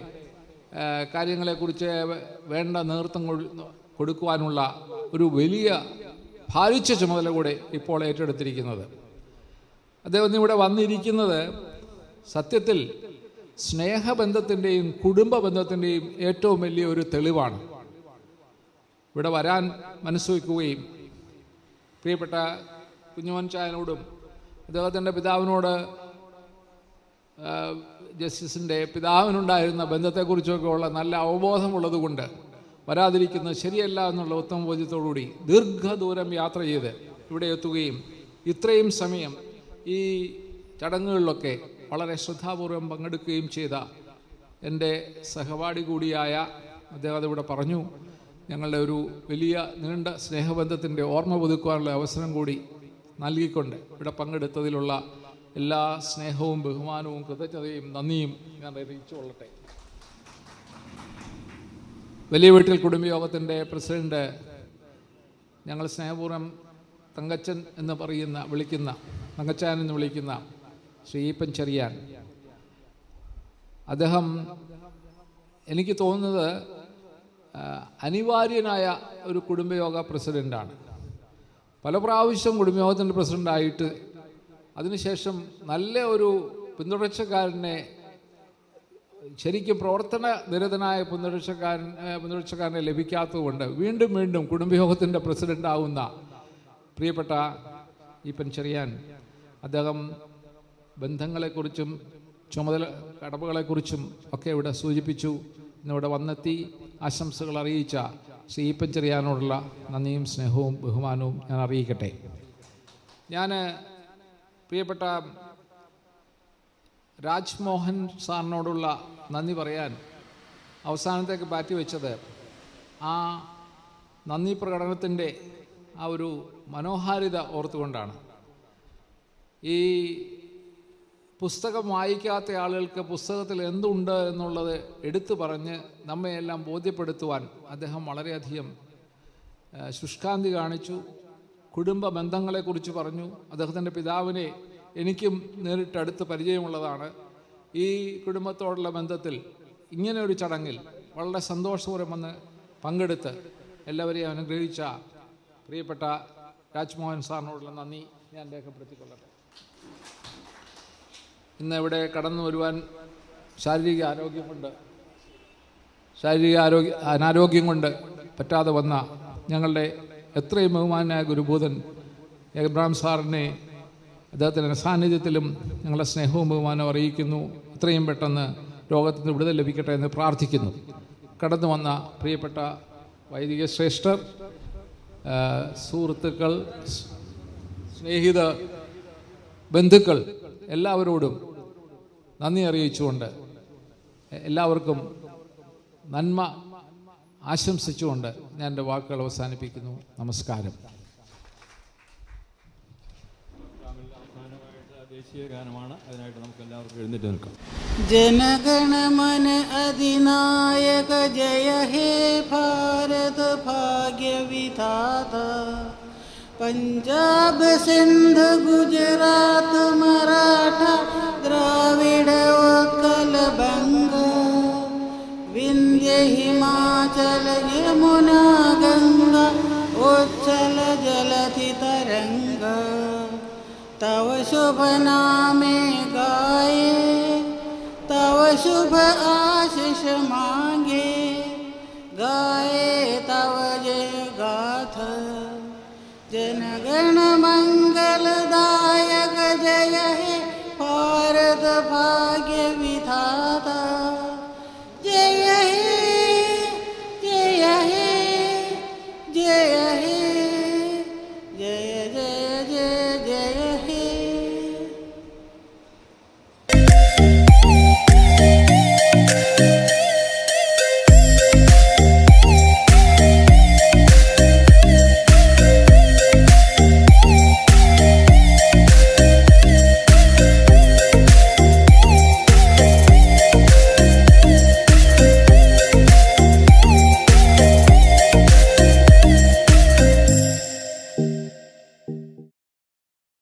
കാര്യങ്ങളെക്കുറിച്ച് വേണ്ട നേതൃത്വം കൊടുക്കുവാനുള്ള ഒരു വലിയ ഭാരിച്ച ചുമതല കൂടെ ഇപ്പോൾ ഏറ്റെടുത്തിരിക്കുന്നത്. അദ്ദേഹം ഇവിടെ വന്നിരിക്കുന്നത് സത്യത്തിൽ സ്നേഹബന്ധത്തിൻ്റെയും കുടുംബ ബന്ധത്തിൻ്റെയും ഏറ്റവും വലിയ ഒരു തെളിവാണ്. ഇവിടെ വരാൻ മനസ്സുവെക്കുകയും പ്രിയപ്പെട്ട കുഞ്ഞുമോൻ ചായനോടും അദ്ദേഹത്തിൻ്റെ പിതാവിനോട് ജസ്റ്റിസിൻ്റെ പിതാവിനുണ്ടായിരുന്ന ബന്ധത്തെക്കുറിച്ചൊക്കെ ഉള്ള നല്ല അവബോധമുള്ളതുകൊണ്ട് വരാതിരിക്കുന്നത് ശരിയല്ല എന്നുള്ള ഉത്തമ ബോധ്യത്തോടുകൂടി ദീർഘദൂരം യാത്ര ചെയ്ത് ഇവിടെ എത്തുകയും ഇത്രയും സമയം ഈ ചടങ്ങുകളിലൊക്കെ വളരെ ശ്രദ്ധാപൂർവം പങ്കെടുക്കുകയും ചെയ്ത എൻ്റെ സഹപാഠി കൂടിയായ അദ്ദേഹം ഇവിടെ പറഞ്ഞു, ഞങ്ങളുടെ ഒരു വലിയ നീണ്ട സ്നേഹബന്ധത്തിൻ്റെ ഓർമ്മ പുതുക്കുവാനുള്ള അവസരം കൂടി നൽകിക്കൊണ്ട് ഇവിടെ പങ്കെടുത്തതിലുള്ള എല്ലാ സ്നേഹവും ബഹുമാനവും കൃതജ്ഞതയും നന്ദിയും ഞാൻ അറിയിച്ചു കൊള്ളട്ടെ. വലിയ വീട്ടിൽ കുടുംബയോഗത്തിൻ്റെ പ്രസിഡന്റ്, ഞങ്ങൾ സ്നേഹപൂർവ്വം തങ്കച്ചൻ എന്ന് വിളിക്കുന്ന തങ്കച്ചാൻ എന്ന് വിളിക്കുന്ന ശ്രീ ഈപ്പൻ ചെറിയാൻ, അദ്ദേഹം എനിക്ക് തോന്നുന്നത് അനിവാര്യനായ ഒരു കുടുംബയോഗ പ്രസിഡൻ്റാണ്. പല പ്രാവശ്യം കുടുംബയോഗത്തിൻ്റെ പ്രസിഡൻ്റായിട്ട് അതിനുശേഷം നല്ല ഒരു പിന്തുടർച്ചക്കാരനെ, ശരിക്കും പ്രവർത്തന നിരതനായ പിന്തുടർച്ചക്കാരനെ ലഭിക്കാത്തതുകൊണ്ട് വീണ്ടും വീണ്ടും കുടുംബയോഗത്തിൻ്റെ പ്രസിഡൻ്റാവുന്ന പ്രിയപ്പെട്ട ഈപ്പൻ ചെറിയാൻ, അദ്ദേഹം ബന്ധങ്ങളെക്കുറിച്ചും കടമകളെക്കുറിച്ചും ഒക്കെ ഇവിടെ സൂചിപ്പിച്ചു. ഇന്നിവിടെ വന്നെത്തി ആശംസകൾ അറിയിച്ച ശ്രീ ഈപ്പൻ ചെറിയാനോടുള്ള നന്ദിയും സ്നേഹവും ബഹുമാനവും ഞാൻ അറിയിക്കട്ടെ. ഞാൻ പ്രിയപ്പെട്ട രാജ്മോഹൻ സാറിനോടുള്ള നന്ദി പറയാൻ അവസാനത്തേക്ക് മാറ്റിവെച്ചത് ആ നന്ദി പ്രകടനത്തിൻ്റെ ആ ഒരു മനോഹാരിത ഓർത്തുകൊണ്ടാണ്. ഈ പുസ്തകം വായിക്കാത്ത ആളുകൾക്ക് പുസ്തകത്തിൽ എന്തുണ്ട് എന്നുള്ളത് എടുത്തു പറഞ്ഞ് നമ്മയെല്ലാം ബോധ്യപ്പെടുത്തുവാൻ അദ്ദേഹം വളരെയധികം ശുഷ്കാന്തി കാണിച്ചു. കുടുംബ ബന്ധങ്ങളെക്കുറിച്ച് പറഞ്ഞു. അദ്ദേഹത്തിൻ്റെ പിതാവിനെ എനിക്കും നേരിട്ടടുത്ത് പരിചയമുള്ളതാണ്. ഈ കുടുംബത്തോടുള്ള ബന്ധത്തിൽ ഇങ്ങനെ ഒരു ചടങ്ങിൽ വളരെ സന്തോഷപൂർവ്വം വന്ന് പങ്കെടുത്ത് എല്ലാവരെയും അനുഗ്രഹിച്ച പ്രിയപ്പെട്ട രാജ്മോഹൻ സാറിനോടുള്ള നന്ദി ഞാൻ രേഖപ്പെടുത്തിക്കൊള്ളട്ടെ. ഇന്ന് ഇവിടെ കടന്നു വരുവാൻ ശാരീരിക ആരോഗ്യം കൊണ്ട് അനാരോഗ്യം കൊണ്ട് പറ്റാതെ വന്ന ഞങ്ങളുടെ എത്രയും ബഹുമാനായ ഗുരുഭൂതൻ എബ്രഹാം സാറിനെ അദ്ദേഹത്തിൻ്റെ സാന്നിധ്യത്തിലും ഞങ്ങളുടെ സ്നേഹവും ബഹുമാനവും അറിയിക്കുന്നു. എത്രയും പെട്ടെന്ന് രോഗത്തിന് വിടുതൽ ലഭിക്കട്ടെ എന്ന് പ്രാർത്ഥിക്കുന്നു. കടന്നു വന്ന പ്രിയപ്പെട്ട വൈദിക ശ്രേഷ്ഠർ, സുഹൃത്തുക്കൾ, സ്നേഹിത ബന്ധുക്കൾ എല്ലാവരോടും നന്ദി അറിയിച്ചുകൊണ്ട് എല്ലാവർക്കും നന്മ ആശംസിച്ചുകൊണ്ട് ഞാൻ എൻ്റെ വാക്കുകൾ അവസാനിപ്പിക്കുന്നു. നമസ്കാരം. ദേശീയ ഗാനമാണ്. അതിനായിട്ട് നമുക്ക് എല്ലാവർക്കും എഴുന്നേറ്റ് നിൽക്കാം. जनगणमन अधिनायक जय हे भारत भाग्य विधाता, पंजाब सिंध गुजरात मराठा द्राविड़ उत्कल बंग, विंध्य हिमाचल यमुना गंगा उच्चल जलधि तरंग, तव शुभ नामे गाये, तव शुभ आशीष मांगे, गाये तव जय गाथा। जनगण मन